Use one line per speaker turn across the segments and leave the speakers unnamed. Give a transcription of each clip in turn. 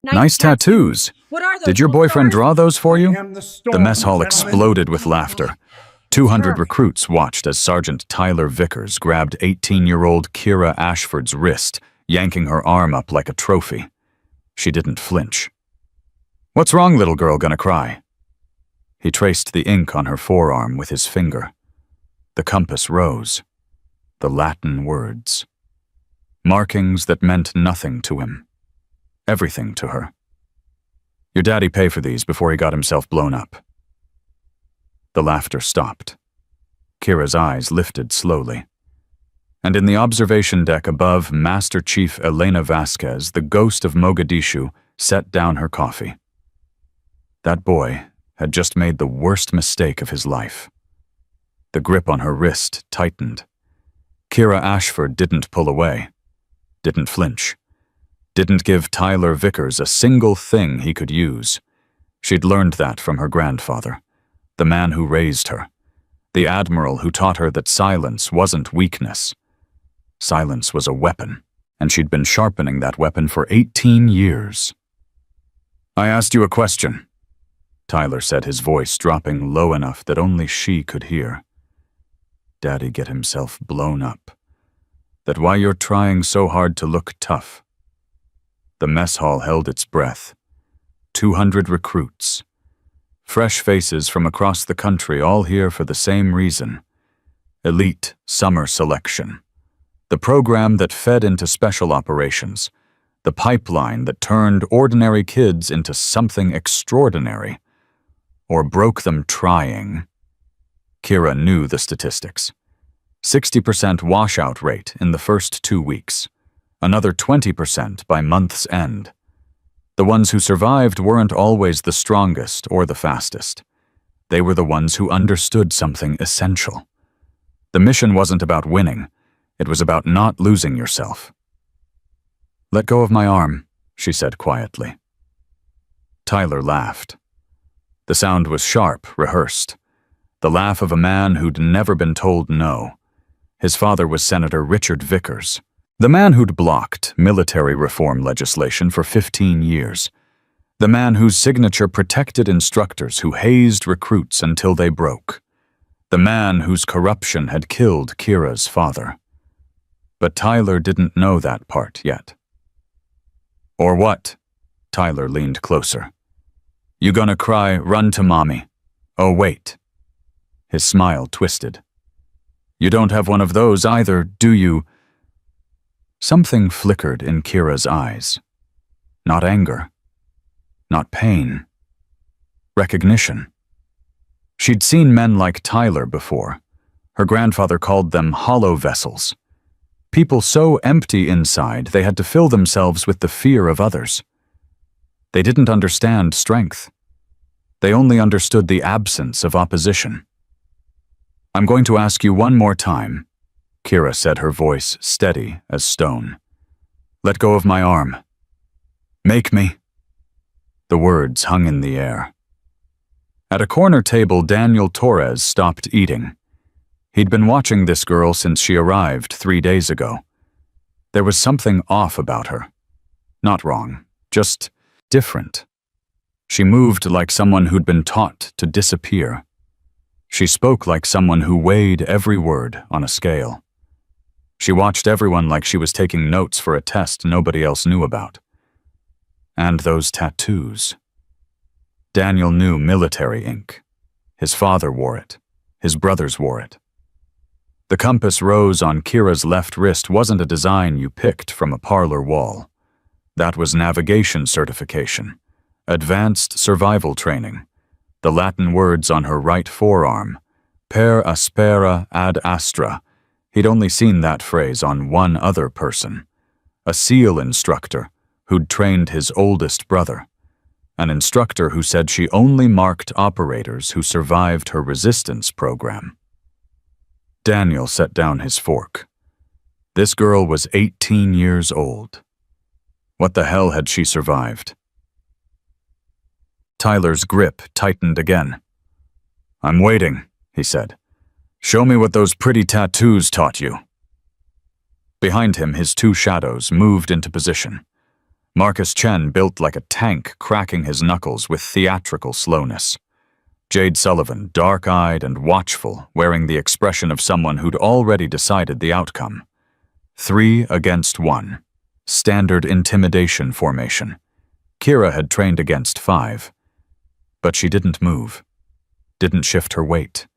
Nice tattoos.
What are those?
Did your boyfriend draw those for you? The mess hall
gentlemen.
exploded with laughter. 200 recruits watched as Sergeant Tyler Vickers grabbed 18-year-old Kira Ashford's wrist, yanking her arm up like a trophy. She didn't flinch. "What's wrong, little girl, gonna cry?" He traced the ink on her forearm with his finger. The compass rose. The Latin words. Markings that meant nothing to him. Everything to her. "Your daddy paid for these before he got himself blown up." The laughter stopped. Kira's eyes lifted slowly. And in the observation deck above, Master Chief Elena Vasquez, the ghost of Mogadishu, set down her coffee. That boy had just made the worst mistake of his life. The grip on her wrist tightened. Kira Ashford didn't pull away, didn't flinch, didn't give Tyler Vickers a single thing he could use. She'd learned that from her grandfather, the man who raised her, the admiral who taught her that silence wasn't weakness. Silence was a weapon, and she'd been sharpening that weapon for 18 years. "I asked you a question," Tyler said, his voice dropping low enough that only she could hear. "Daddy get himself blown up. That why you're trying so hard to look tough?" The mess hall held its breath. 200 recruits. Fresh faces from across the country, all here for the same reason. Elite summer selection. The program that fed into special operations. The pipeline that turned ordinary kids into something extraordinary. Or broke them trying. Kira knew the statistics. 60% washout rate in the first 2 weeks. Another 20% by month's end. The ones who survived weren't always the strongest or the fastest. They were the ones who understood something essential. The mission wasn't about winning. It was about not losing yourself. "Let go of my arm," she said quietly. Tyler laughed. The sound was sharp, rehearsed. The laugh of a man who'd never been told no. His father was Senator Richard Vickers, the man who'd blocked military reform legislation for 15 years. The man whose signature protected instructors who hazed recruits until they broke. The man whose corruption had killed Kira's father. But Tyler didn't know that part yet. "Or what?" Tyler leaned closer. "You gonna cry, run to mommy? Oh, wait." His smile twisted. "You don't have one of those either, do you?" Something flickered in Kira's eyes. Not anger. Not pain. Recognition. She'd seen men like Tyler before. Her grandfather called them hollow vessels. People so empty inside they had to fill themselves with the fear of others. They didn't understand strength. They only understood the absence of opposition. "I'm going to ask you one more time," Kira said, her voice steady as stone. "Let go of my arm. Make me." The words hung in the air. At a corner table, Daniel Torres stopped eating. He'd been watching this girl since she arrived 3 days ago. There was something off about her. Not wrong, just different. She moved like someone who'd been taught to disappear. She spoke like someone who weighed every word on a scale. She watched everyone like she was taking notes for a test nobody else knew about. And those tattoos. Daniel knew military ink. His father wore it. His brothers wore it. The compass rose on Kira's left wrist wasn't a design you picked from a parlor wall. That was navigation certification, advanced survival training. The Latin words on her right forearm, per aspera ad astra. He'd only seen that phrase on one other person, a SEAL instructor who'd trained his oldest brother, an instructor who said she only marked operators who survived her resistance program. Daniel set down his fork. This girl was 18 years old. What the hell had she survived? Tyler's grip tightened again. "I'm waiting," he said. "Show me what those pretty tattoos taught you." Behind him, his two shadows moved into position. Marcus Chen built like a tank, cracking his knuckles with theatrical slowness. Jade Sullivan, dark-eyed and watchful, wearing the expression of someone who'd already decided the outcome. 3 against 1. Standard intimidation formation. Kira had trained against 5. But she didn't move. Didn't shift her weight.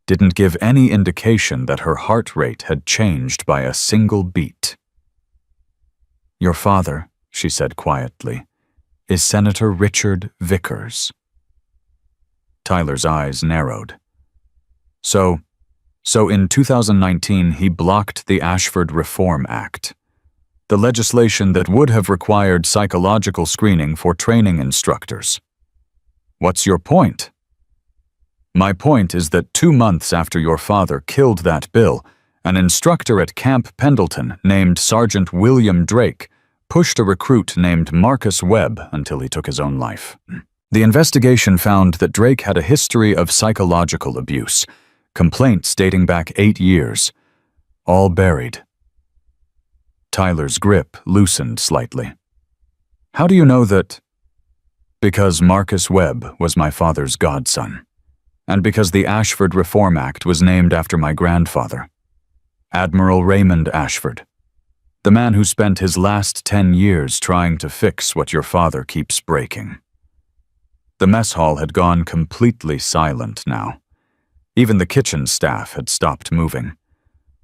Didn't give any indication that her heart rate had changed by a single beat. "Your father," she said quietly, "is Senator Richard Vickers." Tyler's eyes narrowed. So in 2019 he blocked the Ashford Reform Act, the legislation that would have required psychological screening for training instructors. "What's your point?" "My point is that 2 months after your father killed that bill, an instructor at Camp Pendleton named Sergeant William Drake pushed a recruit named Marcus Webb until he took his own life. The investigation found that Drake had a history of psychological abuse, complaints dating back 8 years, all buried." Tyler's grip loosened slightly. "How do you know that?" "Because Marcus Webb was my father's godson, and because the Ashford Reform Act was named after my grandfather, Admiral Raymond Ashford, the man who spent his last 10 years trying to fix what your father keeps breaking." The mess hall had gone completely silent now. Even the kitchen staff had stopped moving.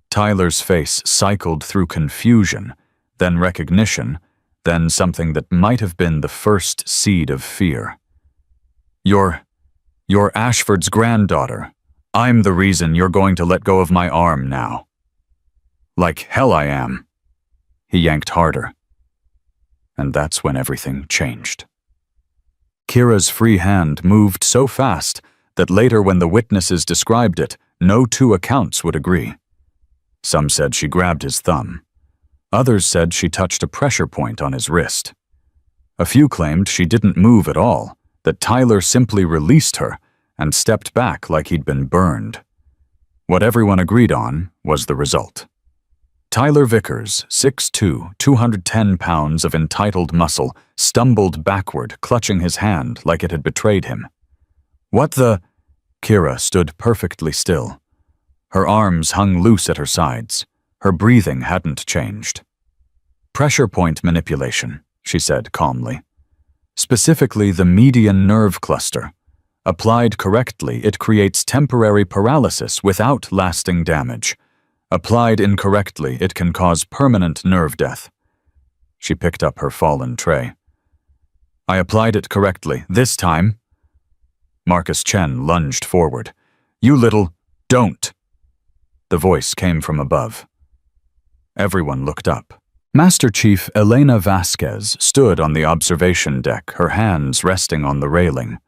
Tyler's face cycled through confusion, then recognition, then something that might have been the first seed of fear. You're Ashford's granddaughter. I'm the reason you're going to let go of my arm now." "Like hell I am." He yanked harder. And that's when everything changed. Kira's free hand moved so fast that later when the witnesses described it, no 2 accounts would agree. Some said she grabbed his thumb. Others said she touched a pressure point on his wrist. A few claimed she didn't move at all, that Tyler simply released her and stepped back like he'd been burned. What everyone agreed on was the result. Tyler Vickers, 6'2", 210 pounds of entitled muscle, stumbled backward, clutching his hand like it had betrayed him. "What the?" Kira stood perfectly still. Her arms hung loose at her sides. Her breathing hadn't changed. "Pressure point manipulation," she said calmly. "Specifically the median nerve cluster. Applied correctly, it creates temporary paralysis without lasting damage. Applied incorrectly, it can cause permanent nerve death." She picked up her fallen tray. "I applied it correctly, this time." Marcus Chen lunged forward. "You little, don't!" The voice came from above. Everyone looked up. Master Chief Elena Vasquez stood on the observation deck, her hands resting on the railing.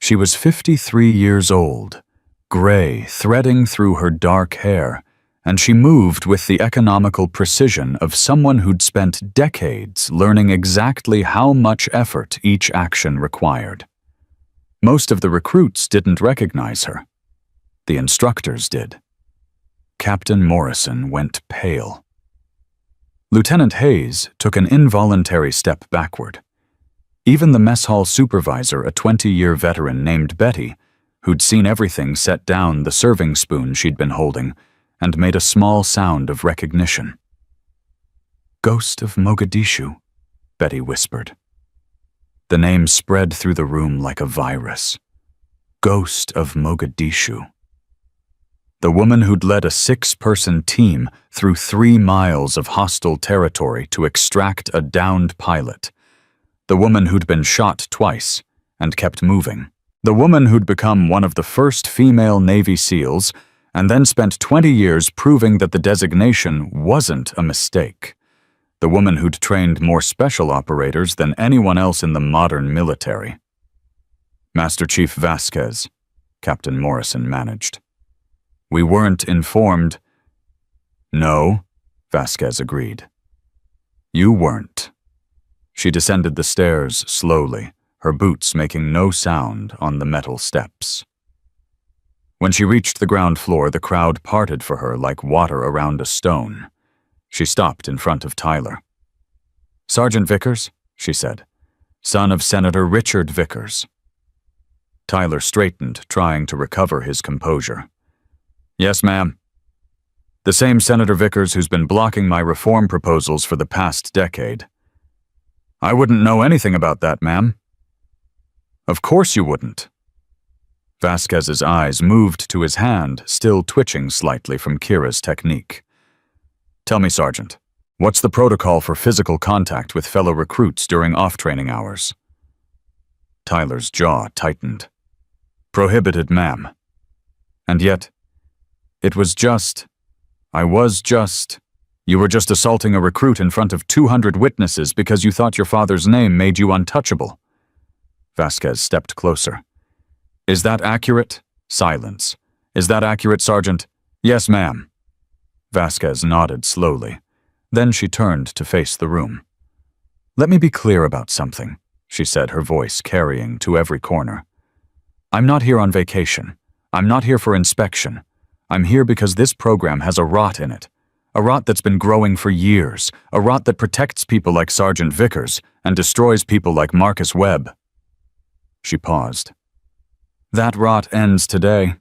She was 53 years old, gray threading through her dark hair, and she moved with the economical precision of someone who'd spent decades learning exactly how much effort each action required. Most of the recruits didn't recognize her. The instructors did. Captain Morrison went pale. Lieutenant Hayes took an involuntary step backward. Even the mess hall supervisor, a 20-year veteran named Betty, who'd seen everything, set down the serving spoon she'd been holding and made a small sound of recognition. "Ghost of Mogadishu," Betty whispered. The name spread through the room like a virus. Ghost of Mogadishu. The woman who'd led a 6-person team through 3 miles of hostile territory to extract a downed pilot. The woman who'd been shot twice and kept moving. The woman who'd become one of the first female Navy SEALs and then spent 20 years proving that the designation wasn't a mistake. The woman who'd trained more special operators than anyone else in the modern military. "Master Chief Vasquez," Captain Morrison managed. "We weren't informed." "No," Vasquez agreed. "You weren't." She descended the stairs slowly, her boots making no sound on the metal steps. When she reached the ground floor, the crowd parted for her like water around a stone. She stopped in front of Tyler. Sergeant Vickers, she said. Son of Senator Richard Vickers. Tyler straightened, trying to recover his composure. Yes, ma'am. The same Senator Vickers who's been blocking my reform proposals for the past decade. I wouldn't know anything about that, ma'am. Of course you wouldn't. Vasquez's eyes moved to his hand, still twitching slightly from Kira's technique. Tell me, Sergeant, what's the protocol for physical contact with fellow recruits during off-training hours? Tyler's jaw tightened. Prohibited, ma'am. And yet, you were just assaulting a recruit in front of 200 witnesses because you thought your father's name made you untouchable. Vasquez stepped closer. Is that accurate? Silence. Is that accurate, Sergeant? Yes, ma'am. Vasquez nodded slowly. Then she turned to face the room. Let me be clear about something, she said, her voice carrying to every corner. I'm not here on vacation. I'm not here for inspection. I'm here because this program has a rot in it. A rot that's been growing for years. A rot that protects people like Sergeant Vickers and destroys people like Marcus Webb. She paused. That rot ends today.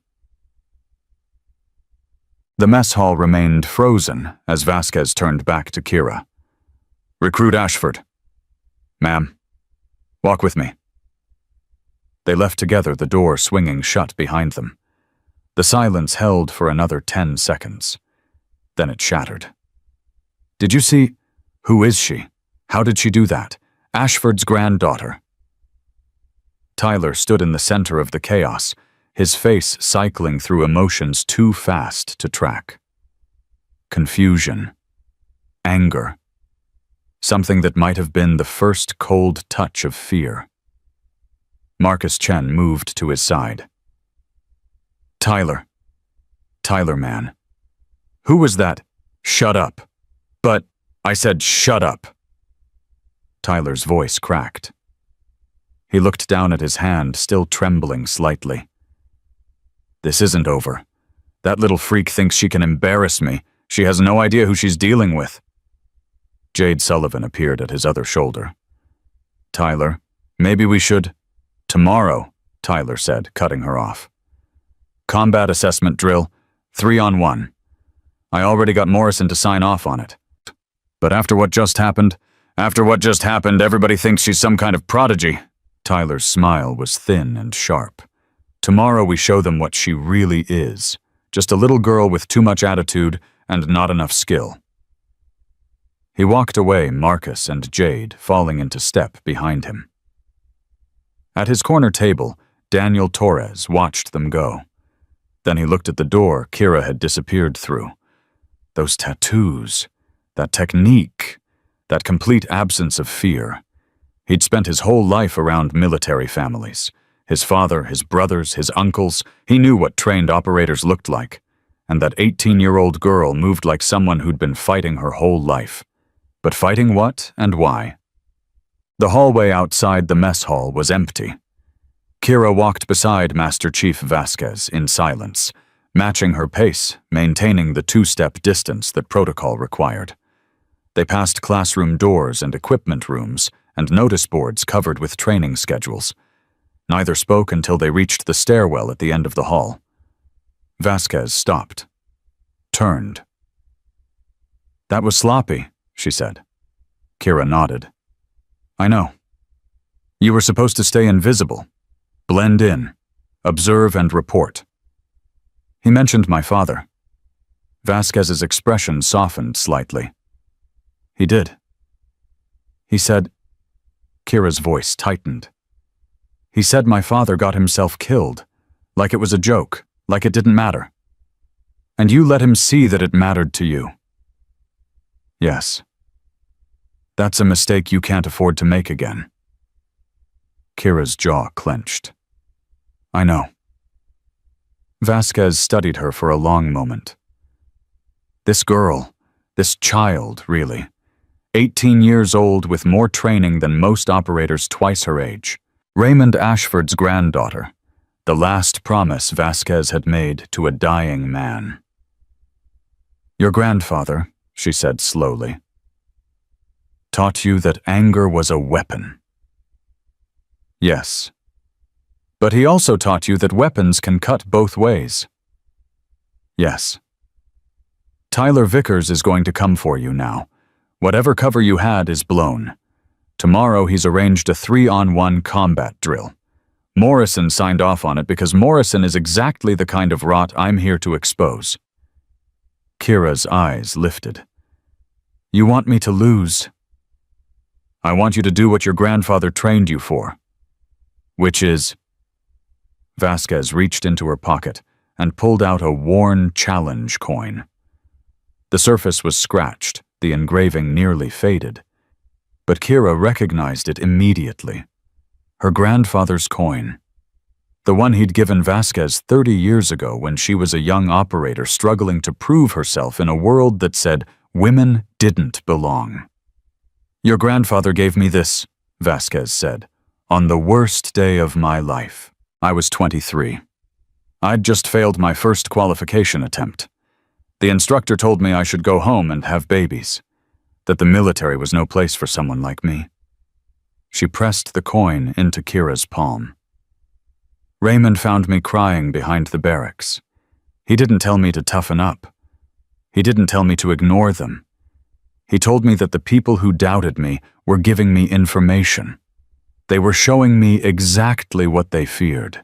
The mess hall remained frozen as Vasquez turned back to Kira. Recruit Ashford. Ma'am, walk with me. They left together, the door swinging shut behind them. The silence held for another 10 seconds. Then it shattered. Did you see? Who is she? How did she do that? Ashford's granddaughter. Tyler stood in the center of the chaos, his face cycling through emotions too fast to track. Confusion. Anger. Something that might have been the first cold touch of fear. Marcus Chen moved to his side. Tyler, man. Who was that? Shut up. But I said shut up. Tyler's voice cracked. He looked down at his hand, still trembling slightly. This isn't over. That little freak thinks she can embarrass me. She has no idea who she's dealing with. Jade Sullivan appeared at his other shoulder. Tyler, maybe we should... Tomorrow, Tyler said, cutting her off. Combat assessment drill, 3-on-1. I already got Morrison to sign off on it. But after what just happened, everybody thinks she's some kind of prodigy. Tyler's smile was thin and sharp. Tomorrow we show them what she really is. Just a little girl with too much attitude and not enough skill. He walked away, Marcus and Jade falling into step behind him. At his corner table, Daniel Torres watched them go. Then he looked at the door Kira had disappeared through. Those tattoos, that technique, that complete absence of fear. He'd spent his whole life around military families. His father, his brothers, his uncles, he knew what trained operators looked like. And that 18-year-old girl moved like someone who'd been fighting her whole life. But fighting what and why? The hallway outside the mess hall was empty. Kira walked beside Master Chief Vasquez in silence, matching her pace, maintaining the 2-step distance that protocol required. They passed classroom doors and equipment rooms and notice boards covered with training schedules. Neither spoke until they reached the stairwell at the end of the hall. Vasquez stopped. Turned. That was sloppy, she said. Kira nodded. I know. You were supposed to stay invisible. Blend in. Observe and report. He mentioned my father. Vasquez's expression softened slightly. He did. He said... Kira's voice tightened. He said my father got himself killed, like it was a joke, like it didn't matter. And you let him see that it mattered to you. Yes. That's a mistake you can't afford to make again. Kira's jaw clenched. I know. Vasquez studied her for a long moment. This girl, this child, really. 18 years old with more training than most operators twice her age. Raymond Ashford's granddaughter. The last promise Vasquez had made to a dying man. Your grandfather, she said slowly. Taught you that anger was a weapon. Yes. But he also taught you that weapons can cut both ways. Yes. Tyler Vickers is going to come for you now. Whatever cover you had is blown. Tomorrow he's arranged a 3-on-1 combat drill. Morrison signed off on it because Morrison is exactly the kind of rot I'm here to expose. Kira's eyes lifted. You want me to lose? I want you to do what your grandfather trained you for. Which is... Vasquez reached into her pocket and pulled out a worn challenge coin. The surface was scratched, the engraving nearly faded. But Kira recognized it immediately. Her grandfather's coin. The one he'd given Vasquez 30 years ago when she was a young operator struggling to prove herself in a world that said women didn't belong. Your grandfather gave me this, Vasquez said, on the worst day of my life. I was 23. I'd just failed my first qualification attempt. The instructor told me I should go home and have babies, that the military was no place for someone like me. She pressed the coin into Kira's palm. Raymond found me crying behind the barracks. He didn't tell me to toughen up. He didn't tell me to ignore them. He told me that the people who doubted me were giving me information. They were showing me exactly what they feared.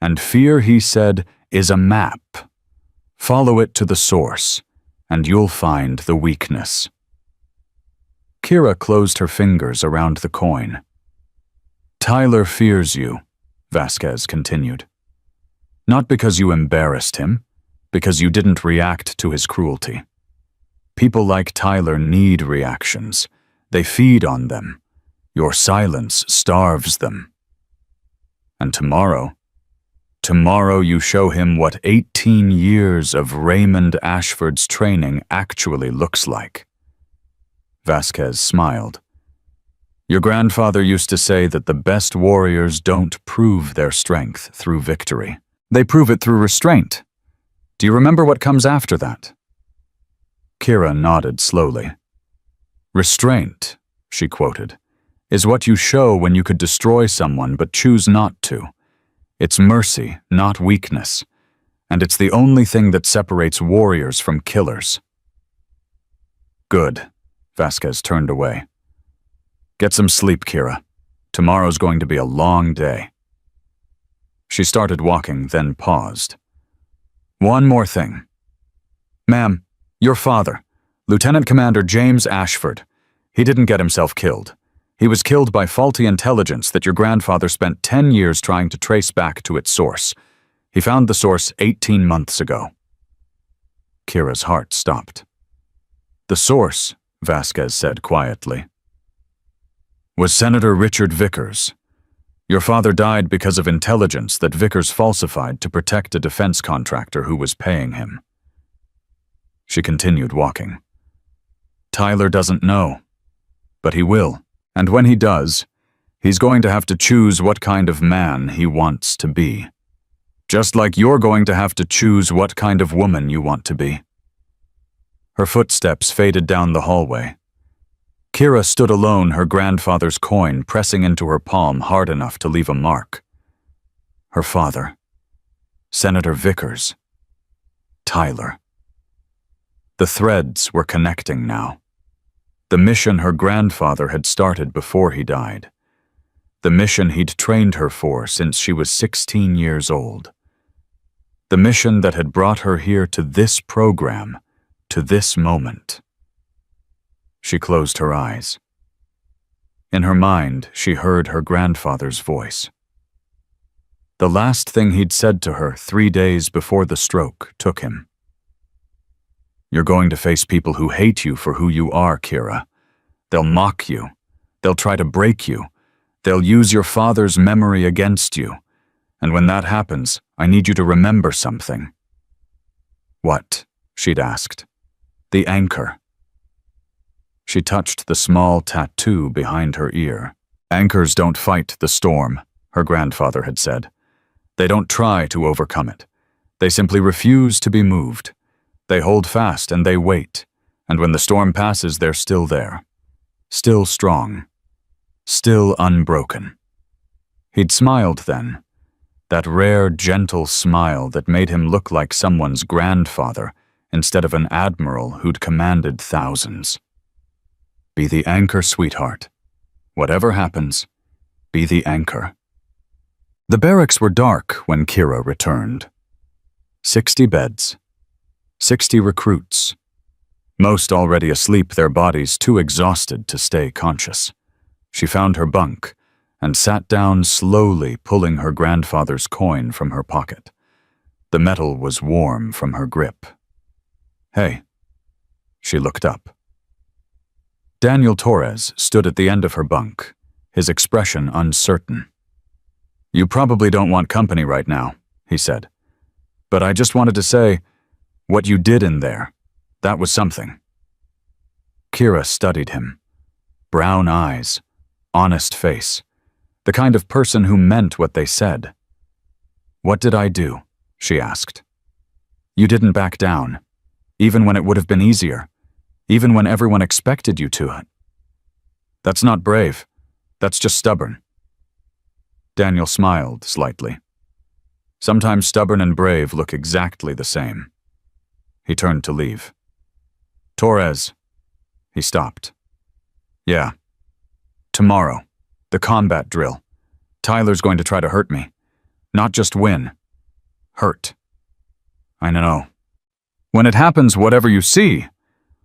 And fear, he said, is a map. Follow it to the source, and you'll find the weakness. Kira closed her fingers around the coin. Tyler fears you, Vasquez continued. Not because you embarrassed him, because you didn't react to his cruelty. People like Tyler need reactions. They feed on them. Your silence starves them. And tomorrow you show him what 18 years of Raymond Ashford's training actually looks like. Vasquez smiled. Your grandfather used to say that the best warriors don't prove their strength through victory. They prove it through restraint. Do you remember what comes after that? Kira nodded slowly. Restraint, she quoted, is what you show when you could destroy someone but choose not to. It's mercy, not weakness, and it's the only thing that separates warriors from killers. Good. Vasquez turned away. Get some sleep, Kira. Tomorrow's going to be a long day. She started walking, then paused. One more thing. Ma'am, your father, Lieutenant Commander James Ashford, he didn't get himself killed. He was killed by faulty intelligence that your grandfather spent 10 years trying to trace back to its source. He found the source 18 months ago. Kira's heart stopped. The source, Vasquez said quietly, was Senator Richard Vickers. Your father died because of intelligence that Vickers falsified to protect a defense contractor who was paying him. She continued walking. Tyler doesn't know, but he will. And when he does, he's going to have to choose what kind of man he wants to be. Just like you're going to have to choose what kind of woman you want to be. Her footsteps faded down the hallway. Kira stood alone, her grandfather's coin pressing into her palm hard enough to leave a mark. Her father. Senator Vickers. Tyler. The threads were connecting now. The mission her grandfather had started before he died. The mission he'd trained her for since she was 16 years old. The mission that had brought her here to this program, to this moment. She closed her eyes. In her mind, she heard her grandfather's voice. The last thing he'd said to her 3 days before the stroke took him. You're going to face people who hate you for who you are, Kira. They'll mock you. They'll try to break you. They'll use your father's memory against you. And when that happens, I need you to remember something. What? She'd asked. The anchor. She touched the small tattoo behind her ear. Anchors don't fight the storm, her grandfather had said. They don't try to overcome it. They simply refuse to be moved. They hold fast and they wait, and when the storm passes, they're still there. Still strong. Still unbroken. He'd smiled then, that rare, gentle smile that made him look like someone's grandfather instead of an admiral who'd commanded thousands. Be the anchor, sweetheart. Whatever happens, be the anchor. The barracks were dark when Kira returned. 60 beds. 60 recruits. Most already asleep, their bodies too exhausted to stay conscious. She found her bunk and sat down slowly, pulling her grandfather's coin from her pocket. The metal was warm from her grip. Hey. She looked up. Daniel Torres stood at the end of her bunk, his expression uncertain. You probably don't want company right now, he said. But I just wanted to say, what you did in there, that was something. Kira studied him. Brown eyes, honest face, the kind of person who meant what they said. What did I do? She asked. You didn't back down, even when it would have been easier, even when everyone expected you to. That's not brave. That's just stubborn. Daniel smiled slightly. Sometimes stubborn and brave look exactly the same. He turned to leave. Torres. He stopped. Yeah. Tomorrow. The combat drill. Tyler's going to try to hurt me. Not just win. Hurt. I know. When it happens, whatever you see,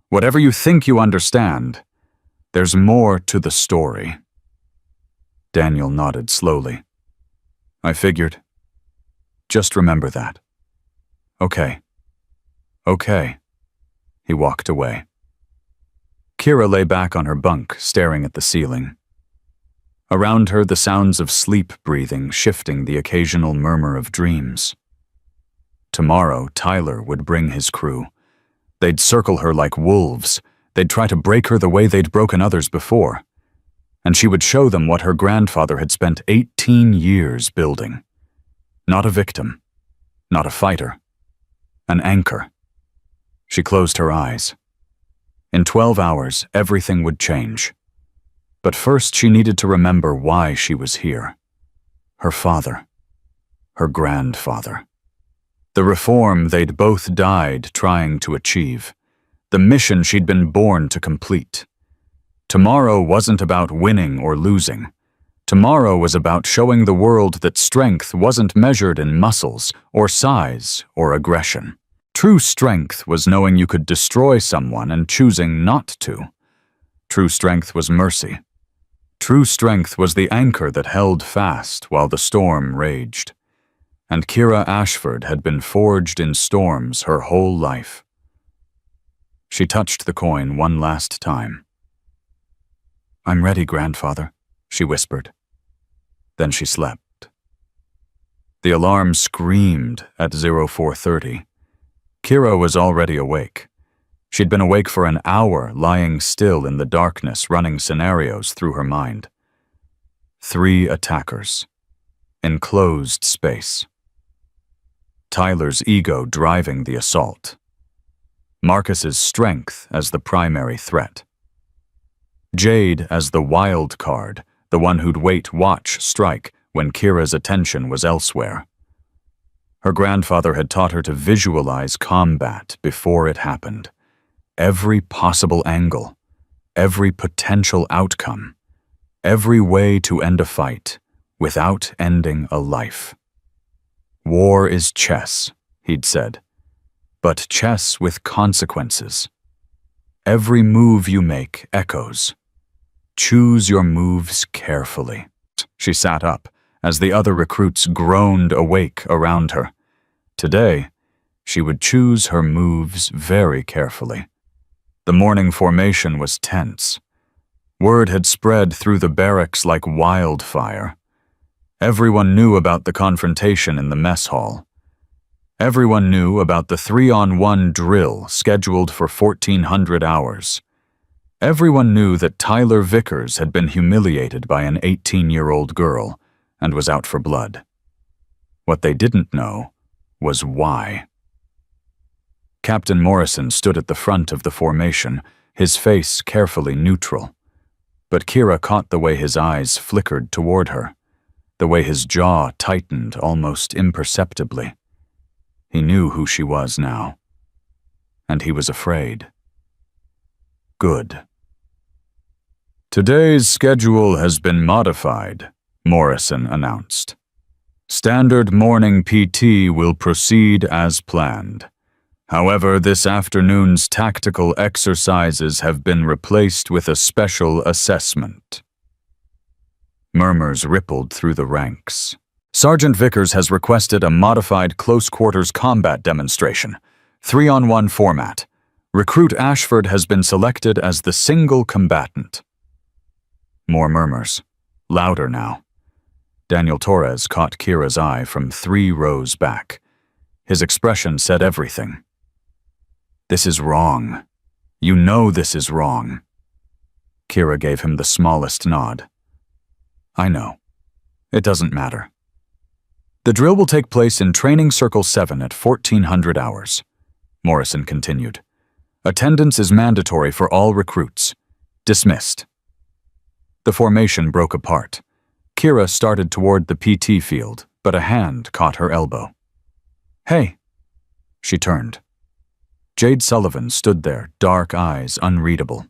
whatever you think you understand, there's more to the story. Daniel nodded slowly. I figured. Just remember that. Okay. Okay. He walked away. Kira lay back on her bunk, staring at the ceiling. Around her, the sounds of sleep breathing shifting the occasional murmur of dreams. Tomorrow, Tyler would bring his crew. They'd circle her like wolves. They'd try to break her the way they'd broken others before. And she would show them what her grandfather had spent 18 years building. Not a victim. Not a fighter. An anchor. She closed her eyes. In 12 hours, everything would change. But first she needed to remember why she was here. Her father. Her grandfather. The reform they'd both died trying to achieve. The mission she'd been born to complete. Tomorrow wasn't about winning or losing. Tomorrow was about showing the world that strength wasn't measured in muscles or size or aggression. True strength was knowing you could destroy someone and choosing not to. True strength was mercy. True strength was the anchor that held fast while the storm raged. And Kira Ashford had been forged in storms her whole life. She touched the coin one last time. I'm ready, grandfather, she whispered. Then she slept. The alarm screamed at 0430. Kira was already awake. She'd been awake for an hour, lying still in the darkness, running scenarios through her mind. 3 attackers. Enclosed space. Tyler's ego driving the assault. Marcus's strength as the primary threat. Jade as the wild card, the one who'd wait, watch, strike when Kira's attention was elsewhere. Her grandfather had taught her to visualize combat before it happened. Every possible angle, every potential outcome, every way to end a fight without ending a life. War is chess, he'd said, but chess with consequences. Every move you make echoes. Choose your moves carefully. She sat up as the other recruits groaned awake around her. Today, she would choose her moves very carefully. The morning formation was tense. Word had spread through the barracks like wildfire. Everyone knew about the confrontation in the mess hall. Everyone knew about the 3-on-1 drill scheduled for 1,400 hours. Everyone knew that Tyler Vickers had been humiliated by an 18-year-old girl and was out for blood. What they didn't know was why. Captain Morrison stood at the front of the formation, his face carefully neutral. But Kira caught the way his eyes flickered toward her, the way his jaw tightened almost imperceptibly. He knew who she was now, and he was afraid. Good. "Today's schedule has been modified," Morrison announced. "Standard morning PT will proceed as planned. However, this afternoon's tactical exercises have been replaced with a special assessment." Murmurs rippled through the ranks. "Sergeant Vickers has requested a modified close-quarters combat demonstration, 3-on-1 format. Recruit Ashford has been selected as the single combatant." More murmurs, louder now. Daniel Torres caught Kira's eye from 3 rows back. His expression said everything. "This is wrong. You know this is wrong." Kira gave him the smallest nod. "I know. It doesn't matter." "The drill will take place in Training Circle 7 at 1400 hours," Morrison continued. "Attendance is mandatory for all recruits. Dismissed." The formation broke apart. Kira started toward the PT field, but a hand caught her elbow. "Hey!" She turned. Jade Sullivan stood there, dark eyes unreadable.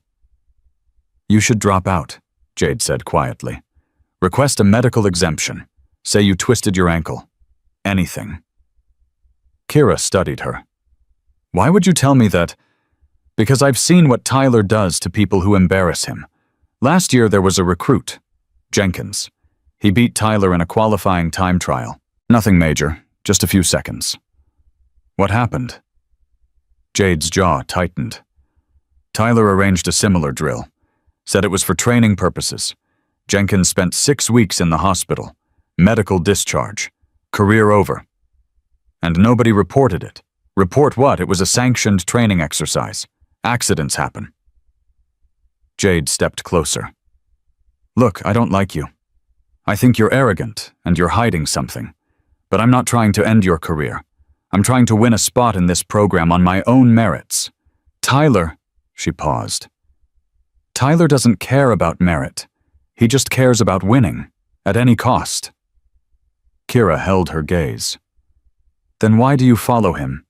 "You should drop out," Jade said quietly. "Request a medical exemption. Say you twisted your ankle. Anything." Kira studied her. "Why would you tell me that?" "Because I've seen what Tyler does to people who embarrass him. Last year there was a recruit, Jenkins. He beat Tyler in a qualifying time trial. Nothing major, just a few seconds." "What happened?" Jade's jaw tightened. "Tyler arranged a similar drill. Said it was for training purposes. Jenkins spent 6 weeks in the hospital. Medical discharge. Career over. And nobody reported it. Report what? It was a sanctioned training exercise. Accidents happen." Jade stepped closer. "Look, I don't like you. I think you're arrogant and you're hiding something. But I'm not trying to end your career. I'm trying to win a spot in this program on my own merits. Tyler," she paused. "Tyler doesn't care about merit. He just cares about winning, at any cost." Kira held her gaze. "Then why do you follow him?"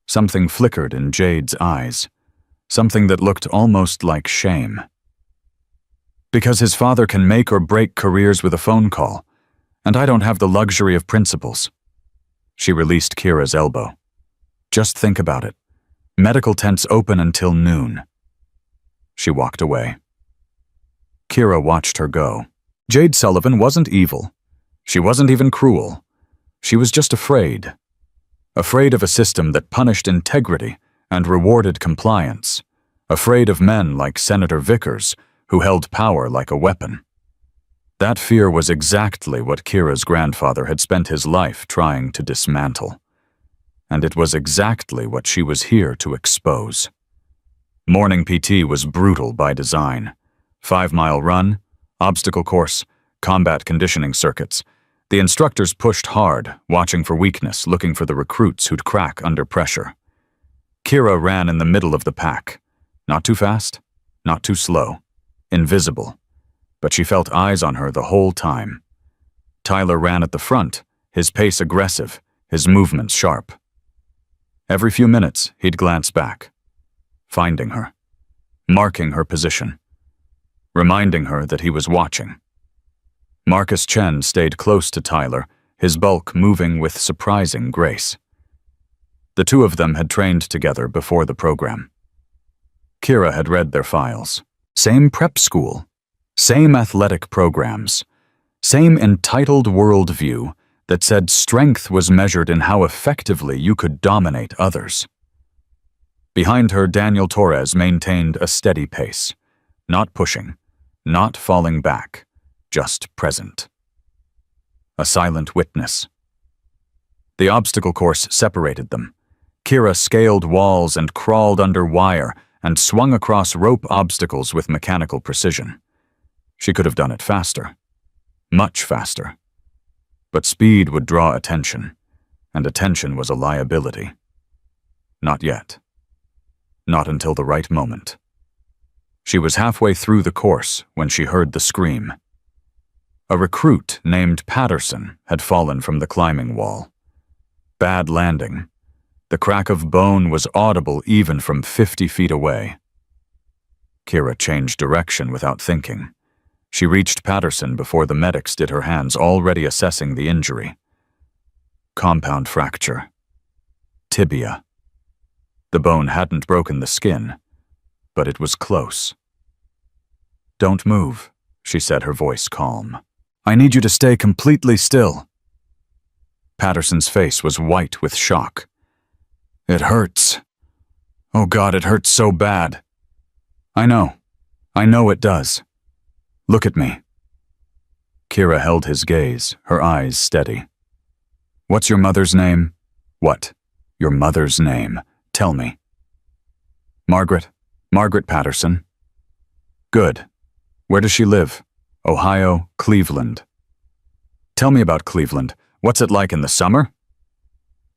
Something flickered in Jade's eyes, something that looked almost like shame. "Because his father can make or break careers with a phone call, and I don't have the luxury of principles." She released Kira's elbow. "Just think about it. Medical tents open until noon." She walked away. Kira watched her go. Jade Sullivan wasn't evil. She wasn't even cruel. She was just afraid. Afraid of a system that punished integrity and rewarded compliance. Afraid of men like Senator Vickers, who held power like a weapon. That fear was exactly what Kira's grandfather had spent his life trying to dismantle. And it was exactly what she was here to expose. Morning PT was brutal by design. 5-mile run, obstacle course, combat conditioning circuits. The instructors pushed hard, watching for weakness, looking for the recruits who'd crack under pressure. Kira ran in the middle of the pack. Not too fast, not too slow. Invisible. But she felt eyes on her the whole time. Tyler ran at the front, his pace aggressive, his movements sharp. Every few minutes, he'd glance back, finding her, marking her position, reminding her that he was watching. Marcus Chen stayed close to Tyler, his bulk moving with surprising grace. The two of them had trained together before the program. Kira had read their files. Same prep school. Same athletic programs, same entitled worldview that said strength was measured in how effectively you could dominate others. Behind her, Daniel Torres maintained a steady pace, not pushing, not falling back, just present. A silent witness. The obstacle course separated them. Kira scaled walls and crawled under wire and swung across rope obstacles with mechanical precision. She could have done it faster, much faster. But speed would draw attention, and attention was a liability. Not yet. Not until the right moment. She was halfway through the course when she heard the scream. A recruit named Patterson had fallen from the climbing wall. Bad landing. The crack of bone was audible even from 50 feet away. Kira changed direction without thinking. She reached Patterson before the medics did, her hands already assessing the injury. Compound fracture. Tibia. The bone hadn't broken the skin, but it was close. "Don't move," she said, her voice calm. "I need you to stay completely still." Patterson's face was white with shock. "It hurts. Oh God, it hurts so bad." I know it does. Look at me." Kira held his gaze, her eyes steady. "What's your mother's name?" "What? Your mother's name? Tell me." "Margaret Patterson." "Good. Where does she live?" "Ohio, Cleveland." "Tell me about Cleveland. What's it like in the summer?"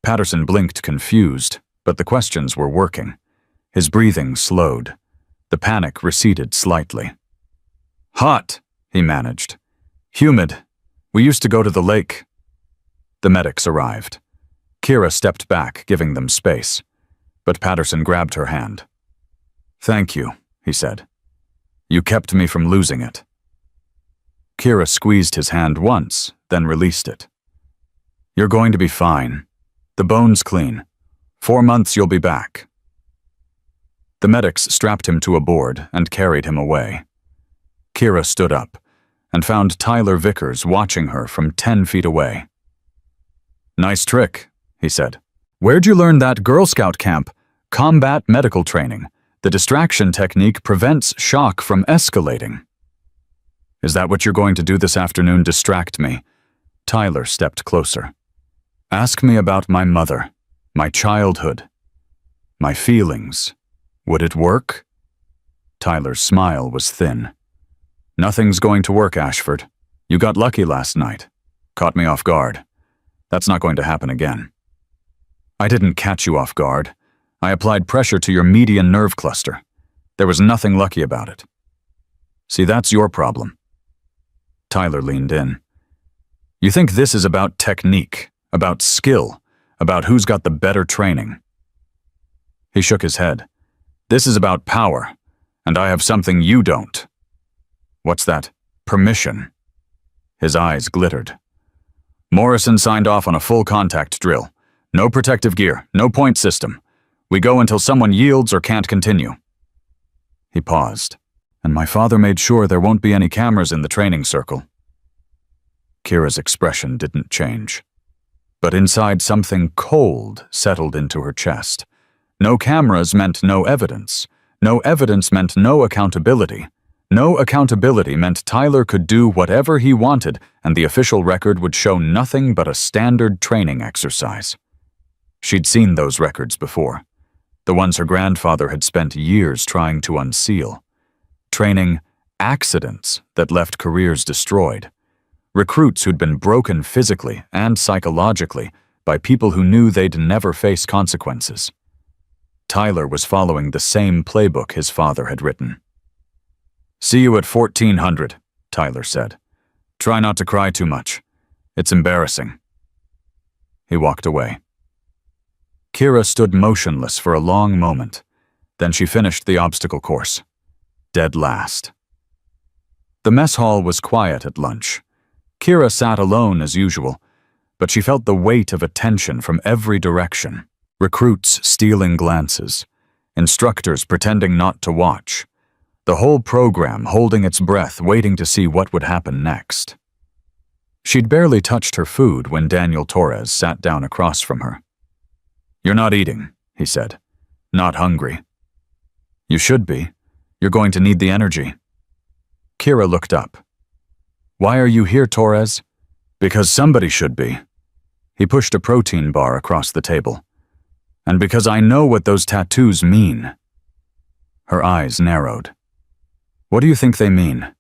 Patterson blinked, confused, but the questions were working. His breathing slowed. The panic receded slightly. "Hot," he managed. "Humid. We used to go to the lake." The medics arrived. Kira stepped back, giving them space, but Patterson grabbed her hand. "Thank you," he said. "You kept me from losing it." Kira squeezed his hand once, then released it. "You're going to be fine. The bone's clean. 4 months you'll be back." The medics strapped him to a board and carried him away. Kira stood up and found Tyler Vickers watching her from 10 feet away. "Nice trick," he said. "Where'd you learn that Girl Scout camp? Combat medical training. The distraction technique prevents shock from escalating." "Is that what you're going to do this afternoon? Distract me?" Tyler stepped closer. "Ask me about my mother, my childhood, my feelings. Would it work?" Tyler's smile was thin. "Nothing's going to work, Ashford. You got lucky last night. Caught me off guard. That's not going to happen again." "I didn't catch you off guard. I applied pressure to your median nerve cluster. There was nothing lucky about it." "See, that's your problem." Tyler leaned in. "You think this is about technique, about skill, about who's got the better training?" He shook his head. "This is about power, and I have something you don't." "What's that?" "Permission." His eyes glittered. "Morrison signed off on a full contact drill. No protective gear, no point system. We go until someone yields or can't continue." He paused. "And my father made sure there won't be any cameras in the training circle." Kira's expression didn't change. But inside, something cold settled into her chest. No cameras meant no evidence. No evidence meant no accountability. No accountability meant Tyler could do whatever he wanted, and the official record would show nothing but a standard training exercise. She'd seen those records before. The ones her grandfather had spent years trying to unseal. Training accidents that left careers destroyed. Recruits who'd been broken physically and psychologically by people who knew they'd never face consequences. Tyler was following the same playbook his father had written. "See you at 1400, Tyler said. "Try not to cry too much. It's embarrassing." He walked away. Kira stood motionless for a long moment. Then she finished the obstacle course. Dead last. The mess hall was quiet at lunch. Kira sat alone as usual, but she felt the weight of attention from every direction. Recruits stealing glances. Instructors pretending not to watch. The whole program holding its breath, waiting to see what would happen next. She'd barely touched her food when Daniel Torres sat down across from her. "You're not eating," he said. "Not hungry." "You should be. You're going to need the energy." Kira looked up. "Why are you here, Torres?" "Because somebody should be." He pushed a protein bar across the table. "And because I know what those tattoos mean." Her eyes narrowed. "What do you think they mean?"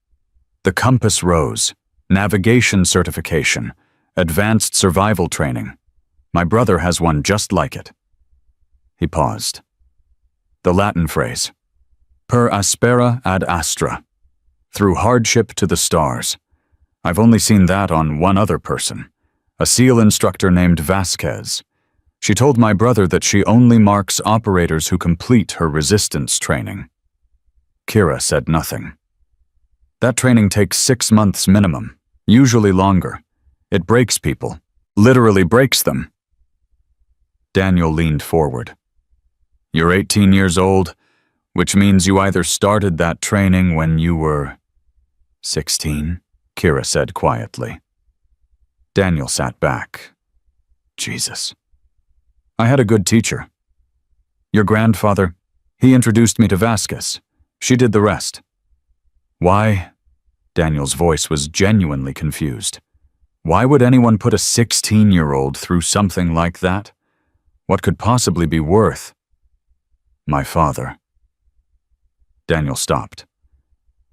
"The compass rose, navigation certification, advanced survival training. My brother has one just like it." He paused. "The Latin phrase." Per aspera ad astra. Through hardship to the stars. I've only seen that on one other person, a SEAL instructor named Vasquez. She told my brother that she only marks operators who complete her resistance training. Kira said nothing. That training takes 6 months minimum, usually longer. It breaks people, literally breaks them. Daniel leaned forward. You're 18 years old, which means you either started that training when you were 16, Kira said quietly. Daniel sat back. Jesus. I had a good teacher. Your grandfather, he introduced me to Vasquez. She did the rest. Why? Daniel's voice was genuinely confused. Why would anyone put a 16-year-old through something like that? What could possibly be worth? My father. Daniel stopped.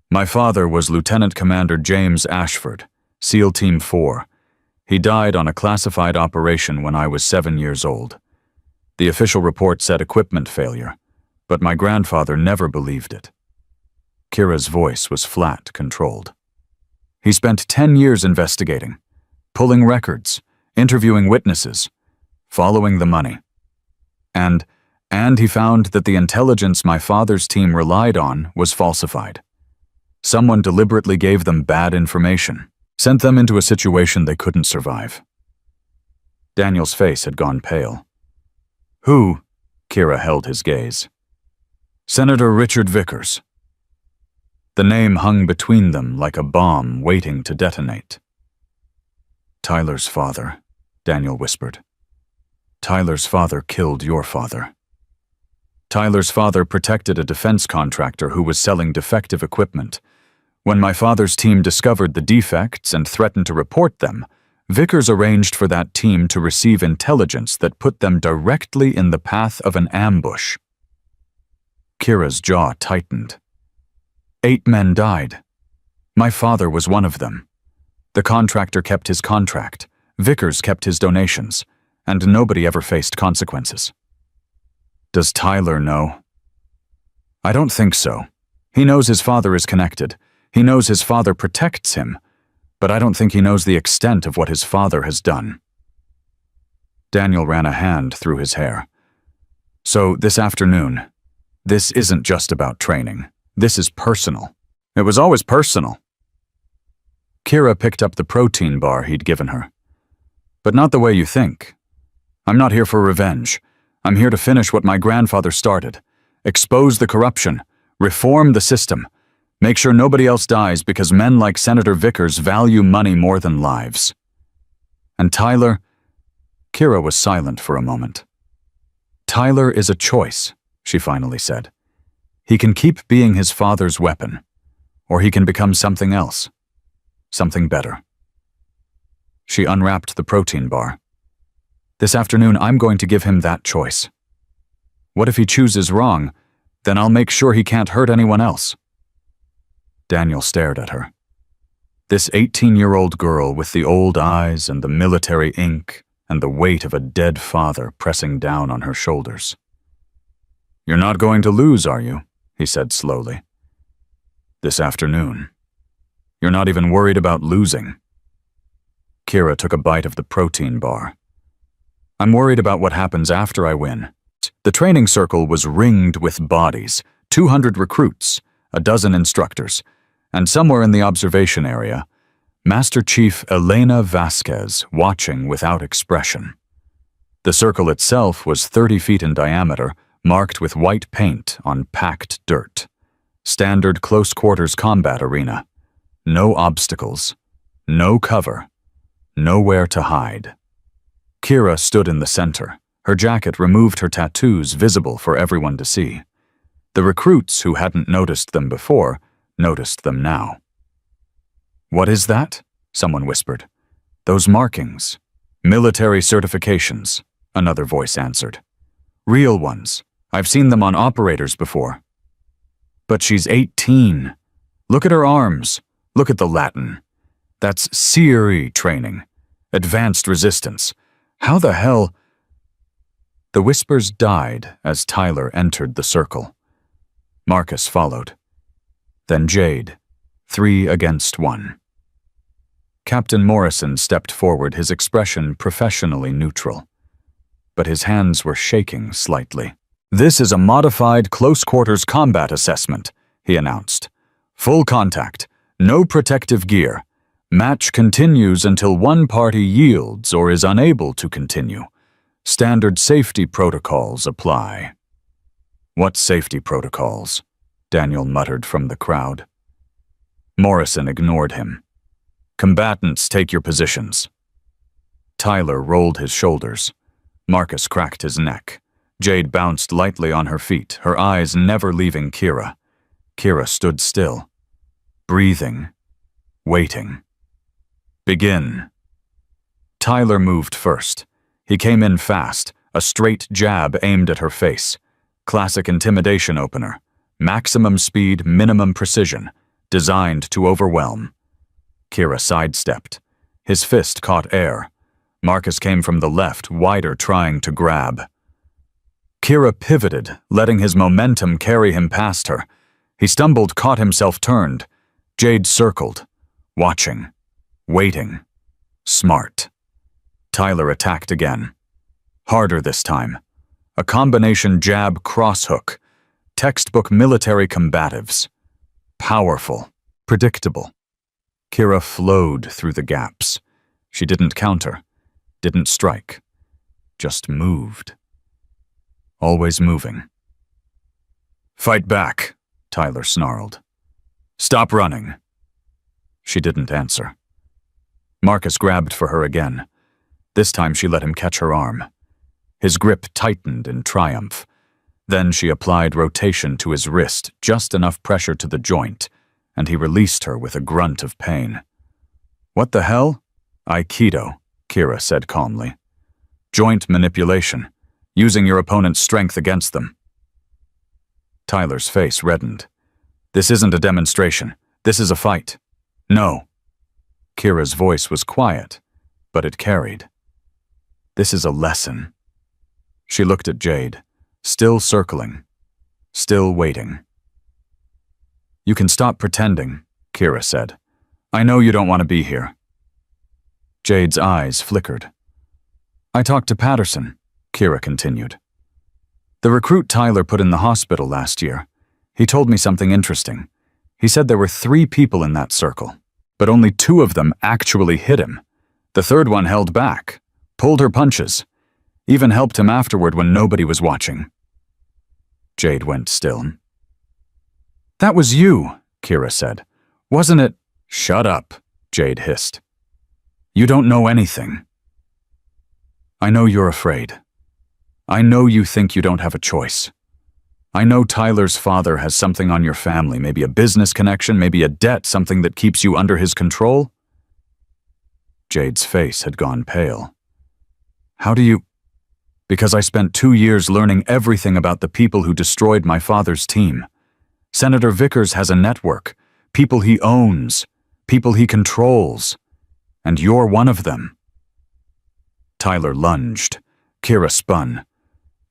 My father was Lieutenant Commander James Ashford, SEAL Team 4. He died on a classified operation when I was 7 years old. The official report said equipment failure, but my grandfather never believed it. Kira's voice was flat, controlled. He spent 10 years investigating, pulling records, interviewing witnesses, following the money. And he found that the intelligence my father's team relied on was falsified. Someone deliberately gave them bad information, sent them into a situation they couldn't survive. Daniel's face had gone pale. Who? Kira held his gaze. Senator Richard Vickers. The name hung between them like a bomb waiting to detonate. Tyler's father, Daniel whispered. Tyler's father killed your father. Tyler's father protected a defense contractor who was selling defective equipment. When my father's team discovered the defects and threatened to report them, Vickers arranged for that team to receive intelligence that put them directly in the path of an ambush. Kira's jaw tightened. 8 men died. My father was one of them. The contractor kept his contract, Vickers kept his donations, and nobody ever faced consequences. Does Tyler know? I don't think so. He knows his father is connected. He knows his father protects him, but I don't think he knows the extent of what his father has done. Daniel ran a hand through his hair. So this afternoon, this isn't just about training. This is personal. It was always personal. Kira picked up the protein bar he'd given her. But not the way you think. I'm not here for revenge. I'm here to finish what my grandfather started. Expose the corruption. Reform the system. Make sure nobody else dies because men like Senator Vickers value money more than lives. And Tyler? Kira was silent for a moment. Tyler is a choice, she finally said. He can keep being his father's weapon, or he can become something else, something better. She unwrapped the protein bar. This afternoon, I'm going to give him that choice. What if he chooses wrong? Then I'll make sure he can't hurt anyone else. Daniel stared at her. This 18-year-old girl with the old eyes and the military ink and the weight of a dead father pressing down on her shoulders. You're not going to lose, are you? He said slowly. This afternoon. You're not even worried about losing. Kira took a bite of the protein bar. I'm worried about what happens after I win. The training circle was ringed with bodies, 200 recruits, a dozen instructors, and somewhere in the observation area, Master Chief Elena Vasquez watching without expression. The circle itself was 30 feet in diameter, marked with white paint on packed dirt. Standard close-quarters combat arena. No obstacles. No cover. Nowhere to hide. Kira stood in the center. Her jacket removed her tattoos visible for everyone to see. The recruits who hadn't noticed them before noticed them now. What is that? Someone whispered. Those markings. Military certifications, another voice answered. Real ones. I've seen them on operators before. But she's 18. Look at her arms. Look at the Latin. That's CRE training. Advanced resistance. How the hell? The whispers died as Tyler entered the circle. Marcus followed. Then Jade, 3 against 1. Captain Morrison stepped forward, his expression professionally neutral. But his hands were shaking slightly. "This is a modified close-quarters combat assessment," he announced. "Full contact, no protective gear. Match continues until one party yields or is unable to continue. Standard safety protocols apply." "What safety protocols?" Daniel muttered from the crowd. Morrison ignored him. "Combatants, take your positions." Tyler rolled his shoulders. Marcus cracked his neck. Jade bounced lightly on her feet, her eyes never leaving Kira. Kira stood still, breathing, waiting. "Begin." Tyler moved first. He came in fast, a straight jab aimed at her face. Classic intimidation opener. Maximum speed, minimum precision. Designed to overwhelm. Kira sidestepped. His fist caught air. Marcus came from the left, wider, trying to grab. Kira pivoted, letting his momentum carry him past her. He stumbled, caught himself turned. Jade circled, watching, waiting. Smart. Tyler attacked again. Harder this time. A combination jab cross-hook. Textbook military combatives. Powerful. Predictable. Kira flowed through the gaps. She didn't counter. Didn't strike. Just moved. Always moving. "Fight back," Tyler snarled. "Stop running." She didn't answer. Marcus grabbed for her again. This time she let him catch her arm. His grip tightened in triumph. Then she applied rotation to his wrist, just enough pressure to the joint, and he released her with a grunt of pain. "What the hell?" "Aikido," Kira said calmly. "Joint manipulation, using your opponent's strength against them." Tyler's face reddened. "This isn't a demonstration. This is a fight." "No." Kira's voice was quiet, but it carried. "This is a lesson." She looked at Jade, still circling, still waiting. "You can stop pretending," Kira said. "I know you don't want to be here." Jade's eyes flickered. "I talked to Patterson," Kira continued. "The recruit Tyler put in the hospital last year. He told me something interesting. He said there were 3 people in that circle, but only 2 of them actually hit him. The third one held back, pulled her punches, even helped him afterward when nobody was watching." Jade went still. "That was you," Kira said. "Wasn't it?" "Shut up," Jade hissed. "You don't know anything. I know you're afraid. I know you think you don't have a choice. I know Tyler's father has something on your family, maybe a business connection, maybe a debt, something that keeps you under his control." Jade's face had gone pale. "How do you—" "Because I spent 2 years learning everything about the people who destroyed my father's team. Senator Vickers has a network, people he owns, people he controls, and you're one of them." Tyler lunged. Kira spun.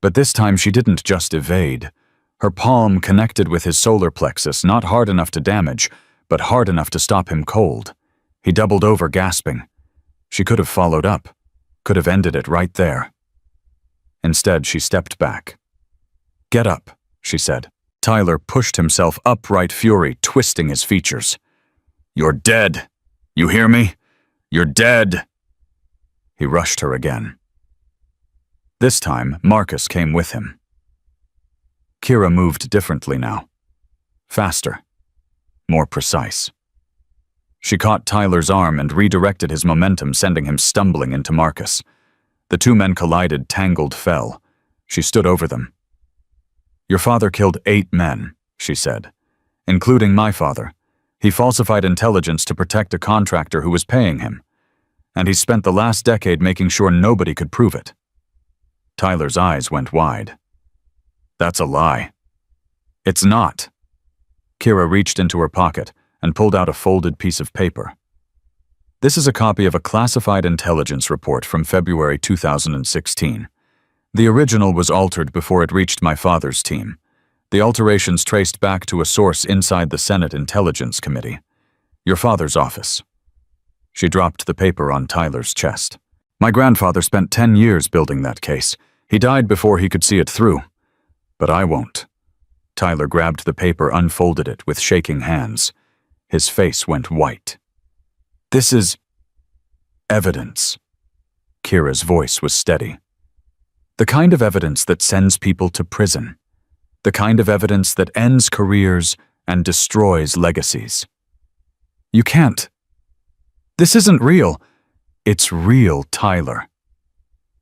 But this time she didn't just evade. Her palm connected with his solar plexus, not hard enough to damage, but hard enough to stop him cold. He doubled over, gasping. She could have followed up, could have ended it right there. Instead, she stepped back. "Get up," she said. Tyler pushed himself upright, fury twisting his features. "You're dead. You hear me? You're dead." He rushed her again. This time, Marcus came with him. Kira moved differently now. Faster. More precise. She caught Tyler's arm and redirected his momentum, sending him stumbling into Marcus. The 2 men collided, tangled, fell. She stood over them. "Your father killed 8 men," she said, "including my father. He falsified intelligence to protect a contractor who was paying him. And he spent the last decade making sure nobody could prove it." Tyler's eyes went wide. "That's a lie." "It's not." Kira reached into her pocket and pulled out a folded piece of paper. "This is a copy of a classified intelligence report from February 2016. The original was altered before it reached my father's team. The alterations traced back to a source inside the Senate Intelligence Committee. Your father's office. She dropped the paper on Tyler's chest. My grandfather spent 10 years building that case. He died before he could see it through. But I won't. Tyler grabbed the paper, unfolded it with shaking hands. His face went white. This is evidence. Kira's voice was steady. The kind of evidence that sends people to prison. The kind of evidence that ends careers and destroys legacies. You can't. This isn't real. It's real, Tyler.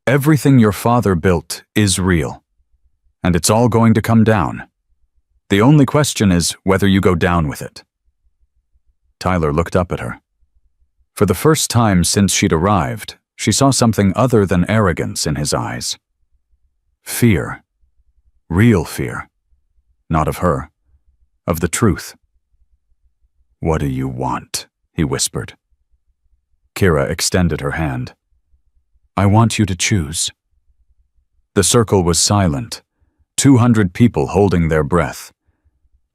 Everything your father built is real. And it's all going to come down. The only question is whether you go down with it. Tyler looked up at her. For the first time since she'd arrived, she saw something other than arrogance in his eyes. Fear. Real fear. Not of her. Of the truth. What do you want? He whispered. Kira extended her hand. I want you to choose. The circle was silent. 200 people holding their breath.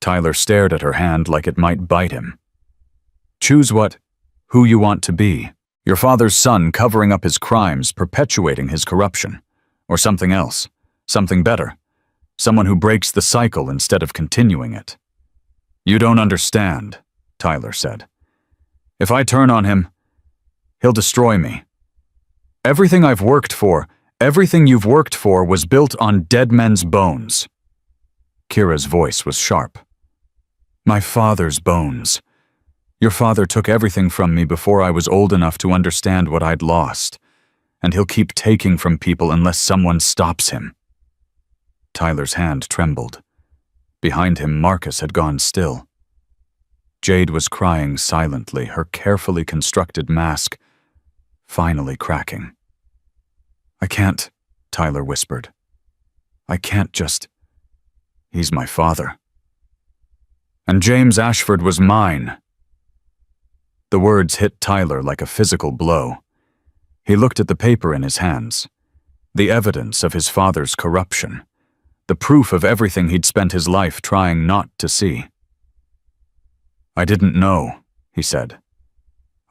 Tyler stared at her hand like it might bite him. Choose who you want to be. Your father's son covering up his crimes, perpetuating his corruption. Or something else. Something better. Someone who breaks the cycle instead of continuing it. You don't understand, Tyler said. If I turn on him, he'll destroy me. Everything I've worked for, everything you've worked for was built on dead men's bones. Kira's voice was sharp. My father's bones. Your father took everything from me before I was old enough to understand what I'd lost, and he'll keep taking from people unless someone stops him. Tyler's hand trembled. Behind him, Marcus had gone still. Jade was crying silently, her carefully constructed mask finally cracking. I can't, Tyler whispered. I can't just... He's my father. And James Ashford was mine. The words hit Tyler like a physical blow. He looked at the paper in his hands. The evidence of his father's corruption. The proof of everything he'd spent his life trying not to see. I didn't know, he said.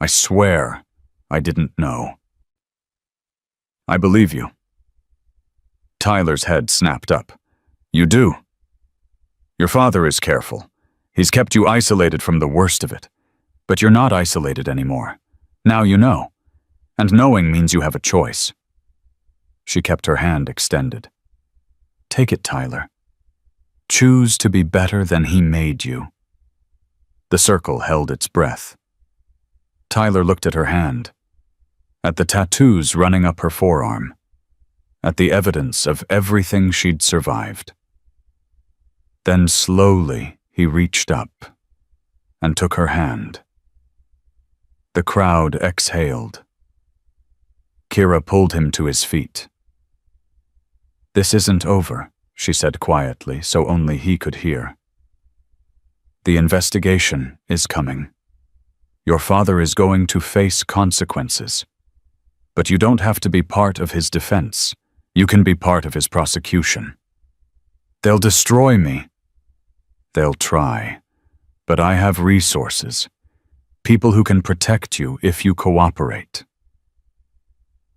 I swear I didn't know. I believe you. Tyler's head snapped up. You do. Your father is careful. He's kept you isolated from the worst of it. But you're not isolated anymore. Now you know. And knowing means you have a choice. She kept her hand extended. Take it, Tyler. Choose to be better than he made you. The circle held its breath. Tyler looked at her hand, at the tattoos running up her forearm, at the evidence of everything she'd survived. Then slowly he reached up and took her hand. The crowd exhaled. Kira pulled him to his feet. This isn't over, she said quietly, so only he could hear. The investigation is coming. Your father is going to face consequences. But you don't have to be part of his defense. You can be part of his prosecution. They'll destroy me. They'll try. But I have resources. People who can protect you if you cooperate.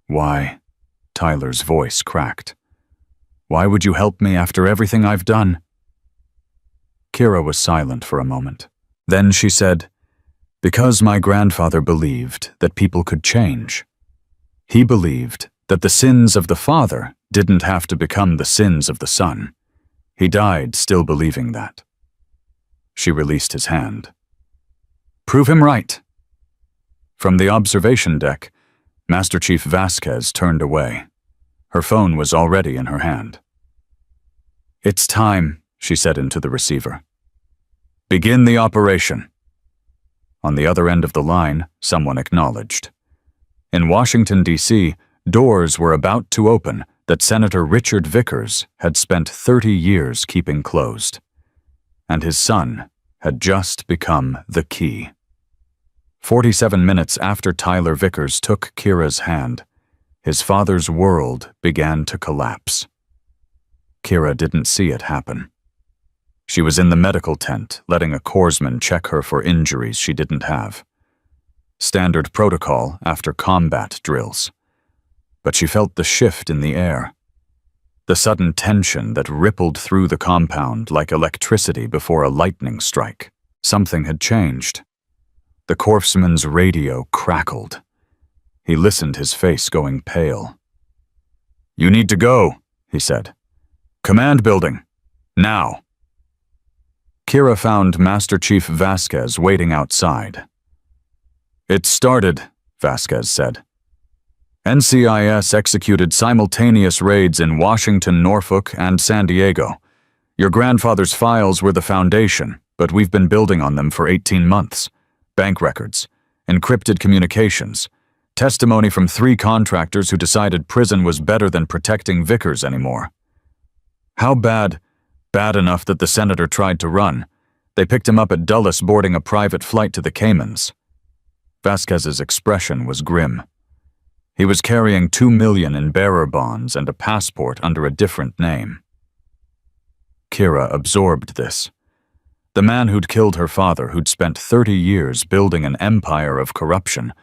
Why? Tyler's voice cracked. Why would you help me after everything I've done? Kira was silent for a moment. Then she said, because my grandfather believed that people could change. He believed that the sins of the father didn't have to become the sins of the son. He died still believing that. She released his hand. Prove him right. From the observation deck, Master Chief Vasquez turned away. Her phone was already in her hand. It's time, she said into the receiver. Begin the operation. On the other end of the line, someone acknowledged. In Washington, D.C., doors were about to open that Senator Richard Vickers had spent 30 years keeping closed. And his son had just become the key. 47 minutes after Tyler Vickers took Kira's hand, his father's world began to collapse. Kira didn't see it happen. She was in the medical tent, letting a corpsman check her for injuries she didn't have. Standard protocol after combat drills. But she felt the shift in the air. The sudden tension that rippled through the compound like electricity before a lightning strike. Something had changed. The corpsman's radio crackled. He listened, his face going pale. "You need to go," he said. "Command building. Now." Kira found Master Chief Vasquez waiting outside. "It started," Vasquez said. "NCIS executed simultaneous raids in Washington, Norfolk, and San Diego. Your grandfather's files were the foundation, but we've been building on them for 18 months. Bank records, encrypted communications, testimony from 3 contractors who decided prison was better than protecting Vickers anymore. How bad? Bad enough that the senator tried to run. They picked him up at Dulles boarding a private flight to the Caymans." Vasquez's expression was grim. He was carrying $2 million in bearer bonds and a passport under a different name. Kira absorbed this. The man who'd killed her father, who'd spent 30 years building an empire of corruption,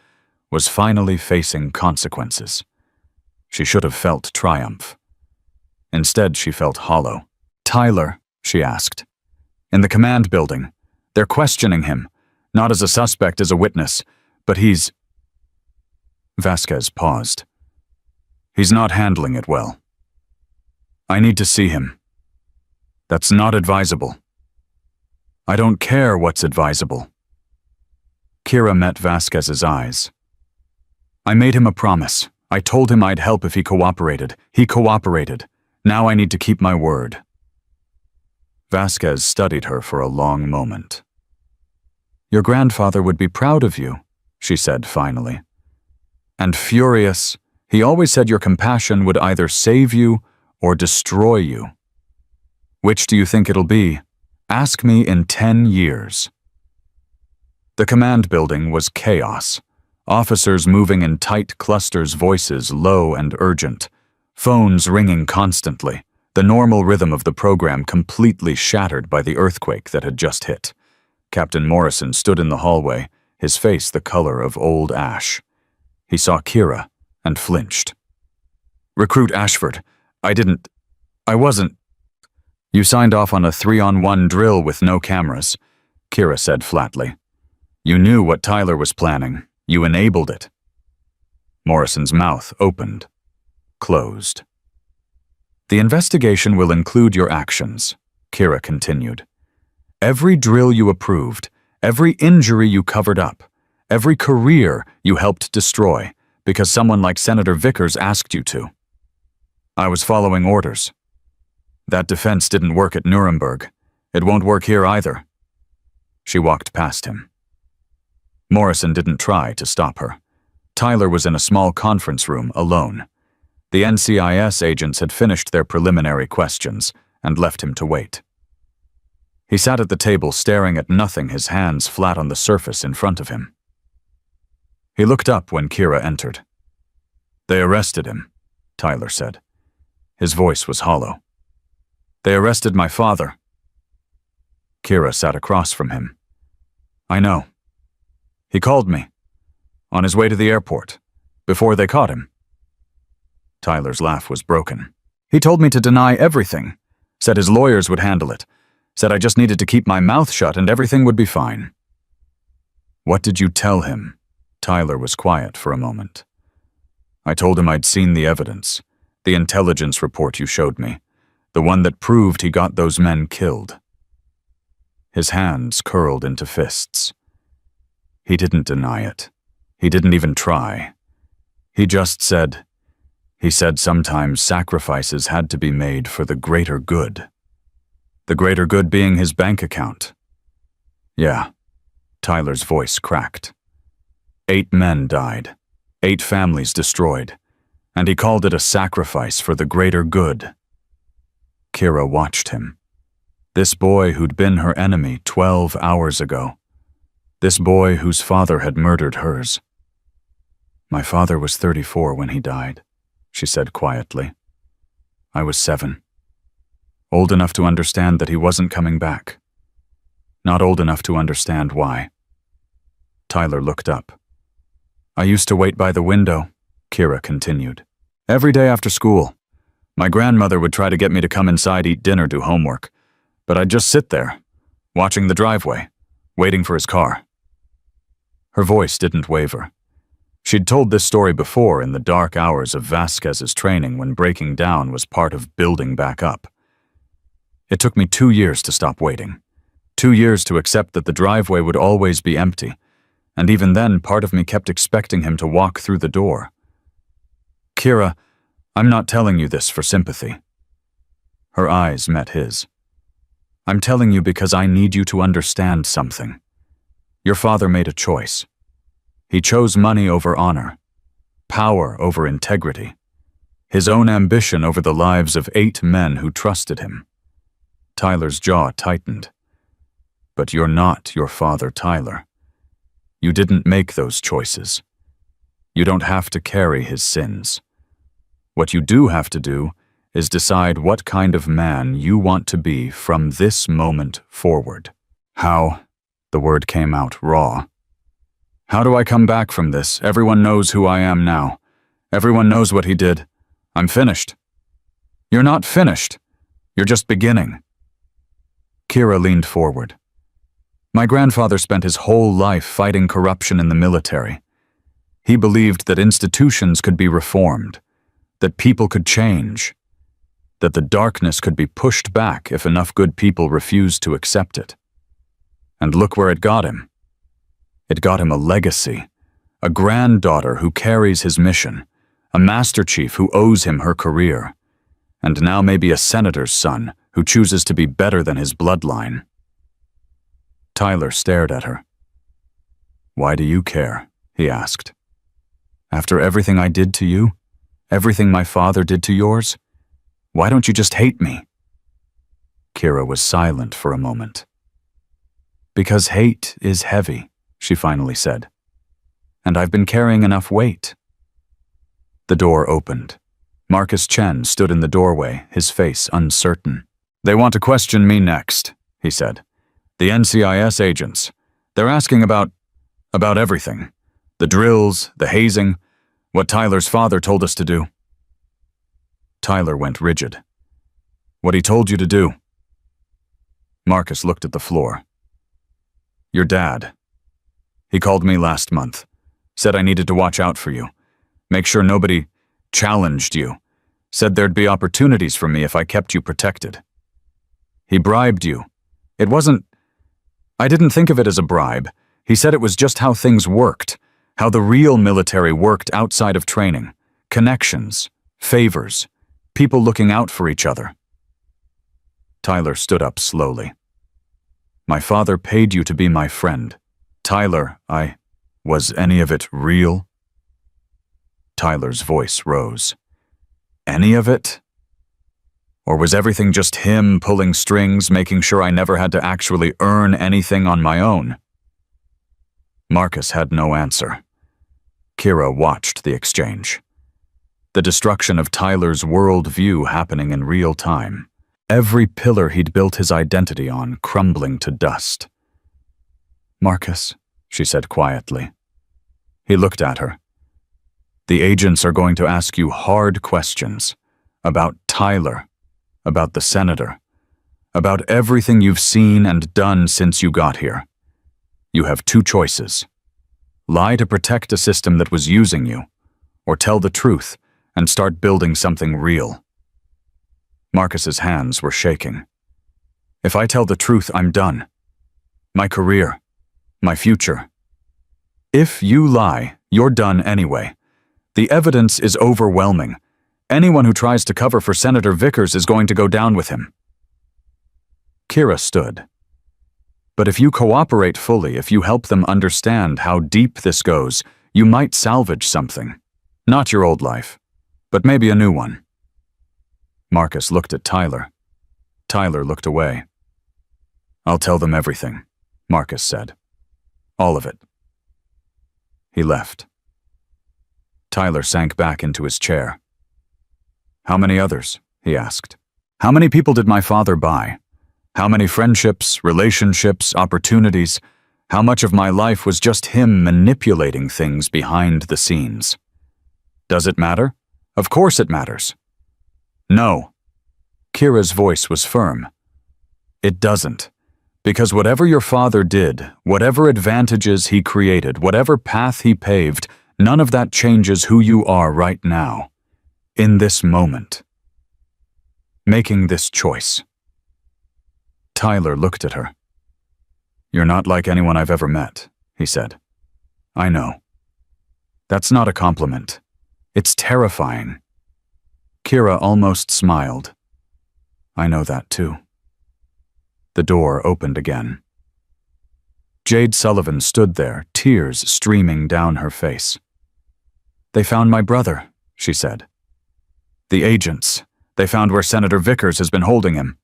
was finally facing consequences. She should have felt triumph. Instead, she felt hollow. "Tyler," she asked. "In the command building. They're questioning him, not as a suspect, as a witness, but he's—" Vasquez paused. "He's not handling it well. I need to see him." "That's not advisable." "I don't care what's advisable." Kira met Vasquez's eyes. "I made him a promise. I told him I'd help if he cooperated. He cooperated. Now I need to keep my word." Vasquez studied her for a long moment. "Your grandfather would be proud of you," she said finally. "And furious. He always said your compassion would either save you or destroy you. Which do you think it'll be? Ask me in 10 years. The command building was chaos. Officers moving in tight clusters, voices low and urgent. Phones ringing constantly. The normal rhythm of the program completely shattered by the earthquake that had just hit. Captain Morrison stood in the hallway, his face the color of old ash. He saw Kira and flinched. "Recruit Ashford. I wasn't." "You signed off on a 3-on-1 drill with no cameras," Kira said flatly. "You knew what Tyler was planning. You enabled it." Morrison's mouth opened, closed. "The investigation will include your actions," Kira continued. "Every drill you approved, every injury you covered up, every career you helped destroy because someone like Senator Vickers asked you to. I was following orders. That defense didn't work at Nuremberg. It won't work here either." She walked past him. Morrison didn't try to stop her. Tyler was in a small conference room alone. The NCIS agents had finished their preliminary questions and left him to wait. He sat at the table staring at nothing, his hands flat on the surface in front of him. He looked up when Kira entered. "They arrested him," Tyler said. His voice was hollow. "They arrested my father." Kira sat across from him. "I know. He called me. On his way to the airport. Before they caught him." Tyler's laugh was broken. "He told me to deny everything. Said his lawyers would handle it. Said I just needed to keep my mouth shut and everything would be fine." "What did you tell him?" Tyler was quiet for a moment. "I told him I'd seen the evidence. The intelligence report you showed me. The one that proved he got those men killed." His hands curled into fists. He didn't deny it. He didn't even try. He just said, sometimes sacrifices had to be made for the greater good. The greater good being his bank account. Yeah, Tyler's voice cracked. 8 men died, 8 families destroyed, and he called it a sacrifice for the greater good. Kira watched him. This boy who'd been her enemy 12 hours ago. This boy whose father had murdered hers. "My father was 34 when he died," she said quietly. "I was 7. Old enough to understand that he wasn't coming back. Not old enough to understand why. Tyler looked up. I used to wait by the window, Kira continued. Every day after school. My grandmother would try to get me to come inside, eat dinner, do homework. But I'd just sit there, watching the driveway, waiting for his car. Her voice didn't waver. She'd told this story before in the dark hours of Vasquez's training when breaking down was part of building back up. It took me 2 years to stop waiting. 2 years to accept that the driveway would always be empty. And even then, part of me kept expecting him to walk through the door. Kira, I'm not telling you this for sympathy. Her eyes met his. I'm telling you because I need you to understand something. Your father made a choice. He chose money over honor, power over integrity, his own ambition over the lives of 8 men who trusted him. Tyler's jaw tightened. But you're not your father, Tyler. You didn't make those choices. You don't have to carry his sins. What you do have to do is decide what kind of man you want to be from this moment forward. How? The word came out raw. How do I come back from this? Everyone knows who I am now. Everyone knows what he did. I'm finished. You're not finished. You're just beginning. Kira leaned forward. My grandfather spent his whole life fighting corruption in the military. He believed that institutions could be reformed, that people could change, that the darkness could be pushed back if enough good people refused to accept it. And look where it got him. It got him a legacy, a granddaughter who carries his mission, a master chief who owes him her career, and now maybe a senator's son who chooses to be better than his bloodline. Tyler stared at her. Why do you care? He asked. After everything I did to you, everything my father did to yours, why don't you just hate me? Kira was silent for a moment. Because hate is heavy, she finally said. And I've been carrying enough weight. The door opened. Marcus Chen stood in the doorway, his face uncertain. They want to question me next, he said. The NCIS agents. They're asking about everything. The drills, the hazing, what Tyler's father told us to do. Tyler went rigid. What he told you to do. Marcus looked at the floor. Your dad. He called me last month. Said I needed to watch out for you. Make sure nobody challenged you. Said there'd be opportunities for me if I kept you protected. He bribed you. I didn't think of it as a bribe. He said it was just how things worked, how the real military worked outside of training. Connections, favors, people looking out for each other. Tyler stood up slowly. My father paid you to be my friend. Tyler, was any of it real? Tyler's voice rose. Any of it? Or was everything just him pulling strings, making sure I never had to actually earn anything on my own? Marcus had no answer. Kira watched the exchange. The destruction of Tyler's worldview happening in real time. Every pillar he'd built his identity on crumbling to dust. Marcus, she said quietly. He looked at her. The agents are going to ask you hard questions about Tyler, about the senator, about everything you've seen and done since you got here. You have 2 choices. Lie to protect a system that was using you, or tell the truth and start building something real. Marcus's hands were shaking. If I tell the truth, I'm done. My career, my future. If you lie, you're done anyway. The evidence is overwhelming. Anyone who tries to cover for Senator Vickers is going to go down with him. Kira stood. But if you cooperate fully, if you help them understand how deep this goes, you might salvage something. Not your old life, but maybe a new one. Marcus looked at Tyler. Tyler looked away. I'll tell them everything, Marcus said. All of it. He left. Tyler sank back into his chair. How many others? He asked. How many people did my father buy? How many friendships, relationships, opportunities? How much of my life was just him manipulating things behind the scenes? Does it matter? Of course it matters. No. Kira's voice was firm. It doesn't. Because whatever your father did, whatever advantages he created, whatever path he paved, none of that changes who you are right now, in this moment. Making this choice. Tyler looked at her. You're not like anyone I've ever met, he said. I know. That's not a compliment. It's terrifying. Kira almost smiled. I know that too. The door opened again. Jade Sullivan stood there, tears streaming down her face. They found my brother, she said. The agents. They found where Senator Vickers has been holding him.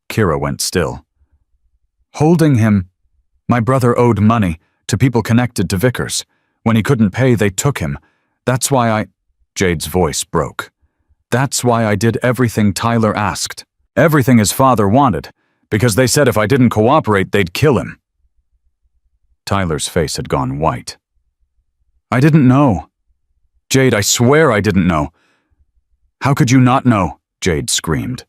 Kira went still. Holding him? My brother owed money to people connected to Vickers. When he couldn't pay, they took him. That's why I... Jade's voice broke. That's why I did everything Tyler asked. Everything his father wanted. Because they said if I didn't cooperate, they'd kill him. Tyler's face had gone white. I didn't know. Jade, I swear I didn't know. How could you not know? Jade screamed.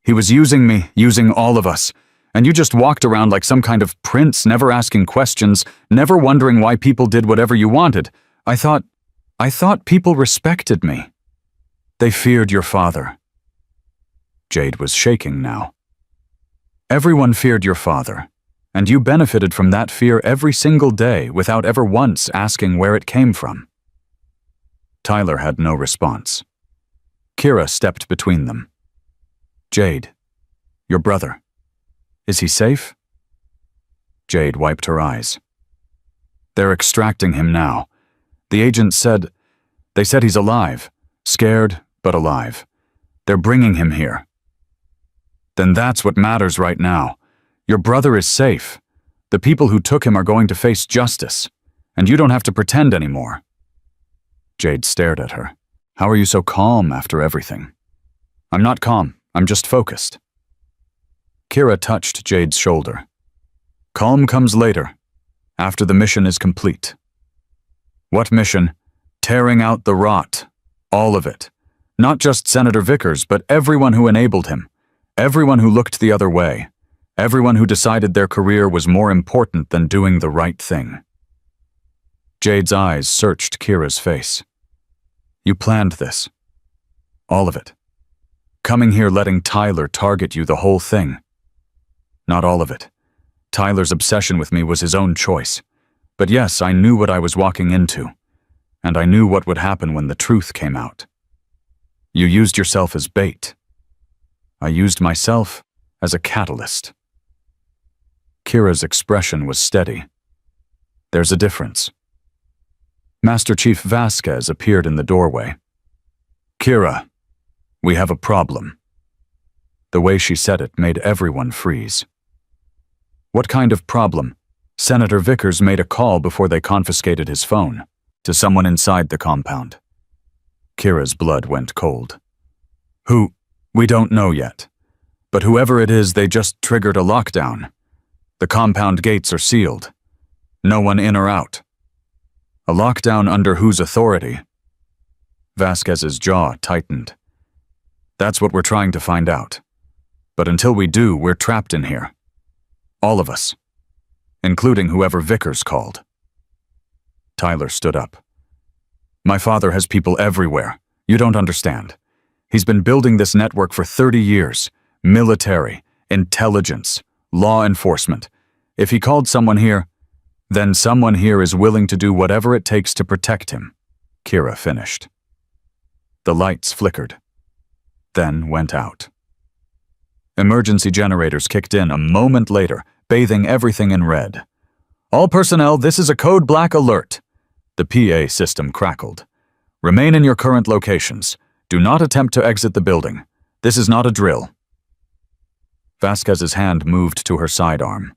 He was using me, using all of us. And you just walked around like some kind of prince, never asking questions, never wondering why people did whatever you wanted. I thought people respected me. They feared your father. Jade was shaking now. Everyone feared your father, and you benefited from that fear every single day without ever once asking where it came from. Tyler had no response. Kira stepped between them. Jade, your brother, is he safe? Jade wiped her eyes. They're extracting him now. The agents said, they said he's alive, scared but alive. They're bringing him here. Then that's what matters right now. Your brother is safe. The people who took him are going to face justice, and you don't have to pretend anymore. Jade stared at her. How are you so calm after everything? I'm not calm, I'm just focused. Kira touched Jade's shoulder. Calm comes later, after the mission is complete. What mission? Tearing out the rot. All of it. Not just Senator Vickers, but everyone who enabled him. Everyone who looked the other way. Everyone who decided their career was more important than doing the right thing. Jade's eyes searched Kira's face. You planned this. All of it. Coming here letting Tyler target you the whole thing. Not all of it. Tyler's obsession with me was his own choice. But yes, I knew what I was walking into. And I knew what would happen when the truth came out. You used yourself as bait. I used myself as a catalyst. Kira's expression was steady. There's a difference. Master Chief Vasquez appeared in the doorway. Kira, we have a problem. The way she said it made everyone freeze. What kind of problem? Senator Vickers made a call before they confiscated his phone to someone inside the compound. Kira's blood went cold. Who? We don't know yet. But whoever it is, they just triggered a lockdown. The compound gates are sealed. No one in or out. A lockdown under whose authority? Vasquez's jaw tightened. That's what we're trying to find out. But until we do, we're trapped in here. All of us. Including whoever Vickers called. Tyler stood up. My father has people everywhere. You don't understand. He's been building this network for 30 years. Military, intelligence, law enforcement. If he called someone here, then someone here is willing to do whatever it takes to protect him, Kira finished. The lights flickered, then went out. Emergency generators kicked in a moment later, bathing everything in red. All personnel, this is a code black alert. The PA system crackled. Remain in your current locations. Do not attempt to exit the building. This is not a drill. Vasquez's hand moved to her sidearm.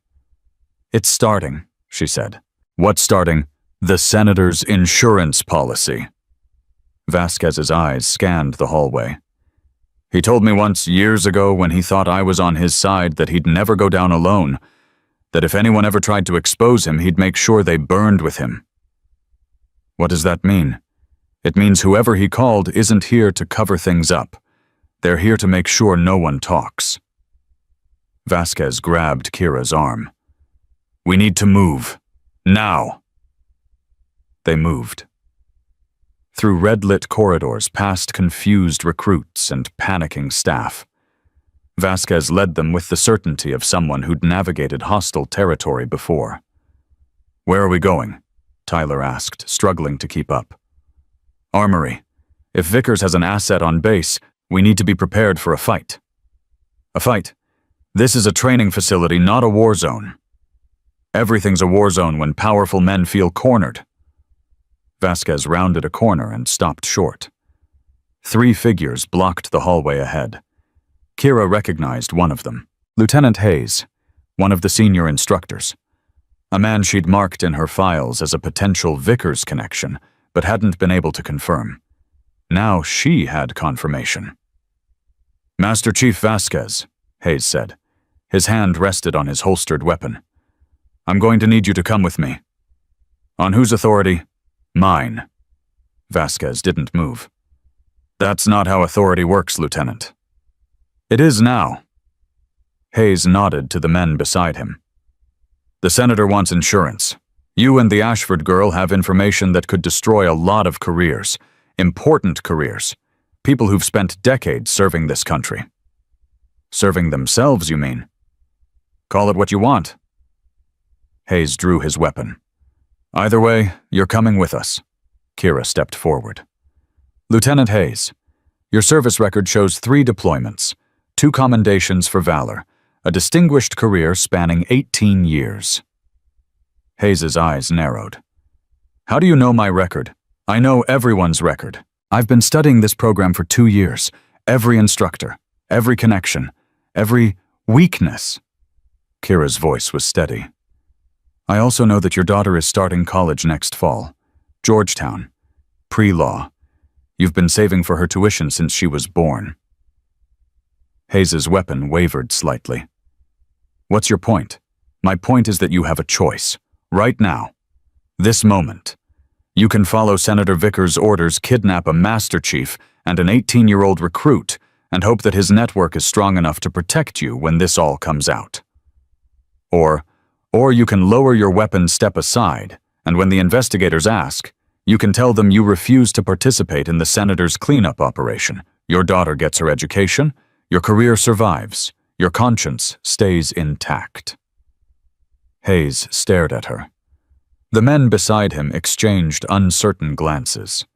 It's starting, she said. What's starting? The senator's insurance policy. Vasquez's eyes scanned the hallway. He told me once, years ago, when he thought I was on his side, that he'd never go down alone, that if anyone ever tried to expose him, he'd make sure they burned with him. What does that mean? It means whoever he called isn't here to cover things up. They're here to make sure no one talks. Vasquez grabbed Kira's arm. We need to move. Now. They moved. Through red-lit corridors, past confused recruits and panicking staff. Vasquez led them with the certainty of someone who'd navigated hostile territory before. Where are we going? Tyler asked, struggling to keep up. Armory. If Vickers has an asset on base, we need to be prepared for a fight. A fight? This is a training facility, not a war zone. Everything's a war zone when powerful men feel cornered. Vasquez rounded a corner and stopped short. 3 figures blocked the hallway ahead. Kira recognized one of them, Lieutenant Hayes, one of the senior instructors. A man she'd marked in her files as a potential Vickers connection, but hadn't been able to confirm. Now she had confirmation. Master Chief Vasquez, Hayes said. His hand rested on his holstered weapon. I'm going to need you to come with me. On whose authority? Mine. Vasquez didn't move. That's not how authority works, Lieutenant. It is now. Hayes nodded to the men beside him. The Senator wants insurance. You and the Ashford girl have information that could destroy a lot of careers, important careers, people who've spent decades serving this country. Serving themselves, you mean? Call it what you want. Hayes drew his weapon. Either way, you're coming with us. Kira stepped forward. Lieutenant Hayes, your service record shows 3 deployments, 2 commendations for valor, a distinguished career spanning 18 years. Hayes's eyes narrowed. How do you know my record? I know everyone's record. I've been studying this program for 2 years. Every instructor, every connection, every weakness. Kira's voice was steady. I also know that your daughter is starting college next fall. Georgetown. Pre-law. You've been saving for her tuition since she was born. Hayes's weapon wavered slightly. What's your point? My point is that you have a choice. Right now. This moment. You can follow Senator Vickers' orders, kidnap a Master Chief and an 18-year-old recruit, and hope that his network is strong enough to protect you when this all comes out. Or you can lower your weapon, step aside, and when the investigators ask, you can tell them you refuse to participate in the Senator's cleanup operation. Your daughter gets her education, your career survives, your conscience stays intact. Hayes stared at her. The men beside him exchanged uncertain glances.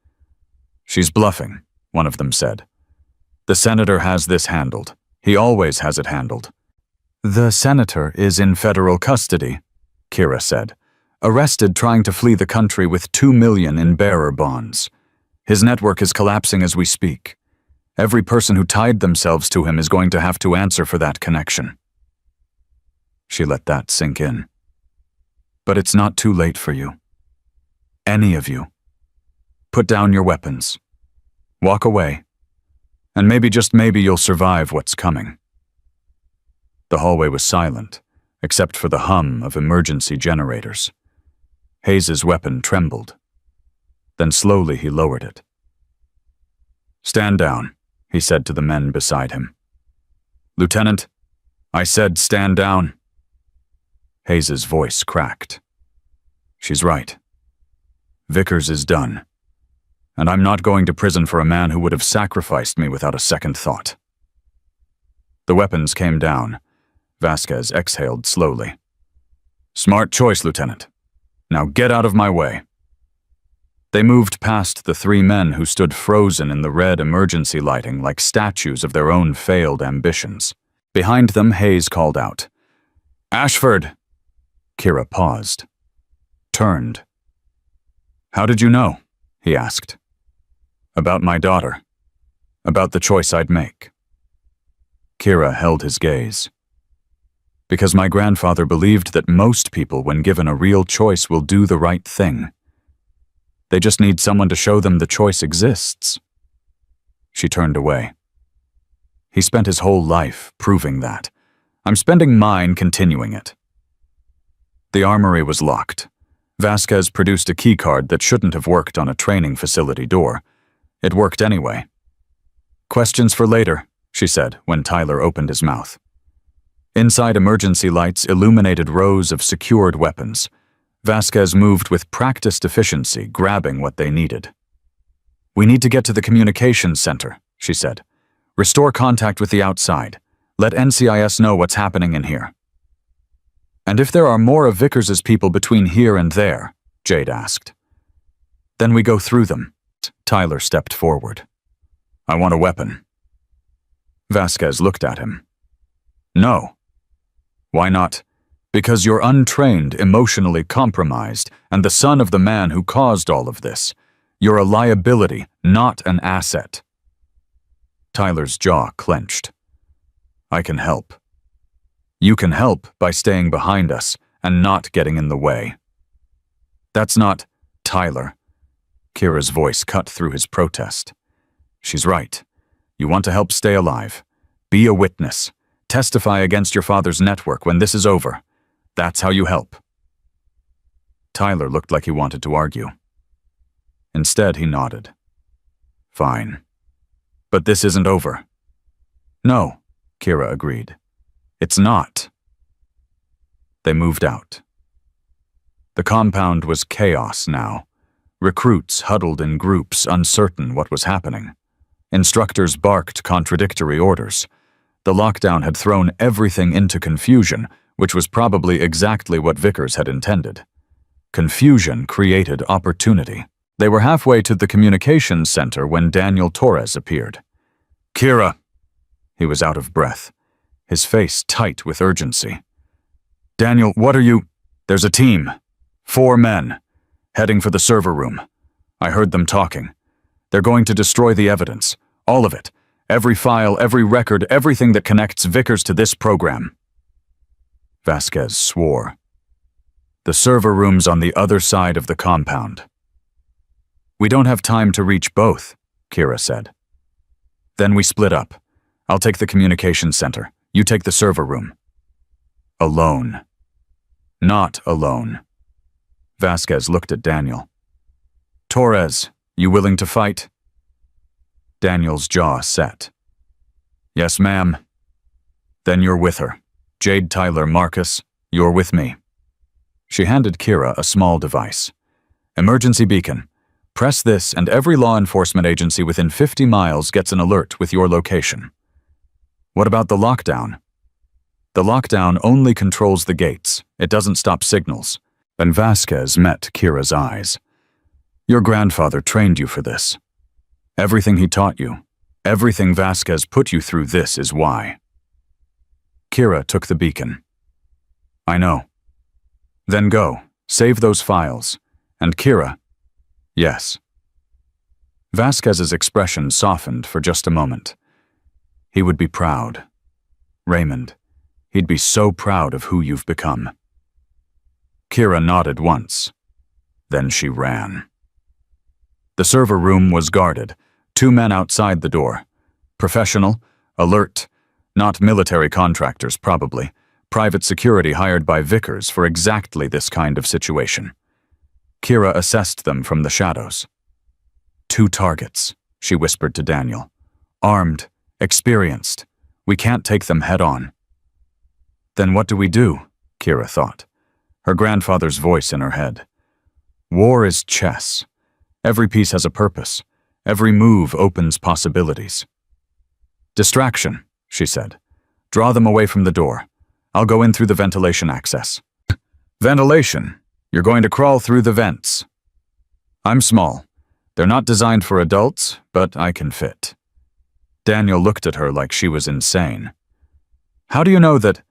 She's bluffing, one of them said. The Senator has this handled. He always has it handled. The Senator is in federal custody, Kira said, arrested trying to flee the country with $2 million in bearer bonds. His network is collapsing as we speak. Every person who tied themselves to him is going to have to answer for that connection. She let that sink in. But it's not too late for you. Any of you. Put down your weapons. Walk away. And maybe, just maybe, you'll survive what's coming. The hallway was silent, except for the hum of emergency generators. Hayes's weapon trembled. Then slowly he lowered it. Stand down, he said to the men beside him. Lieutenant, I said stand down. Hayes's voice cracked. She's right. Vickers is done. And I'm not going to prison for a man who would have sacrificed me without a second thought. The weapons came down. Vasquez exhaled slowly. Smart choice, Lieutenant. Now get out of my way. They moved past the 3 men who stood frozen in the red emergency lighting like statues of their own failed ambitions. Behind them, Hayes called out, Ashford! Kira paused. Turned. How did you know? He asked. About my daughter. About the choice I'd make. Kira held his gaze. Because my grandfather believed that most people, when given a real choice, will do the right thing. They just need someone to show them the choice exists. She turned away. He spent his whole life proving that. I'm spending mine continuing it. The armory was locked. Vasquez produced a keycard that shouldn't have worked on a training facility door. It worked anyway. "Questions for later," she said when Tyler opened his mouth. Inside, emergency lights illuminated rows of secured weapons. Vasquez moved with practiced efficiency, grabbing what they needed. "We need to get to the communications center," she said. "Restore contact with the outside. Let NCIS know what's happening in here." "And if there are more of Vickers's people between here and there?" Jade asked. "Then we go through them." Tyler stepped forward. "I want a weapon." Vasquez looked at him. "No." "Why not?" "Because you're untrained, emotionally compromised, and the son of the man who caused all of this. You're a liability, not an asset." Tyler's jaw clenched. "I can help." "You can help by staying behind us and not getting in the way." "That's not—" "Tyler." Kira's voice cut through his protest. "She's right. You want to help stay alive. Be a witness. Testify against your father's network when this is over. That's how you help." Tyler looked like he wanted to argue. Instead, he nodded. "Fine. But this isn't over." "No," Kira agreed. "It's not." They moved out. The compound was chaos now. Recruits huddled in groups, uncertain what was happening. Instructors barked contradictory orders. The lockdown had thrown everything into confusion, which was probably exactly what Vickers had intended. Confusion created opportunity. They were halfway to the communications center when Daniel Torres appeared. "Kira!" He was out of breath, his face tight with urgency. "Daniel, what are you—" "There's a team. 4 men. Heading for the server room. I heard them talking. They're going to destroy the evidence. All of it. Every file, every record, everything that connects Vickers to this program." Vasquez swore. "The server room's on the other side of the compound." "We don't have time to reach both," Kira said. "Then we split up. I'll take the communications center. You take the server room." "Alone." "Not alone." Vasquez looked at Daniel. "Torres, you willing to fight?" Daniel's jaw set. "Yes, ma'am." "Then you're with her. Jade, Tyler, Marcus, you're with me." She handed Kira a small device. "Emergency beacon. Press this and every law enforcement agency within 50 miles gets an alert with your location." "What about the lockdown?" "The lockdown only controls the gates. It doesn't stop signals." And Vasquez met Kira's eyes. "Your grandfather trained you for this. Everything he taught you, everything Vasquez put you through, this is why." Kira took the beacon. "I know." "Then go. Save those files. And Kira—" "Yes." Vasquez's expression softened for just a moment. He would be proud. Raymond, he'd be so proud of who you've become. Kira nodded once. Then she ran. The server room was guarded, 2 men outside the door. Professional, alert, not military contractors probably, private security hired by Vickers for exactly this kind of situation. Kira assessed them from the shadows. 2 targets, she whispered to Daniel. "Armed, experienced. We can't take them head on." "Then what do we do?" Kira thought, her grandfather's voice in her head. "War is chess. Every piece has a purpose. Every move opens possibilities." "Distraction," she said. "Draw them away from the door. I'll go in through the ventilation access." "Ventilation? You're going to crawl through the vents." "I'm small. They're not designed for adults, but I can fit." Daniel looked at her like she was insane. "How do you know that?"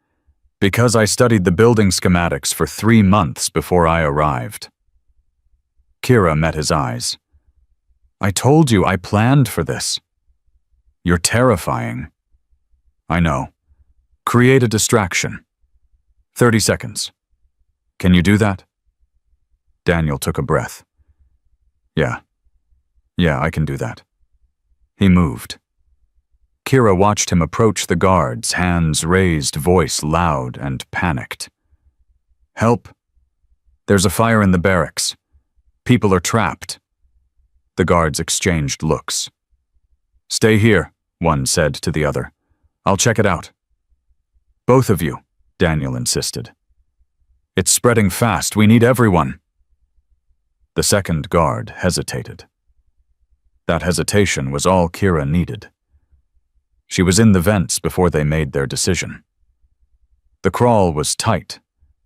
"Because I studied the building schematics for 3 months before I arrived." Kira met his eyes. "I told you I planned for this." "You're terrifying." "I know. Create a distraction. 30 seconds. Can you do that?" Daniel took a breath. Yeah, I can do that." He moved. Kira watched him approach the guards, hands raised, voice loud and panicked. "Help! There's a fire in the barracks. People are trapped." The guards exchanged looks. "Stay here," one said to the other. "I'll check it out." "Both of you," Daniel insisted. "It's spreading fast. We need everyone." The second guard hesitated. That hesitation was all Kira needed. She was in the vents before they made their decision. The crawl was tight,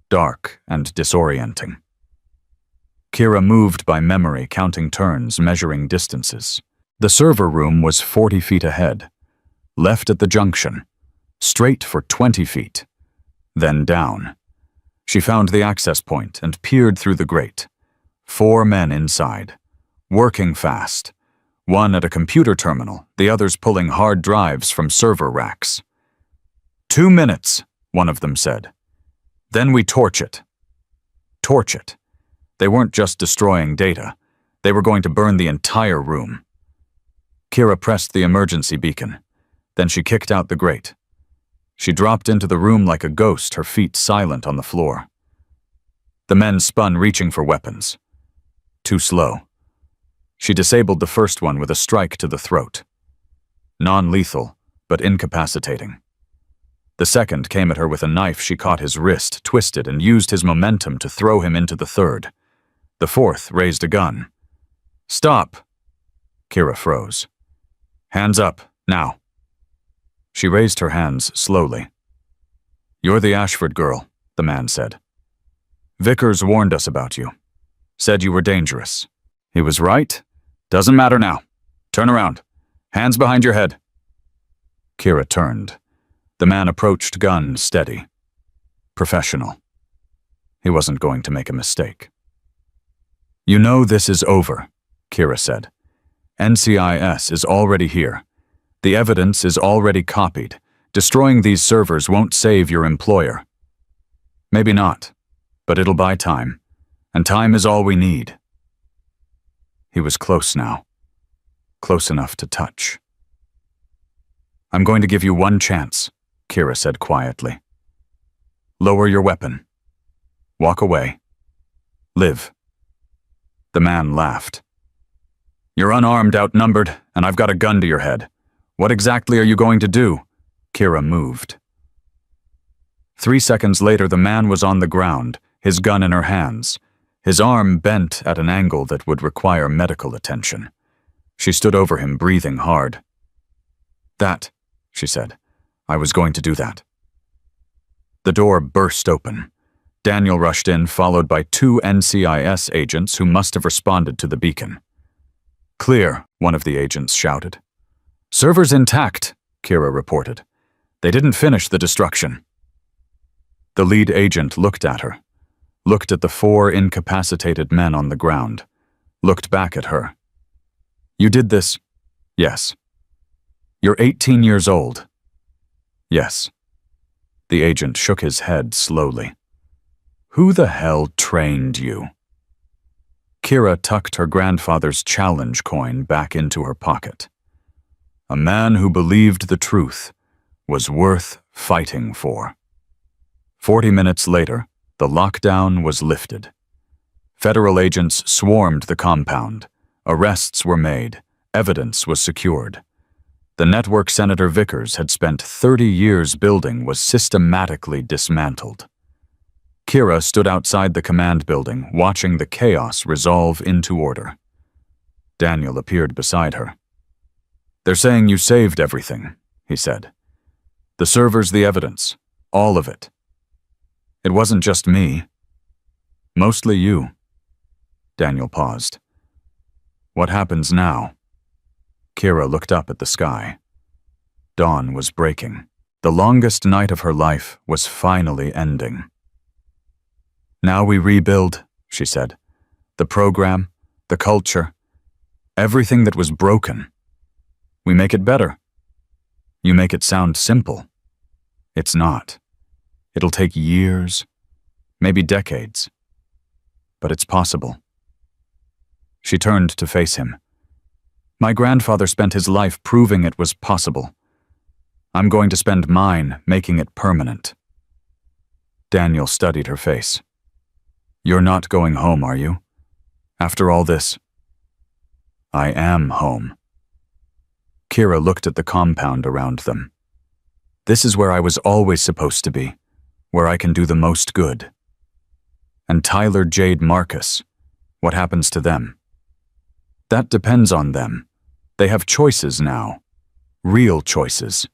dark, and disorienting. Kira moved by memory, counting turns, measuring distances. The server room was 40 feet ahead, left at the junction, straight for 20 feet, then down. She found the access point and peered through the grate. 4 men inside, working fast. One at a computer terminal, the others pulling hard drives from server racks. 2 minutes, one of them said. Then we torch it. Torch it. They weren't just destroying data. They were going to burn the entire room. Kira pressed the emergency beacon. Then she kicked out the grate. She dropped into the room like a ghost, her feet silent on the floor. The men spun, reaching for weapons. Too slow. She disabled the first one with a strike to the throat. Non-lethal, but incapacitating. The second came at her with a knife. She caught his wrist, twisted, and used his momentum to throw him into the third. The fourth raised a gun. "Stop!" Kira froze. "Hands up, now." She raised her hands slowly. "You're the Ashford girl," the man said. "Vickers warned us about you. Said you were dangerous. He was right. Doesn't matter now. Turn around. Hands behind your head." Kira turned. The man approached, gun steady. Professional. He wasn't going to make a mistake. "You know this is over," Kira said. "NCIS is already here. The evidence is already copied. Destroying these servers won't save your employer." "Maybe not, but it'll buy time. And time is all we need." He was close now. Close enough to touch. "I'm going to give you one chance," Kira said quietly. "Lower your weapon. Walk away. Live." The man laughed. "You're unarmed, outnumbered, and I've got a gun to your head. What exactly are you going to do?" Kira moved. 3 seconds later, the man was on the ground, his gun in her hands. His arm bent at an angle that would require medical attention. She stood over him, breathing hard. "That," she said. "I was going to do that." The door burst open. Daniel rushed in, followed by 2 NCIS agents who must have responded to the beacon. "Clear," one of the agents shouted. "Servers intact," Kira reported. "They didn't finish the destruction." The lead agent looked at her. Looked at the 4 incapacitated men on the ground, looked back at her. "You did this?" "Yes." "You're 18 years old?" "Yes." The agent shook his head slowly. "Who the hell trained you?" Kira tucked her grandfather's challenge coin back into her pocket. A man who believed the truth was worth fighting for. 40 minutes later, the lockdown was lifted. Federal agents swarmed the compound. Arrests were made. Evidence was secured. The network Senator Vickers had spent 30 years building was systematically dismantled. Kira stood outside the command building, watching the chaos resolve into order. Daniel appeared beside her. "They're saying you saved everything," he said. "The servers, the evidence, all of it. It wasn't just me. Mostly you." Daniel paused. "What happens now?" Kira looked up at the sky. Dawn was breaking. The longest night of her life was finally ending. "Now we rebuild," she said. "The program, the culture, everything that was broken. We make it better. You make it sound simple. It's not. It'll take years, maybe decades. But it's possible." She turned to face him. "My grandfather spent his life proving it was possible. I'm going to spend mine making it permanent. Daniel studied her face. You're not going home, are you? After all this? I am home. Kira looked at the compound around them. This is where I was always supposed to be, where I can do the most good. And Tyler, Jade, Marcus, what happens to them? That depends on them. They have choices now. Real choices.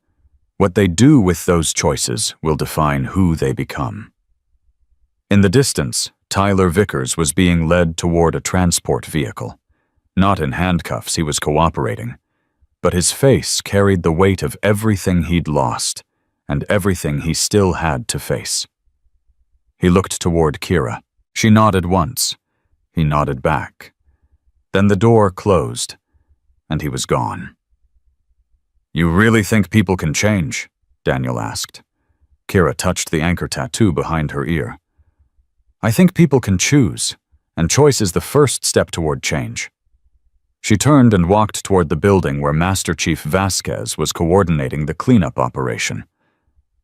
What they do with those choices will define who they become. In the distance, Tyler Vickers was being led toward a transport vehicle. Not in handcuffs, he was cooperating. But his face carried the weight of everything he'd lost and everything he still had to face. He looked toward Kira. She nodded once. He nodded back. Then the door closed, and he was gone. You really think people can change? Daniel asked. Kira touched the anchor tattoo behind her ear. I think people can choose, and choice is the first step toward change. She turned and walked toward the building where Master Chief Vasquez was coordinating the cleanup operation.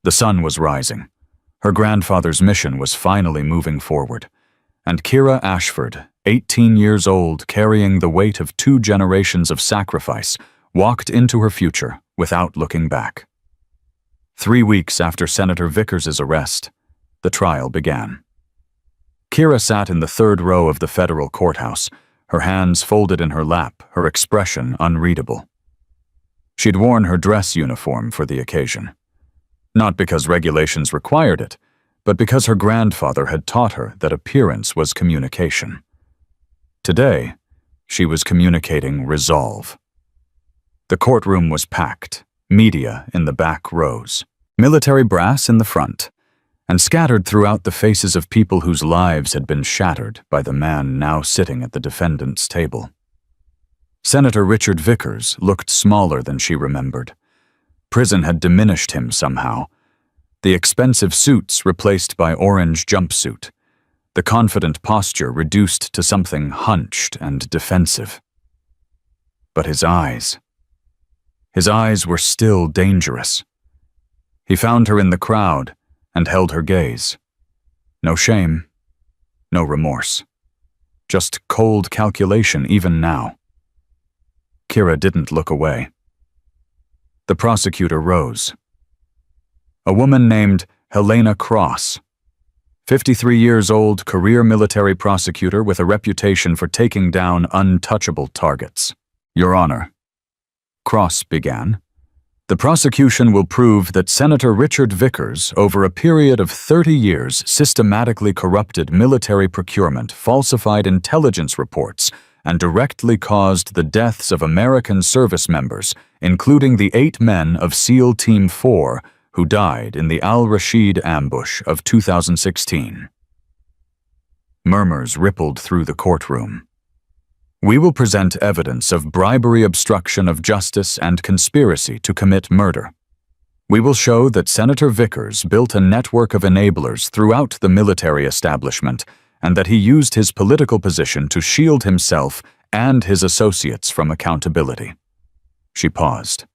The sun was rising. Her grandfather's mission was finally moving forward, and Kira Ashford, 18 years old, carrying the weight of 2 generations of sacrifice, walked into her future without looking back. 3 weeks after Senator Vickers' arrest, the trial began. Kira sat in the 3rd row of the federal courthouse, her hands folded in her lap, her expression unreadable. She'd worn her dress uniform for the occasion. Not because regulations required it, but because her grandfather had taught her that appearance was communication. Today, she was communicating resolve. The courtroom was packed, media in the back rows, military brass in the front, and scattered throughout the faces of people whose lives had been shattered by the man now sitting at the defendant's table. Senator Richard Vickers looked smaller than she remembered. Prison had diminished him somehow. The expensive suits replaced by orange jumpsuit, the confident posture reduced to something hunched and defensive. But his eyes were still dangerous. He found her in the crowd and held her gaze. No shame, no remorse. Just cold calculation even now. Kira didn't look away. The prosecutor rose. A woman named Helena Cross, 53 years old, career military prosecutor with a reputation for taking down untouchable targets. Your Honor, Cross began, the prosecution will prove that Senator Richard Vickers, over a period of 30 years, systematically corrupted military procurement, falsified intelligence reports, and directly caused the deaths of American service members, including the 8 men of SEAL Team 4 who died in the Al-Rashid ambush of 2016. Murmurs rippled through the courtroom. We will present evidence of bribery, obstruction of justice, and conspiracy to commit murder. We will show that Senator Vickers built a network of enablers throughout the military establishment and that he used his political position to shield himself and his associates from accountability. She paused.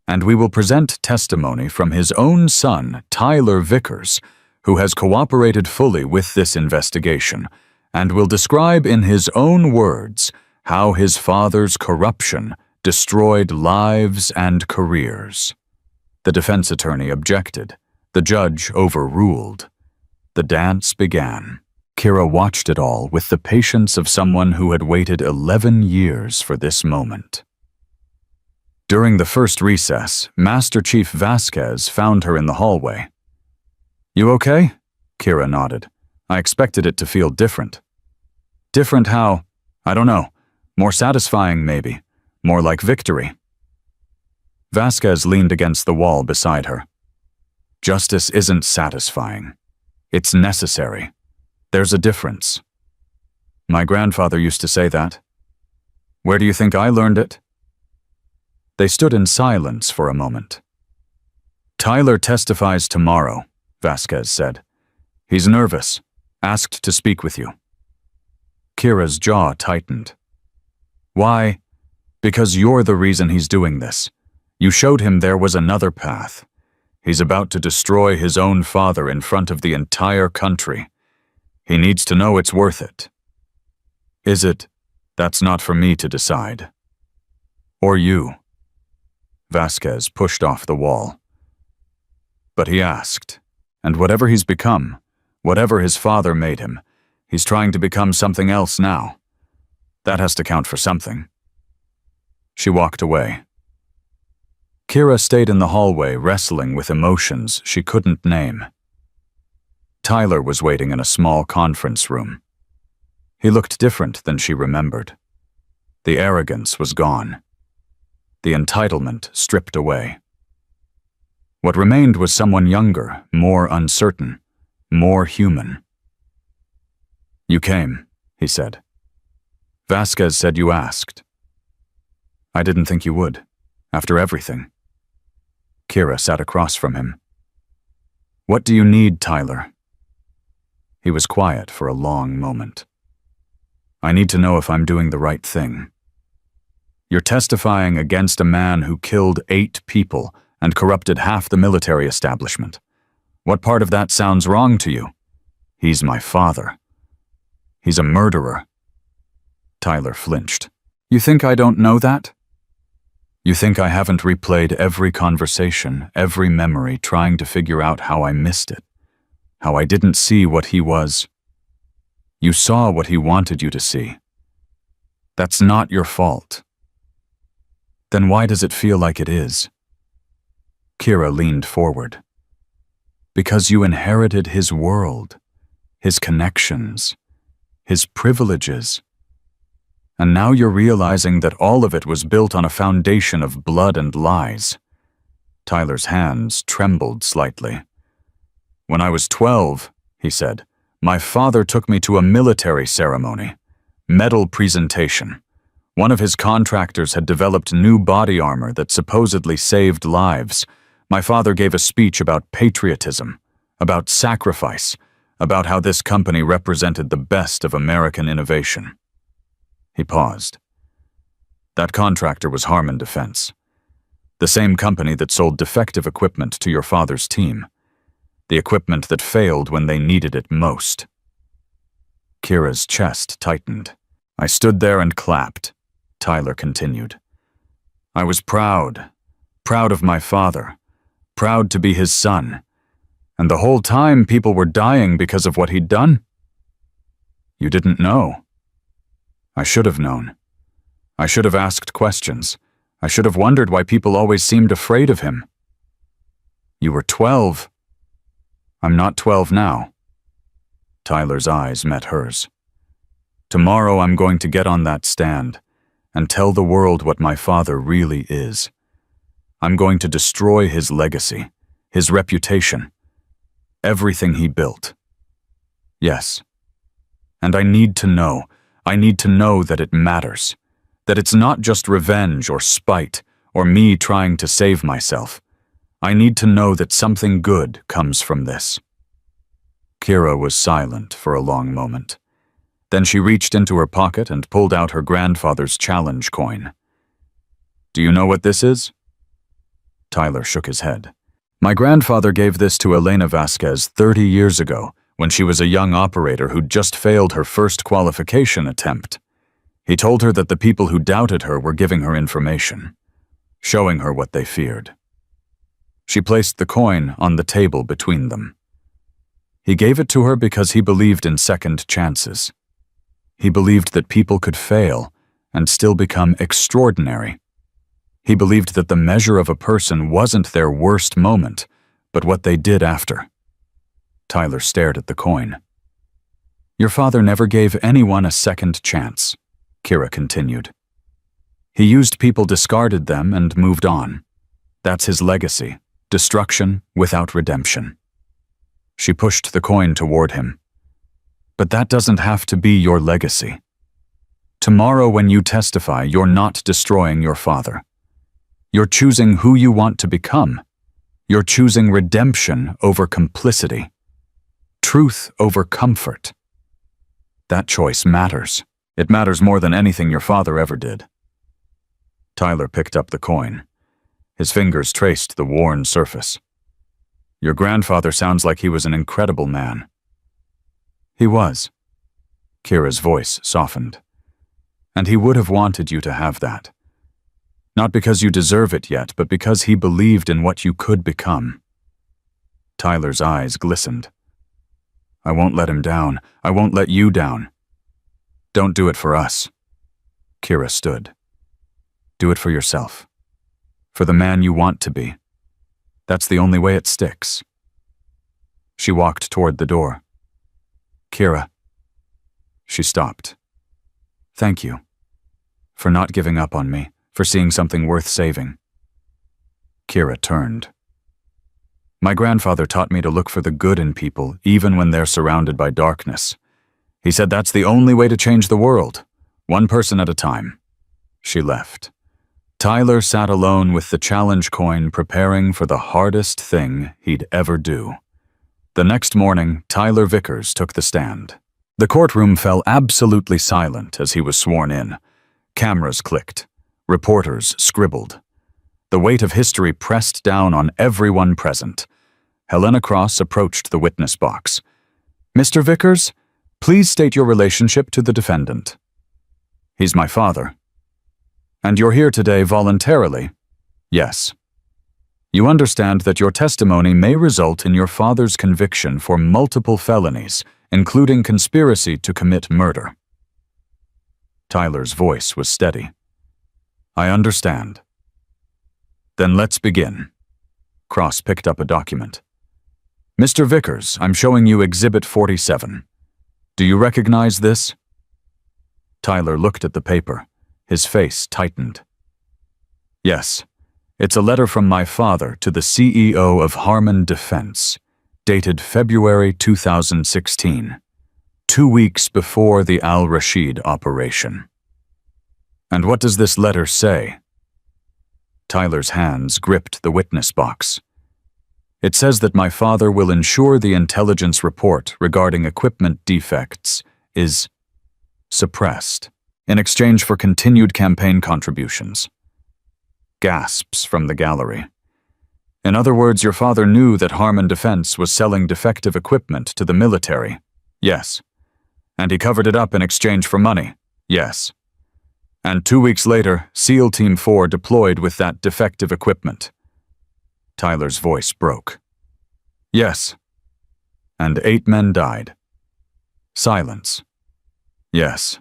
And we will present testimony from his own son, Tyler Vickers, who has cooperated fully with this investigation, and will describe in his own words how his father's corruption destroyed lives and careers. The defense attorney objected. The judge overruled. The dance began. Kira watched it all with the patience of someone who had waited 11 years for this moment. During the first recess, Master Chief Vasquez found her in the hallway. You okay? Kira nodded. I expected it to feel different. Different how? I don't know. More satisfying, maybe. More like victory. Vasquez leaned against the wall beside her. Justice isn't satisfying. It's necessary. There's a difference. My grandfather used to say that. Where do you think I learned it? They stood in silence for a moment. Tyler testifies tomorrow, Vasquez said. He's nervous. Asked to speak with you. Kira's jaw tightened. Why? Because you're the reason he's doing this. You showed him there was another path. He's about to destroy his own father in front of the entire country. He needs to know it's worth it. Is it? That's not for me to decide. Or you. Vasquez pushed off the wall. But he asked, and whatever he's become, whatever his father made him, he's trying to become something else now. That has to count for something. She walked away. Kira stayed in the hallway wrestling with emotions she couldn't name. Tyler was waiting in a small conference room. He looked different than she remembered. The arrogance was gone. The entitlement stripped away. What remained was someone younger, more uncertain, more human. You came, he said. Vasquez said you asked. I didn't think you would, after everything. Kira sat across from him. What do you need, Tyler? He was quiet for a long moment. I need to know if I'm doing the right thing. You're testifying against a man who killed 8 people and corrupted half the military establishment. What part of that sounds wrong to you? He's my father. He's a murderer. Tyler flinched. You think I don't know that? You think I haven't replayed every conversation, every memory, trying to figure out how I missed it, how I didn't see what he was? You saw what he wanted you to see. That's not your fault. Then why does it feel like it is? Kira leaned forward. Because you inherited his world, his connections, his privileges. And now you're realizing that all of it was built on a foundation of blood and lies. Tyler's hands trembled slightly. When I was 12, he said, my father took me to a military ceremony, medal presentation. One of his contractors had developed new body armor that supposedly saved lives. My father gave a speech about patriotism, about sacrifice, about how this company represented the best of American innovation. He paused. That contractor was Harmon Defense, the same company that sold defective equipment to your father's team, the equipment that failed when they needed it most. Kira's chest tightened. I stood there and clapped, Tyler continued. I was proud of my father, proud to be his son, and the whole time people were dying because of what he'd done. You didn't know. I should have known. I should have asked questions. I should have wondered why people always seemed afraid of him. You were 12. I'm not 12 now. Tyler's eyes met hers. Tomorrow I'm going to get on that stand and tell the world what my father really is. I'm going to destroy his legacy, his reputation, everything he built. Yes. And I need to know that it matters, that it's not just revenge or spite or me trying to save myself. I need to know that something good comes from this. Kira was silent for a long moment. Then she reached into her pocket and pulled out her grandfather's challenge coin. Do you know what this is? Tyler shook his head. My grandfather gave this to Elena Vasquez 30 years ago, when she was a young operator who'd just failed her first qualification attempt. He told her that the people who doubted her were giving her information, showing her what they feared. She placed the coin on the table between them. He gave it to her because he believed in second chances. He believed that people could fail and still become extraordinary. He believed that the measure of a person wasn't their worst moment, but what they did after. Tyler stared at the coin. Your father never gave anyone a second chance, Kira continued. He used people, discarded them, and moved on. That's his legacy, destruction without redemption. She pushed the coin toward him. But that doesn't have to be your legacy. Tomorrow when you testify, you're not destroying your father. You're choosing who you want to become. You're choosing redemption over complicity. Truth over comfort. That choice matters. It matters more than anything your father ever did. Tyler picked up the coin. His fingers traced the worn surface. Your grandfather sounds like he was an incredible man. He was. Kira's voice softened. And he would have wanted you to have that. Not because you deserve it yet, but because he believed in what you could become. Tyler's eyes glistened. I won't let him down. I won't let you down. Don't do it for us. Kira stood. Do it for yourself. For the man you want to be. That's the only way it sticks. She walked toward the door. Kira. She stopped. Thank you. For not giving up on me, for seeing something worth saving. Kira turned. My grandfather taught me to look for the good in people, even when they're surrounded by darkness. He said that's the only way to change the world, one person at a time. She left. Tyler sat alone with the challenge coin, preparing for the hardest thing he'd ever do. The next morning, Tyler Vickers took the stand. The courtroom fell absolutely silent as he was sworn in. Cameras clicked. Reporters scribbled. The weight of history pressed down on everyone present. Helena Cross approached the witness box. Mr. Vickers, please state your relationship to the defendant. He's my father. And you're here today voluntarily? Yes. You understand that your testimony may result in your father's conviction for multiple felonies, including conspiracy to commit murder. Tyler's voice was steady. I understand. Then let's begin. Cross picked up a document. Mr. Vickers, I'm showing you Exhibit 47. Do you recognize this? Tyler looked at the paper. His face tightened. Yes, it's a letter from my father to the CEO of Harmon Defense, dated February 2016, 2 weeks before the Al-Rashid operation. And what does this letter say? Tyler's hands gripped the witness box. It says that my father will ensure the intelligence report regarding equipment defects is suppressed in exchange for continued campaign contributions. Gasps from the gallery. In other words, your father knew that Harmon Defense was selling defective equipment to the military. Yes. And he covered it up in exchange for money. Yes. And 2 weeks later, SEAL Team 4 deployed with that defective equipment. Tyler's voice broke. Yes. And 8 men died. Silence. Yes.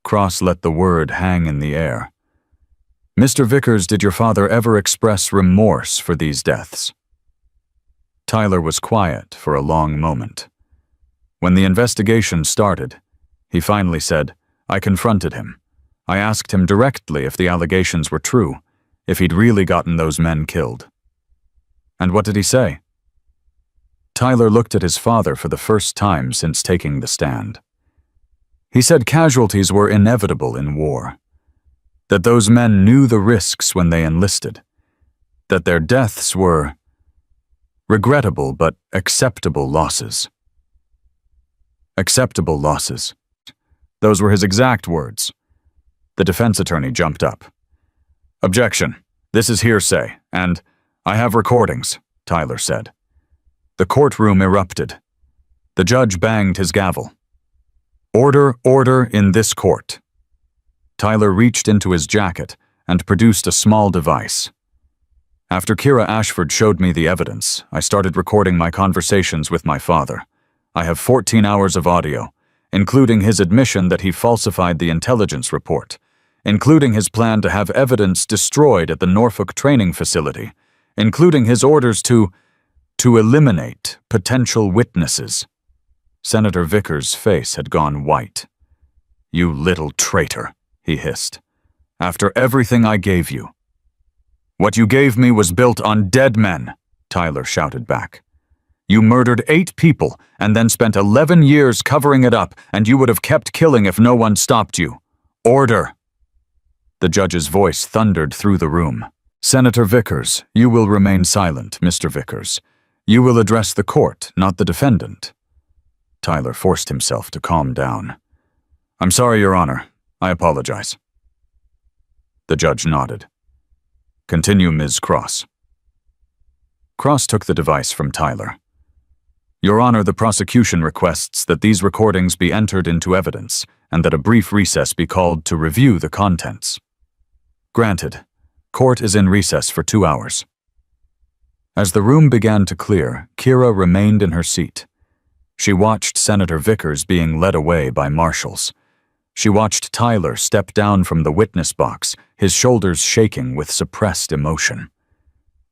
Cross let the word hang in the air. Mr. Vickers, did your father ever express remorse for these deaths? Tyler was quiet for a long moment. When the investigation started, he finally said, I confronted him. I asked him directly if the allegations were true, if he'd really gotten those men killed. And what did he say? Tyler looked at his father for the first time since taking the stand. He said casualties were inevitable in war, that those men knew the risks when they enlisted, that their deaths were regrettable but acceptable losses. Acceptable losses. Those were his exact words. The defense attorney jumped up. Objection. This is hearsay, and I have recordings, Tyler said. The courtroom erupted. The judge banged his gavel. Order, order in this court. Tyler reached into his jacket and produced a small device. After Kira Ashford showed me the evidence, I started recording my conversations with my father. I have 14 hours of audio, including his admission that he falsified the intelligence report, including his plan to have evidence destroyed at the Norfolk training facility, including his orders to eliminate potential witnesses. Senator Vickers' face had gone white. You little traitor, he hissed. After everything I gave you. What you gave me was built on dead men, Tyler shouted back. You murdered 8 people and then spent 11 years covering it up, and you would have kept killing if no one stopped you. Order! The judge's voice thundered through the room. Senator Vickers, you will remain silent, Mr. Vickers. You will address the court, not the defendant. Tyler forced himself to calm down. I'm sorry, Your Honor. I apologize. The judge nodded. Continue, Ms. Cross. Cross took the device from Tyler. Your Honor, the prosecution requests that these recordings be entered into evidence and that a brief recess be called to review the contents. Granted. Court is in recess for 2 hours. As the room began to clear, Kira remained in her seat. She watched Senator Vickers being led away by marshals. She watched Tyler step down from the witness box, his shoulders shaking with suppressed emotion.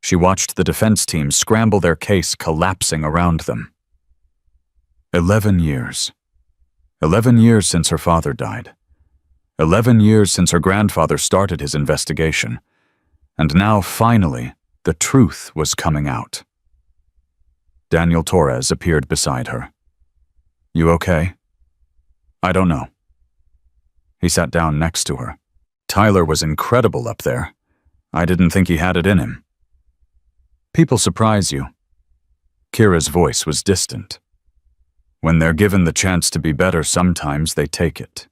She watched the defense team scramble their case collapsing around them. 11 years. 11 years since her father died. 11 years since her grandfather started his investigation. And now, finally, the truth was coming out. Daniel Torres appeared beside her. You okay? I don't know. He sat down next to her. Tyler was incredible up there. I didn't think he had it in him. People surprise you. Kira's voice was distant. When they're given the chance to be better, sometimes they take it.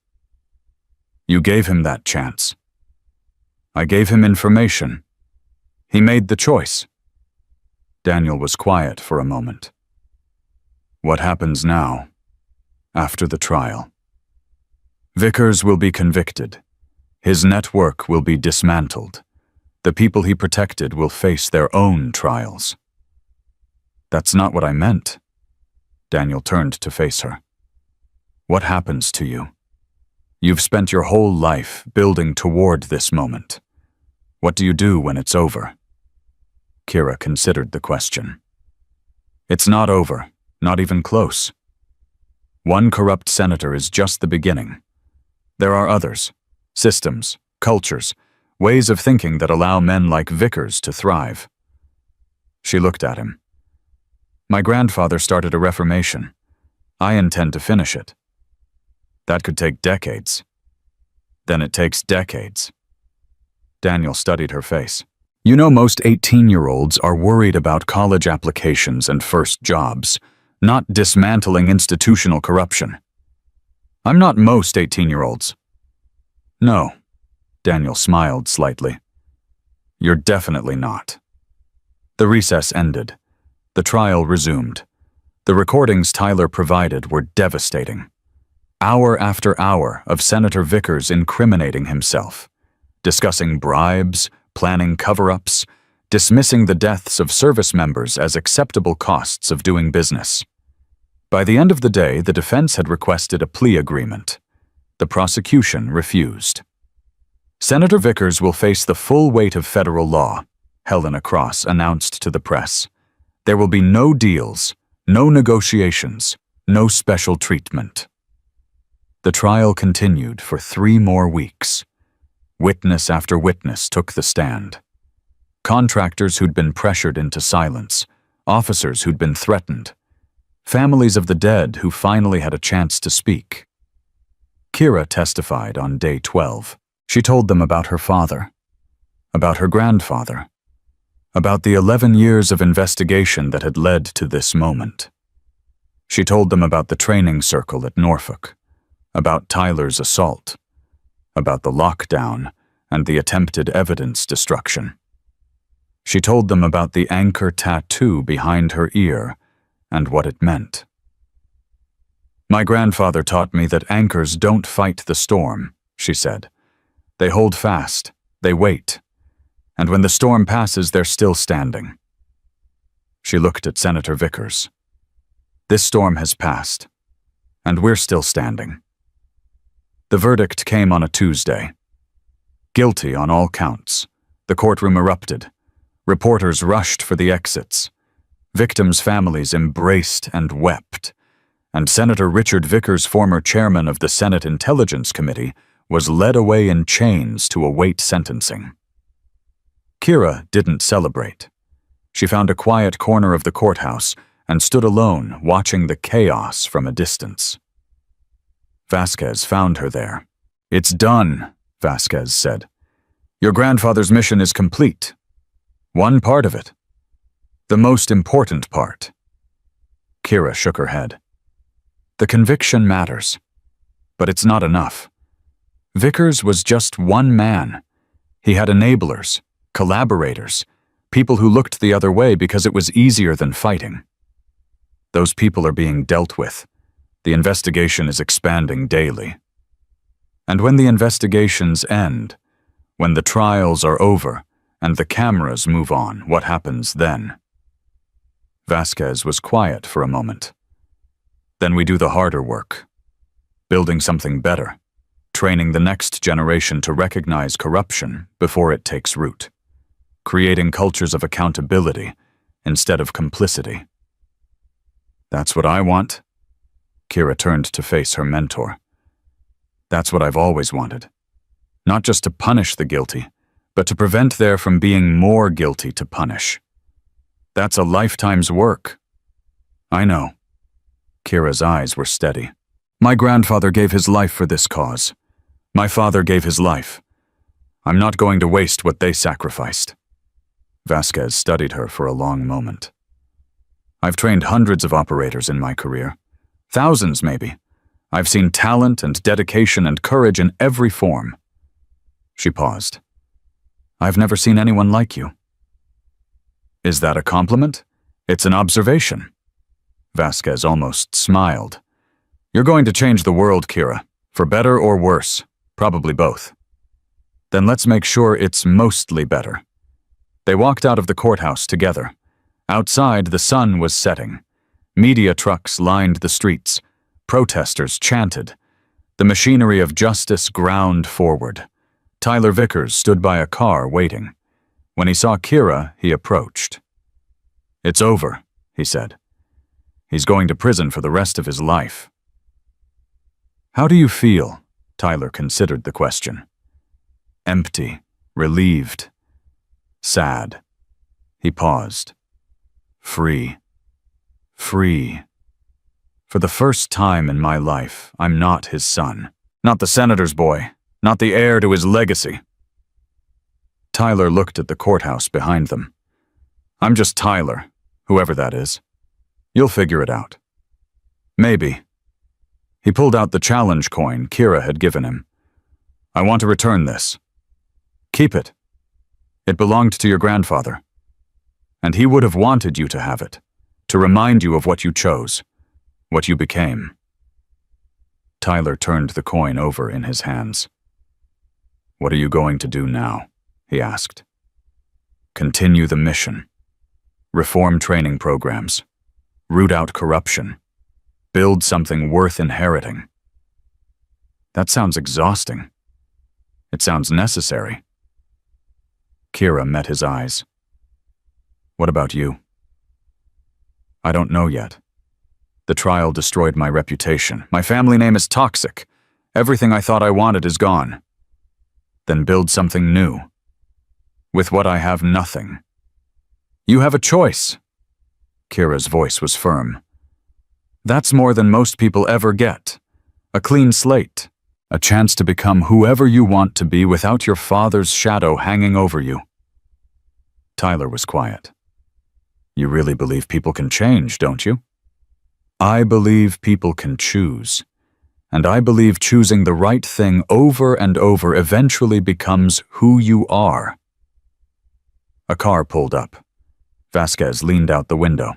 You gave him that chance. I gave him information. He made the choice. Daniel was quiet for a moment. What happens now, after the trial? Vickers will be convicted. His network will be dismantled. The people he protected will face their own trials. That's not what I meant. Daniel turned to face her. What happens to you? You've spent your whole life building toward this moment. What do you do when it's over? Kira considered the question. It's not over, not even close. One corrupt senator is just the beginning. There are others, systems, cultures, ways of thinking that allow men like Vickers to thrive. She looked at him. My grandfather started a reformation. I intend to finish it. That could take decades. Then it takes decades. Daniel studied her face. You know, most 18-year-olds are worried about college applications and first jobs, not dismantling institutional corruption. I'm not most 18-year-olds. No, Daniel smiled slightly. You're definitely not. The recess ended. The trial resumed. The recordings Tyler provided were devastating. Hour after hour of Senator Vickers incriminating himself, discussing bribes, planning cover-ups, dismissing the deaths of service members as acceptable costs of doing business. By the end of the day, the defense had requested a plea agreement. The prosecution refused. Senator Vickers will face the full weight of federal law, Helena Cross announced to the press. There will be no deals, no negotiations, no special treatment. The trial continued for 3 more weeks. Witness after witness took the stand. Contractors who'd been pressured into silence, officers who'd been threatened, families of the dead who finally had a chance to speak. Kira testified on day 12. She told them about her father, about her grandfather, about the 11 years of investigation that had led to this moment. She told them about the training circle at Norfolk, about Tyler's assault, about the lockdown and the attempted evidence destruction. She told them about the anchor tattoo behind her ear and what it meant. My grandfather taught me that anchors don't fight the storm, she said. They hold fast, they wait, and when the storm passes, they're still standing. She looked at Senator Vickers. This storm has passed, and we're still standing. The verdict came on a Tuesday. Guilty on all counts. The courtroom erupted. Reporters rushed for the exits. Victims' families embraced and wept. And Senator Richard Vickers, former chairman of the Senate Intelligence Committee, was led away in chains to await sentencing. Kira didn't celebrate. She found a quiet corner of the courthouse and stood alone, watching the chaos from a distance. Vasquez found her there. It's done, Vasquez said. Your grandfather's mission is complete. One part of it. The most important part. Kira shook her head. The conviction matters, but it's not enough. Vickers was just one man. He had enablers, collaborators, people who looked the other way because it was easier than fighting. Those people are being dealt with. The investigation is expanding daily. And when the investigations end, when the trials are over and the cameras move on, what happens then? Vasquez was quiet for a moment. Then we do the harder work, building something better, training the next generation to recognize corruption before it takes root, creating cultures of accountability instead of complicity. That's what I want. Kira turned to face her mentor. That's what I've always wanted. Not just to punish the guilty, but to prevent there from being more guilty to punish. That's a lifetime's work. I know. Kira's eyes were steady. My grandfather gave his life for this cause. My father gave his life. I'm not going to waste what they sacrificed. Vasquez studied her for a long moment. I've trained hundreds of operators in my career. Thousands, maybe. I've seen talent and dedication and courage in every form. She paused. I've never seen anyone like you. Is that a compliment? It's an observation. Vasquez almost smiled. You're going to change the world, Kira, for better or worse, probably both. Then let's make sure it's mostly better. They walked out of the courthouse together. Outside, the sun was setting. Media trucks lined the streets. Protesters chanted. The machinery of justice ground forward. Tyler Vickers stood by a car waiting. When he saw Kira, he approached. It's over, he said. He's going to prison for the rest of his life. How do you feel? Tyler considered the question. Empty, relieved, sad. He paused. Free. Free. For the first time in my life, I'm not his son. Not the senator's boy. Not the heir to his legacy. Tyler looked at the courthouse behind them. I'm just Tyler, whoever that is. You'll figure it out. Maybe. He pulled out the challenge coin Kira had given him. I want to return this. Keep it. It belonged to your grandfather. And he would have wanted you to have it, to remind you of what you chose, what you became. Tyler turned the coin over in his hands. What are you going to do now? He asked. Continue the mission. Reform training programs. Root out corruption. Build something worth inheriting. That sounds exhausting. It sounds necessary. Kira met his eyes. What about you? I don't know yet. The trial destroyed my reputation. My family name is toxic. Everything I thought I wanted is gone. Then build something new. With what I have, nothing. You have a choice. Kira's voice was firm. That's more than most people ever get. A clean slate. A chance to become whoever you want to be without your father's shadow hanging over you. Tyler was quiet. You really believe people can change, don't you? I believe people can choose. And I believe choosing the right thing over and over eventually becomes who you are. A car pulled up. Vasquez leaned out the window.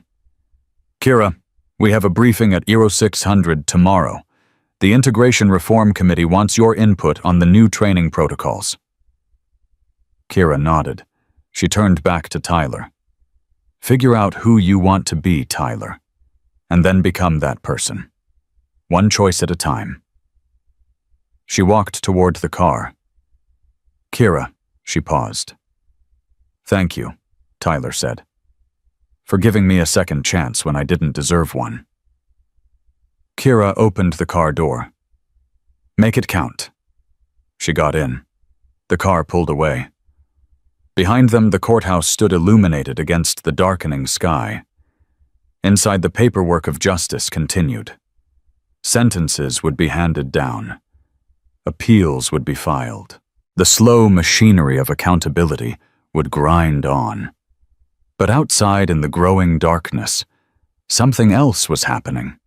Kira, we have a briefing at Euro 600 tomorrow. The Integration Reform Committee wants your input on the new training protocols. Kira nodded. She turned back to Tyler. Figure out who you want to be, Tyler, and then become that person. One choice at a time. She walked toward the car. Kira, she paused. Thank you, Tyler said, for giving me a second chance when I didn't deserve one. Kira opened the car door. Make it count. She got in. The car pulled away. Behind them, the courthouse stood illuminated against the darkening sky. Inside, the paperwork of justice continued. Sentences would be handed down. Appeals would be filed. The slow machinery of accountability would grind on. But outside in the growing darkness, something else was happening.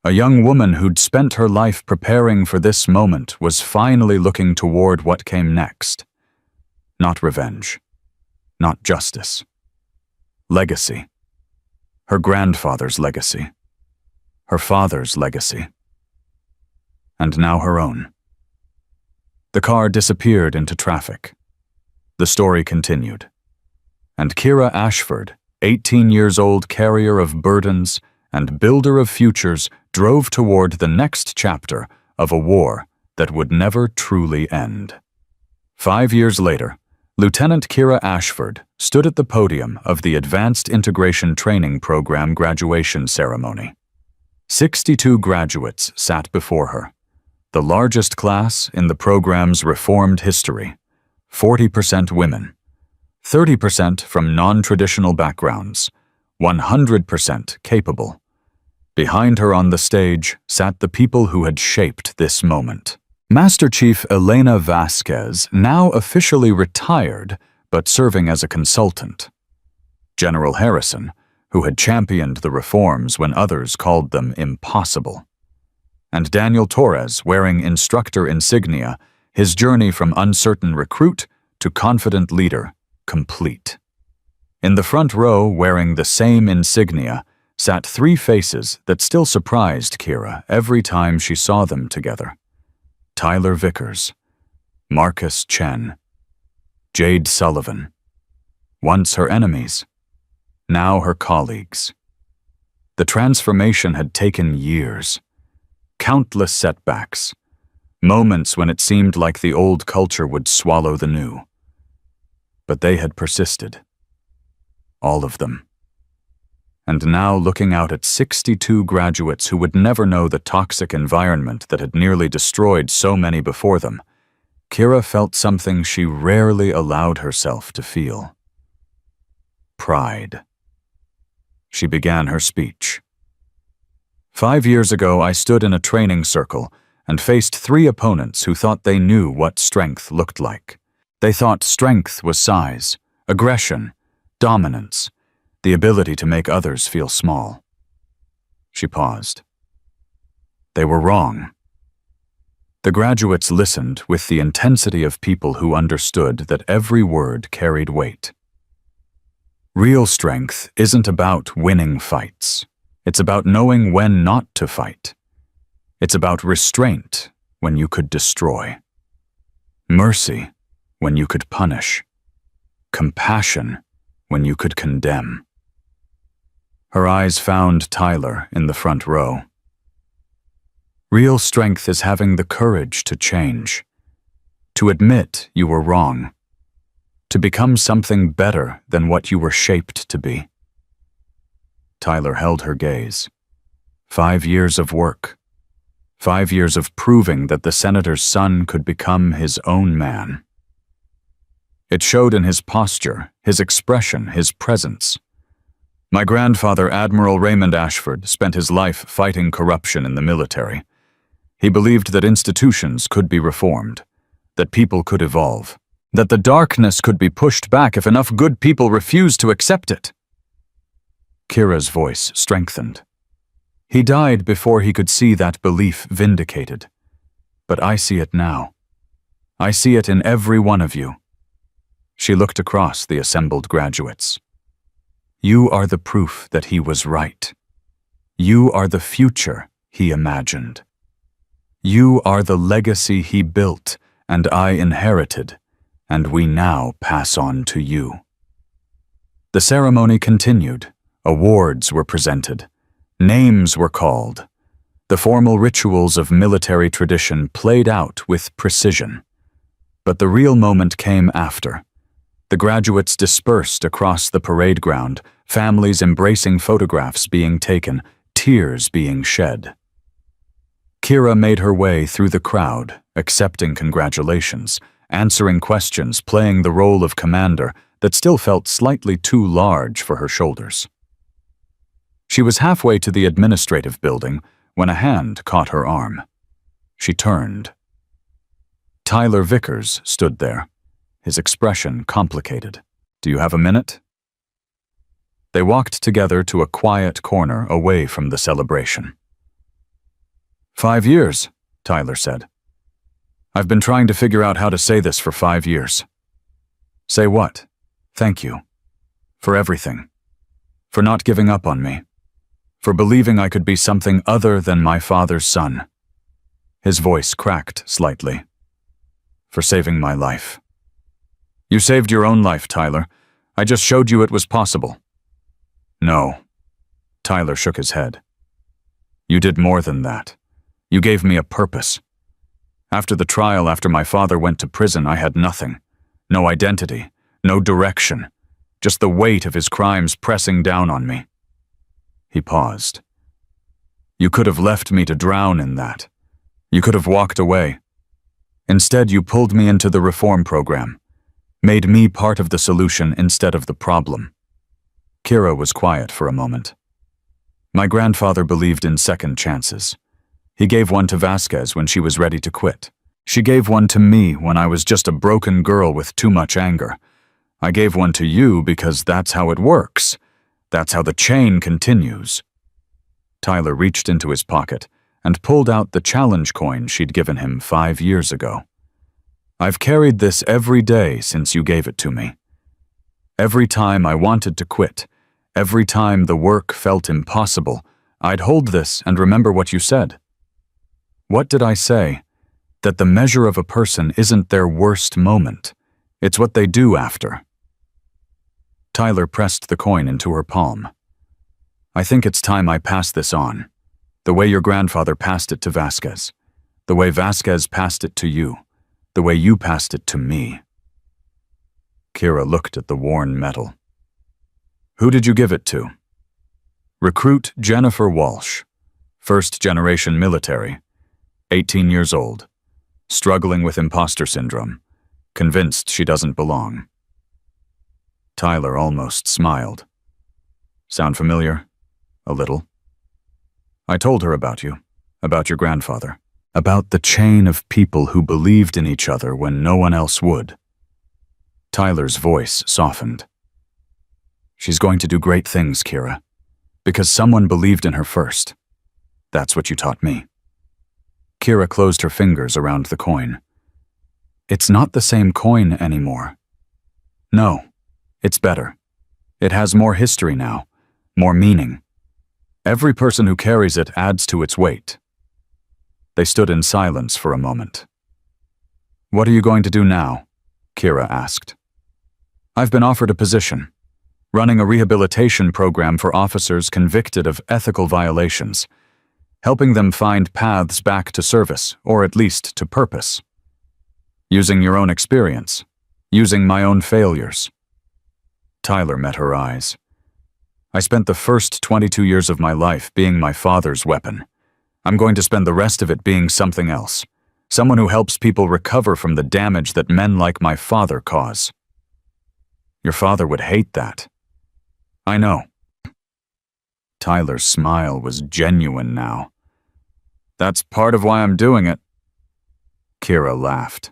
A young woman who'd spent her life preparing for this moment was finally looking toward what came next. Not revenge. Not justice. Legacy. Her grandfather's legacy. Her father's legacy. And now her own. The car disappeared into traffic. The story continued. And Kira Ashford, 18 years old carrier of burdens and builder of futures, drove toward the next chapter of a war that would never truly end. 5 years later, Lieutenant Kira Ashford stood at the podium of the Advanced Integration Training Program graduation ceremony. 62 graduates sat before her, the largest class in the program's reformed history, 40% women, 30% from non-traditional backgrounds, 100% capable. Behind her on the stage sat the people who had shaped this moment. Master Chief Elena Vasquez, now officially retired, but serving as a consultant. General Harrison, who had championed the reforms when others called them impossible. And Daniel Torres, wearing instructor insignia, his journey from uncertain recruit to confident leader complete. In the front row, wearing the same insignia, sat 3 faces that still surprised Kira every time she saw them together. Tyler Vickers, Marcus Chen, Jade Sullivan, once her enemies, now her colleagues. The transformation had taken years, countless setbacks, moments when it seemed like the old culture would swallow the new. But they had persisted, all of them. And now, looking out at 62 graduates who would never know the toxic environment that had nearly destroyed so many before them, Kira felt something she rarely allowed herself to feel. Pride. She began her speech. 5 years ago, I stood in a training circle and faced 3 opponents who thought they knew what strength looked like. They thought strength was size, aggression, dominance, the ability to make others feel small. She paused. They were wrong. The graduates listened with the intensity of people who understood that every word carried weight. Real strength isn't about winning fights. It's about knowing when not to fight. It's about restraint when you could destroy. Mercy when you could punish. Compassion when you could condemn. Her eyes found Tyler in the front row. Real strength is having the courage to change, to admit you were wrong, to become something better than what you were shaped to be. Tyler held her gaze. 5 years of work. 5 years of proving that the senator's son could become his own man. It showed in his posture, his expression, his presence. My grandfather, Admiral Raymond Ashford, spent his life fighting corruption in the military. He believed that institutions could be reformed, that people could evolve, that the darkness could be pushed back if enough good people refused to accept it. Kira's voice strengthened. He died before he could see that belief vindicated. But I see it now. I see it in every one of you. She looked across the assembled graduates. You are the proof that he was right. You are the future he imagined. You are the legacy he built and I inherited, and we now pass on to you. The ceremony continued. Awards were presented. Names were called. The formal rituals of military tradition played out with precision. But the real moment came after. The graduates dispersed across the parade ground, families embracing photographs being taken, tears being shed. Kira made her way through the crowd, accepting congratulations, answering questions, playing the role of commander that still felt slightly too large for her shoulders. She was halfway to the administrative building when a hand caught her arm. She turned. Tyler Vickers stood there, his expression complicated. Do you have a minute? They walked together to a quiet corner away from the celebration. 5 years, Tyler said. I've been trying to figure out how to say this for 5 years. Say what? Thank you. For everything. For not giving up on me. For believing I could be something other than my father's son. His voice cracked slightly. For saving my life. You saved your own life, Tyler. I just showed you it was possible. No. Tyler shook his head. You did more than that. You gave me a purpose. After the trial, after my father went to prison, I had nothing. No identity, no direction. Just the weight of his crimes pressing down on me. He paused. You could have left me to drown in that. You could have walked away. Instead, you pulled me into the reform program. Made me part of the solution instead of the problem. Kira was quiet for a moment. My grandfather believed in second chances. He gave one to Vasquez when she was ready to quit. She gave one to me when I was just a broken girl with too much anger. I gave one to you because that's how it works. That's how the chain continues. Tyler reached into his pocket and pulled out the challenge coin she'd given him 5 years ago. I've carried this every day since you gave it to me. Every time I wanted to quit, every time the work felt impossible, I'd hold this and remember what you said. What did I say? That the measure of a person isn't their worst moment. It's what they do after. Tyler pressed the coin into her palm. I think it's time I pass this on. The way your grandfather passed it to Vasquez. The way Vasquez passed it to you. The way you passed it to me. Kira looked at the worn metal. Who did you give it to? Recruit Jennifer Walsh, first-generation military, 18 years old, struggling with imposter syndrome, convinced she doesn't belong. Tyler almost smiled. Sound familiar? A little. I told her about you, about your grandfather, about the chain of people who believed in each other when no one else would. Tyler's voice softened. She's going to do great things, Kira, because someone believed in her first. That's what you taught me. Kira closed her fingers around the coin. It's not the same coin anymore. No, it's better. It has more history now, more meaning. Every person who carries it adds to its weight. They stood in silence for a moment. What are you going to do now? Kira asked. I've been offered a position, running a rehabilitation program for officers convicted of ethical violations, helping them find paths back to service, or at least to purpose. Using your own experience, using my own failures. Tyler met her eyes. I spent the first 22 years of my life being my father's weapon. I'm going to spend the rest of it being something else. Someone who helps people recover from the damage that men like my father cause. Your father would hate that. I know. Tyler's smile was genuine now. That's part of why I'm doing it. Kira laughed.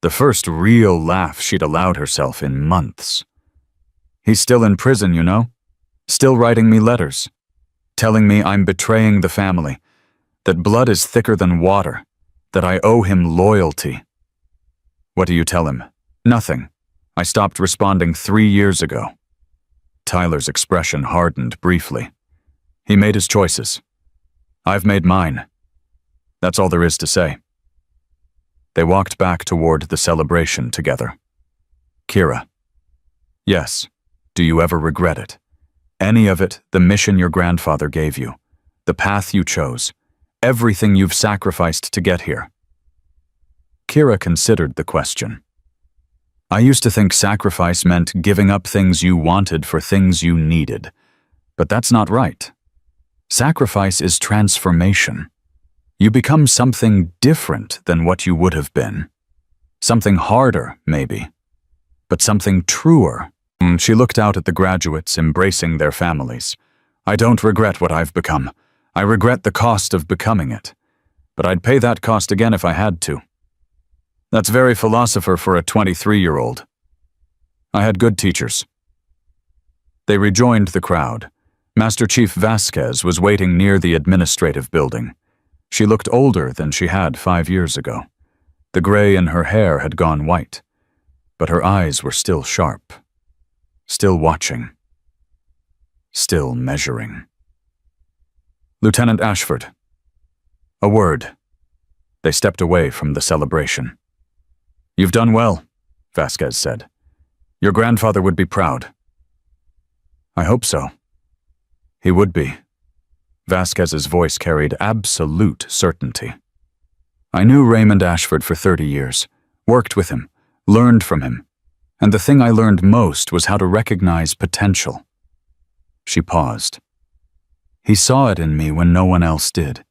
The first real laugh she'd allowed herself in months. He's still in prison, you know? Still writing me letters. Telling me I'm betraying the family. That blood is thicker than water. That I owe him loyalty. What do you tell him? Nothing. I stopped responding 3 years ago. Tyler's expression hardened briefly. He made his choices. I've made mine. That's all there is to say. They walked back toward the celebration together. Kira. Yes. Do you ever regret it? Any of it, the mission your grandfather gave you, the path you chose, everything you've sacrificed to get here? Kira considered the question. I used to think sacrifice meant giving up things you wanted for things you needed, but that's not right. Sacrifice is transformation. You become something different than what you would have been. Something harder, maybe, but something truer. She looked out at the graduates embracing their families. I don't regret what I've become. I regret the cost of becoming it. But I'd pay that cost again if I had to. That's very philosopher for a 23-year-old. I had good teachers. They rejoined the crowd. Master Chief Vasquez was waiting near the administrative building. She looked older than she had 5 years ago. The gray in her hair had gone white. but her eyes were still sharp, still watching, still measuring. "Lieutenant Ashford." A word. They stepped away from the celebration. "You've done well," Vasquez said. "Your grandfather would be proud." "I hope so." He would be. Vasquez's voice carried absolute certainty. "I knew Raymond Ashford for 30 years, worked with him, learned from him, and the thing I learned most was how to recognize potential." She paused. "He saw it in me when no one else did.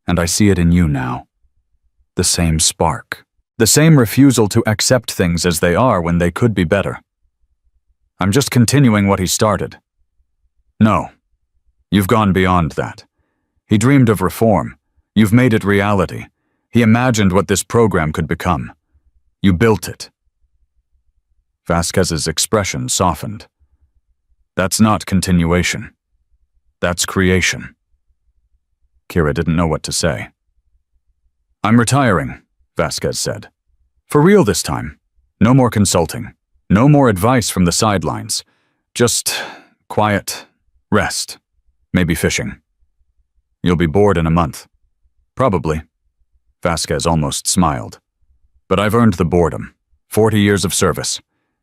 And I see it in you now. The same spark. The same refusal to accept things as they are when they could be better. I'm just continuing what he started." "No. You've gone beyond that. He dreamed of reform. You've made it reality. He imagined what this program could become. You built it." Vasquez's expression softened. "That's not continuation. That's creation." Kira didn't know what to say. "I'm retiring," Vasquez said. "For real this time. No more consulting. No more advice from the sidelines. Just quiet, rest, maybe fishing. You'll be bored in a month." "Probably." Vasquez almost smiled. "But I've earned the boredom. 40 years of service.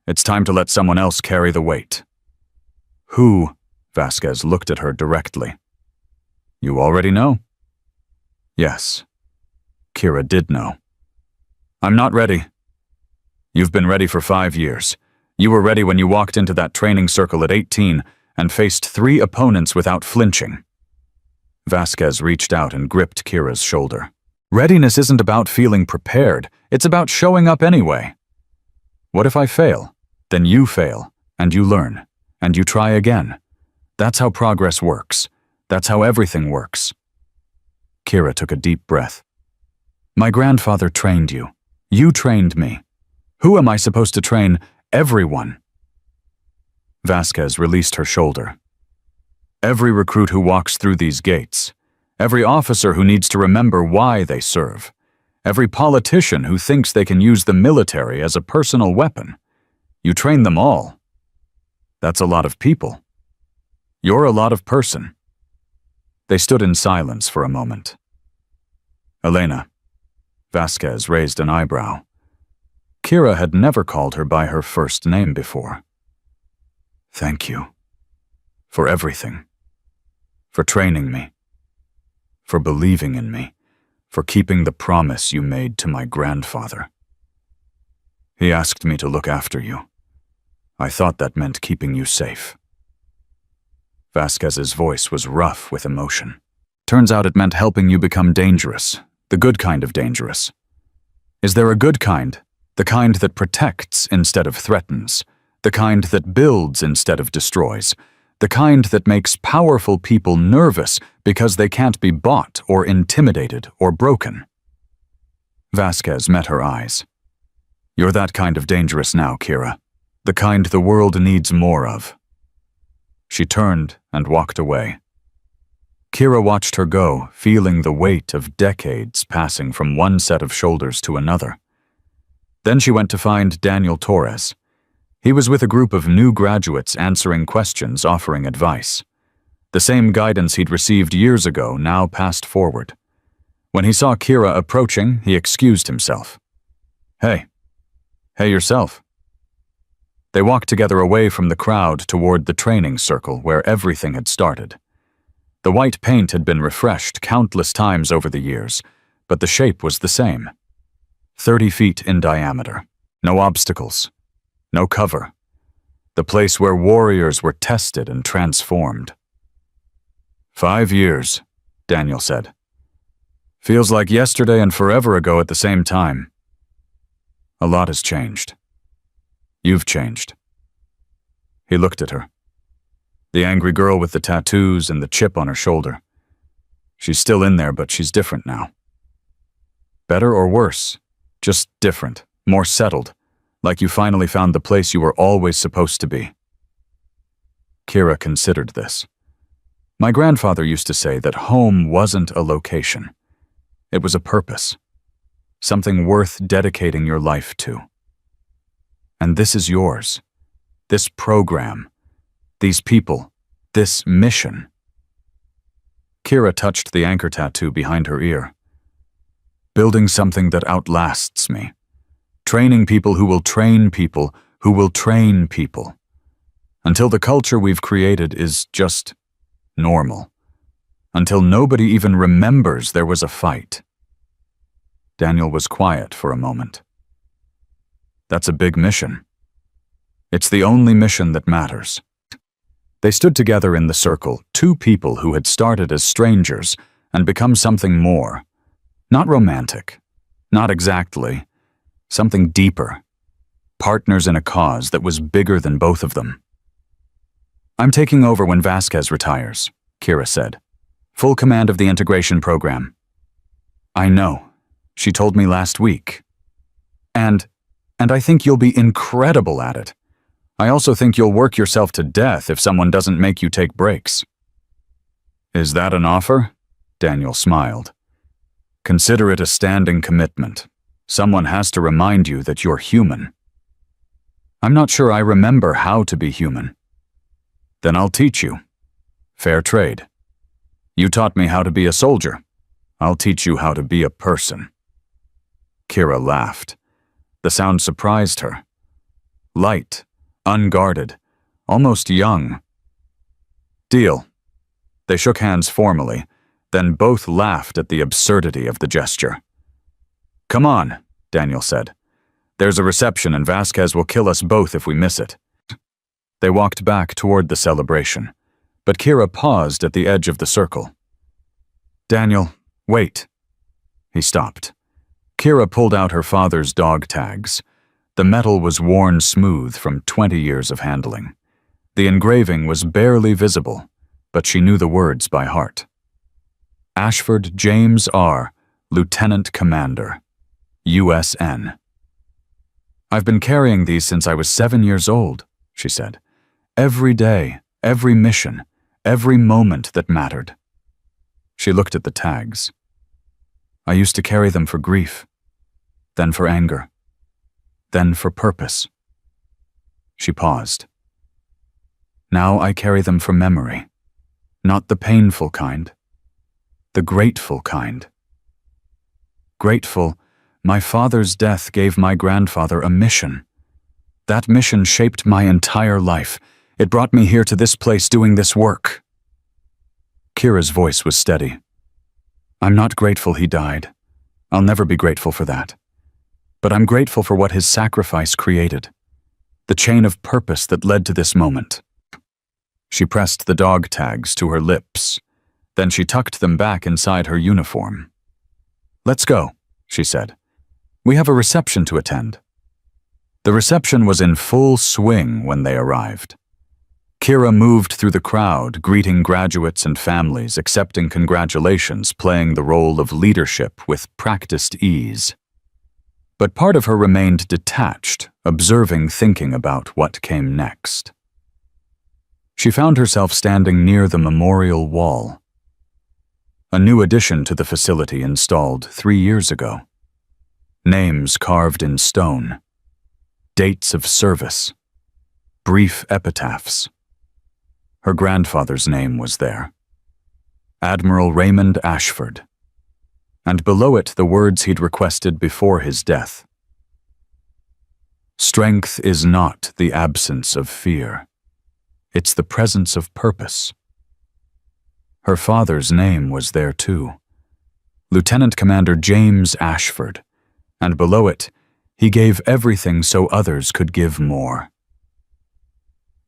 It's time to let someone else carry the weight." "Who?" Vasquez looked at her directly. "You already know." Yes. Kira did know. "I'm not ready." "You've been ready for 5 years. You were ready when you walked into that training circle at 18 and faced 3 opponents without flinching." Vasquez reached out and gripped Kira's shoulder. "Readiness isn't about feeling prepared. It's about showing up anyway. What if I fail? Then you fail, and you learn, and you try again. That's how progress works. That's how everything works." Kira took a deep breath. "My grandfather trained you. You trained me. Who am I supposed to train? Everyone." Vasquez released her shoulder. "Every recruit who walks through these gates. Every officer who needs to remember why they serve. Every politician who thinks they can use the military as a personal weapon. You train them all. That's a lot of people. You're a lot of person." They stood in silence for a moment. "Elena." Vasquez raised an eyebrow. Kira had never called her by her first name before. "Thank you. For everything. For training me. For believing in me. For keeping the promise you made to my grandfather. He asked me to look after you. I thought that meant keeping you safe." Vasquez's voice was rough with emotion. "Turns out it meant helping you become dangerous, the good kind of dangerous. Is there a good kind? The kind that protects instead of threatens, the kind that builds instead of destroys, the kind that makes powerful people nervous because they can't be bought or intimidated or broken?" Vasquez met her eyes. "You're that kind of dangerous now, Kira. The kind the world needs more of." She turned and walked away. Kira watched her go, feeling the weight of decades passing from one set of shoulders to another. Then she went to find Daniel Torres. He was with a group of new graduates answering questions, offering advice. The same guidance he'd received years ago now passed forward. When he saw Kira approaching, he excused himself. Hey yourself." They walked together away from the crowd toward the training circle where everything had started. The white paint had been refreshed countless times over the years, but the shape was the same. 30 feet in diameter. No obstacles. No cover. The place where warriors were tested and transformed. 5 years, Daniel said. Feels like yesterday and forever ago at the same time. A lot has changed. You've changed. He looked at her. The angry girl with the tattoos and the chip on her shoulder. She's still in there, but she's different now. Better or worse? Just different, more settled, like you finally found the place you were always supposed to be. Kira considered this. My grandfather used to say that home wasn't a location. It was a purpose. Something worth dedicating your life to. And this is yours. This program. These people. This mission. Kira touched the anchor tattoo behind her ear. Building something that outlasts me. Training people who will train people who will train people. Until the culture we've created is just normal. Until nobody even remembers there was a fight. Daniel was quiet for a moment. That's a big mission. It's the only mission that matters. They stood together in the circle, two people who had started as strangers and become something more. Not romantic. Not exactly. Something deeper. Partners in a cause that was bigger than both of them. I'm taking over when Vasquez retires, Kira said. Full command of the integration program. I know. She told me last week. And I think you'll be incredible at it. I also think you'll work yourself to death if someone doesn't make you take breaks. Is that an offer? Daniel smiled. Consider it a standing commitment. Someone has to remind you that you're human. I'm not sure I remember how to be human. Then I'll teach you. Fair trade. You taught me how to be a soldier. I'll teach you how to be a person. Kira laughed. The sound surprised her. Light, unguarded, almost young. Deal. They shook hands formally, then both laughed at the absurdity of the gesture. Come on, Daniel said. There's a reception and Vasquez will kill us both if we miss it. They walked back toward the celebration, but Kira paused at the edge of the circle. Daniel, wait. He stopped. Kira pulled out her father's dog tags. The metal was worn smooth from 20 years of handling. The engraving was barely visible, but she knew the words by heart. Ashford James R., Lieutenant Commander, USN. I've been carrying these since I was 7 years old, she said. Every day, every mission, every moment that mattered. She looked at the tags. I used to carry them for grief, then for anger, then for purpose. She paused. Now I carry them for memory, not the painful kind, the grateful kind. Grateful, my father's death gave my grandfather a mission. That mission shaped my entire life. It brought me here to this place doing this work. Kira's voice was steady. I'm not grateful he died. I'll never be grateful for that. But I'm grateful for what his sacrifice created. The chain of purpose that led to this moment. She pressed the dog tags to her lips. Then she tucked them back inside her uniform. Let's go, she said. We have a reception to attend. The reception was in full swing when they arrived. Kira moved through the crowd, greeting graduates and families, accepting congratulations, playing the role of leadership with practiced ease. But part of her remained detached, observing, thinking about what came next. She found herself standing near the memorial wall. A new addition to the facility installed 3 years ago. Names carved in stone. Dates of service. Brief epitaphs. Her grandfather's name was there. Admiral Raymond Ashford. And below it the words he'd requested before his death. Strength is not the absence of fear. It's the presence of purpose. Her father's name was there too. Lieutenant Commander James Ashford. And below it, he gave everything so others could give more.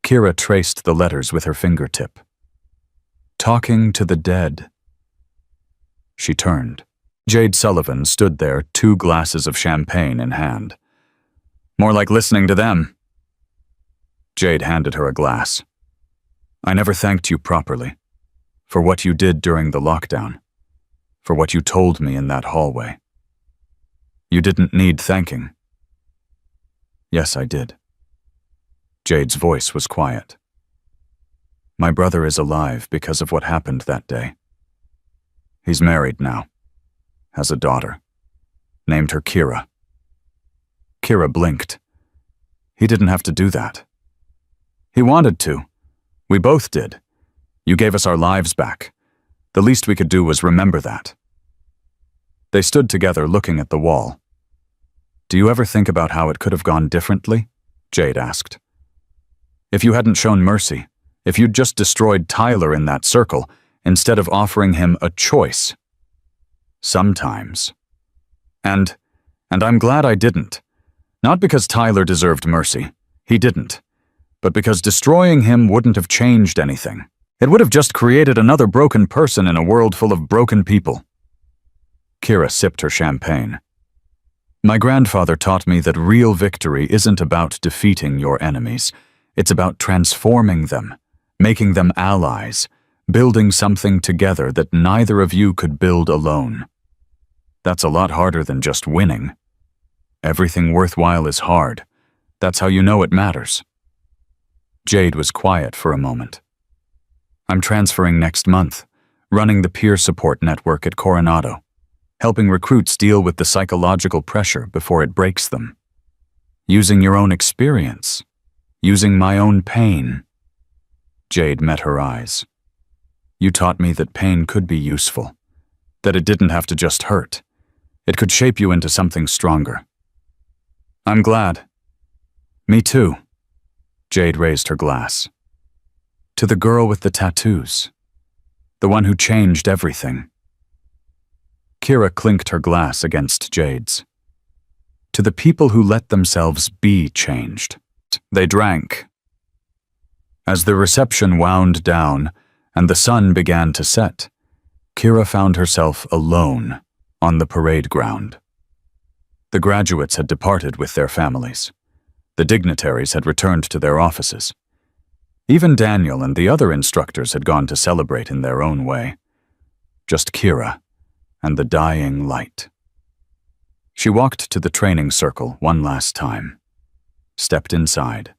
Kira traced the letters with her fingertip. Talking to the dead. She turned. Jade Sullivan stood there, 2 glasses of champagne in hand. More like listening to them. Jade handed her a glass. I never thanked you properly. For what you did during the lockdown. For what you told me in that hallway. You didn't need thanking. Yes, I did. Jade's voice was quiet. My brother is alive because of what happened that day. He's married now. Has a daughter. Named her Kira. Kira blinked. He didn't have to do that. He wanted to. We both did. You gave us our lives back. The least we could do was remember that. They stood together looking at the wall. Do you ever think about how it could have gone differently? Jade asked. If you hadn't shown mercy, if you'd just destroyed Tyler in that circle, instead of offering him a choice. Sometimes. And I'm glad I didn't. Not because Tyler deserved mercy. He didn't. But because destroying him wouldn't have changed anything. It would have just created another broken person in a world full of broken people. Kira sipped her champagne. My grandfather taught me that real victory isn't about defeating your enemies. It's about transforming them, making them allies, building something together that neither of you could build alone. That's a lot harder than just winning. Everything worthwhile is hard. That's how you know it matters. Jade was quiet for a moment. I'm transferring next month, running the peer support network at Coronado, helping recruits deal with the psychological pressure before it breaks them. Using your own experience, using my own pain. Jade met her eyes. You taught me that pain could be useful, that it didn't have to just hurt. It could shape you into something stronger. I'm glad. Me too. Jade raised her glass. To the girl with the tattoos. The one who changed everything. Kira clinked her glass against Jade's. To the people who let themselves be changed. They drank. As the reception wound down and the sun began to set, Kira found herself alone on the parade ground. The graduates had departed with their families. The dignitaries had returned to their offices. Even Daniel and the other instructors had gone to celebrate in their own way. Just Kira and the dying light. She walked to the training circle one last time, stepped inside,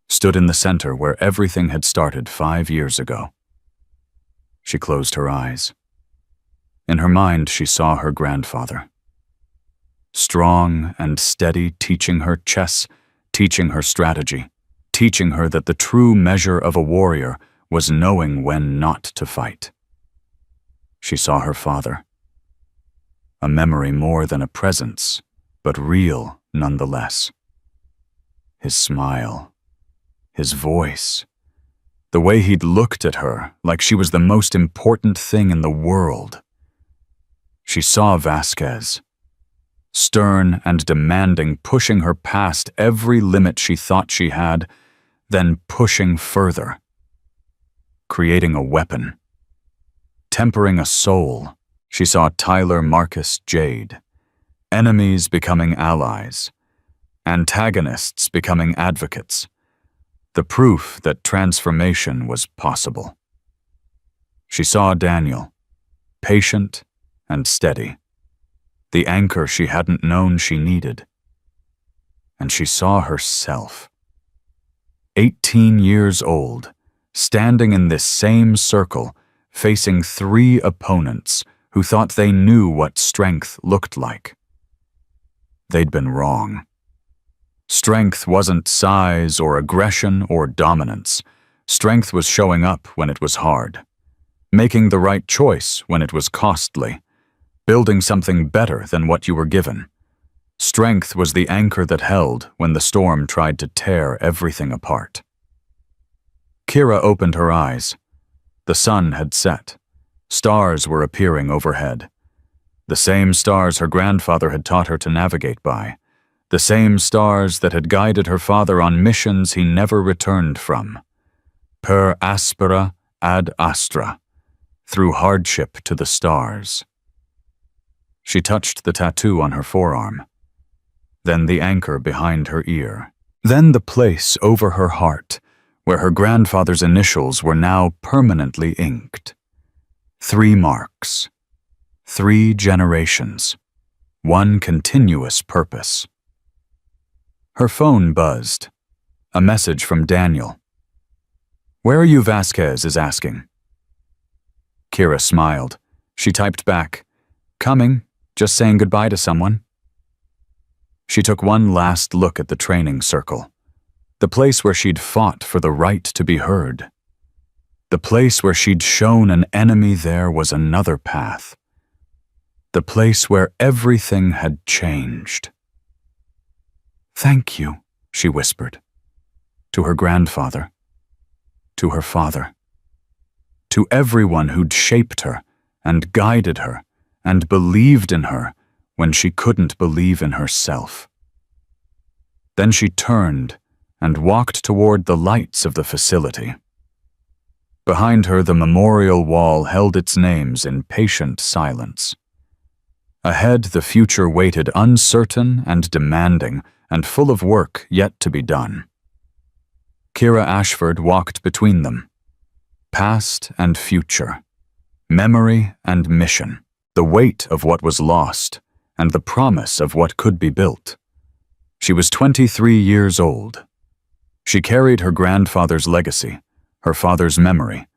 stood in the center where everything had started 5 years ago. She closed her eyes. In her mind, she saw her grandfather. Strong and steady, teaching her chess, teaching her strategy, teaching her that the true measure of a warrior was knowing when not to fight. She saw her father. A memory more than a presence, but real nonetheless. His smile, his voice, the way he'd looked at her like she was the most important thing in the world. She saw Vasquez, stern and demanding, pushing her past every limit she thought she had, then pushing further. Creating a weapon. Tempering a soul. She saw Tyler, Marcus, Jade. Enemies becoming allies. Antagonists becoming advocates. The proof that transformation was possible. She saw Daniel, patient and steady. The anchor she hadn't known she needed. And she saw herself. 18 years old, standing in this same circle, facing 3 opponents who thought they knew what strength looked like. They'd been wrong. Strength wasn't size or aggression or dominance. Strength was showing up when it was hard, making the right choice when it was costly, building something better than what you were given. Strength was the anchor that held when the storm tried to tear everything apart. Kira opened her eyes. The sun had set. Stars were appearing overhead. The same stars her grandfather had taught her to navigate by. The same stars that had guided her father on missions he never returned from. Per aspera ad astra, through hardship to the stars. She touched the tattoo on her forearm, then the anchor behind her ear, then the place over her heart where her grandfather's initials were now permanently inked. 3 marks, 3 generations, 1 continuous purpose. Her phone buzzed. A message from Daniel. "Where are you, Vasquez?" is asking. Kira smiled. She typed back, "Coming, just saying goodbye to someone." She took one last look at the training circle, The place where she'd fought for the right to be heard. The place where she'd shown an enemy there was another path. The place where everything had changed. "Thank you," she whispered. To her grandfather. To her father. To everyone who'd shaped her and guided her and believed in her when she couldn't believe in herself. Then she turned and walked toward the lights of the facility. Behind her, the memorial wall held its names in patient silence. Ahead, the future waited, uncertain and demanding, and full of work yet to be done. Kira Ashford walked between them. Past and future. Memory and mission. The weight of what was lost, and the promise of what could be built. She was 23 years old. She carried her grandfather's legacy, her father's memory,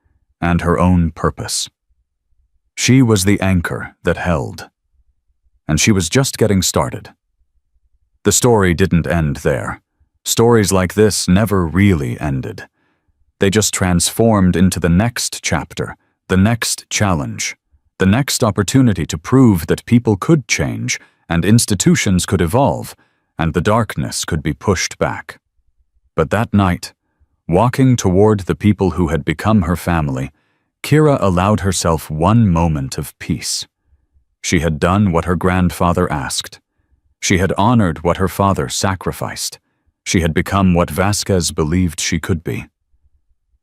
and her own purpose. She was the anchor that held. And she was just getting started. The story didn't end there. Stories like this never really ended. They just transformed into the next chapter, the next challenge, the next opportunity to prove that people could change, and institutions could evolve, and the darkness could be pushed back. But that night, walking toward the people who had become her family, Kira allowed herself one moment of peace. She had done what her grandfather asked. She had honored what her father sacrificed. She had become what Vasquez believed she could be.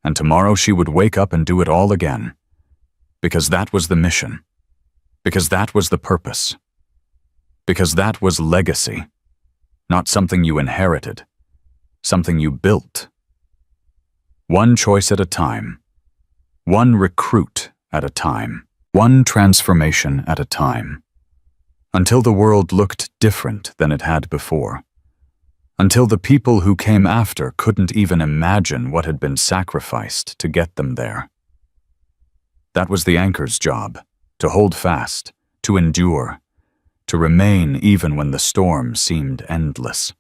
And tomorrow she would wake up and do it all again. Because that was the mission. Because that was the purpose. Because that was legacy. Not something you inherited. Something you built. One choice at a time. One recruit at a time. One transformation at a time. Until the world looked different than it had before. Until the people who came after couldn't even imagine what had been sacrificed to get them there. That was the anchor's job, to hold fast, to endure, to remain even when the storm seemed endless.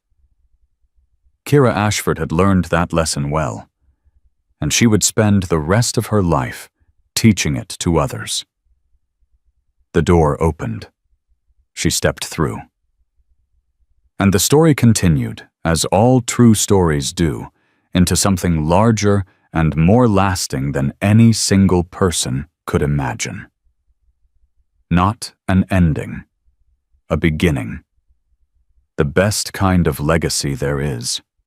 Kira Ashford had learned that lesson well, and she would spend the rest of her life teaching it to others. The door opened. She stepped through. And the story continued, as all true stories do, into something larger and more lasting than any single person could imagine. Not an ending, a beginning. The best kind of legacy there is.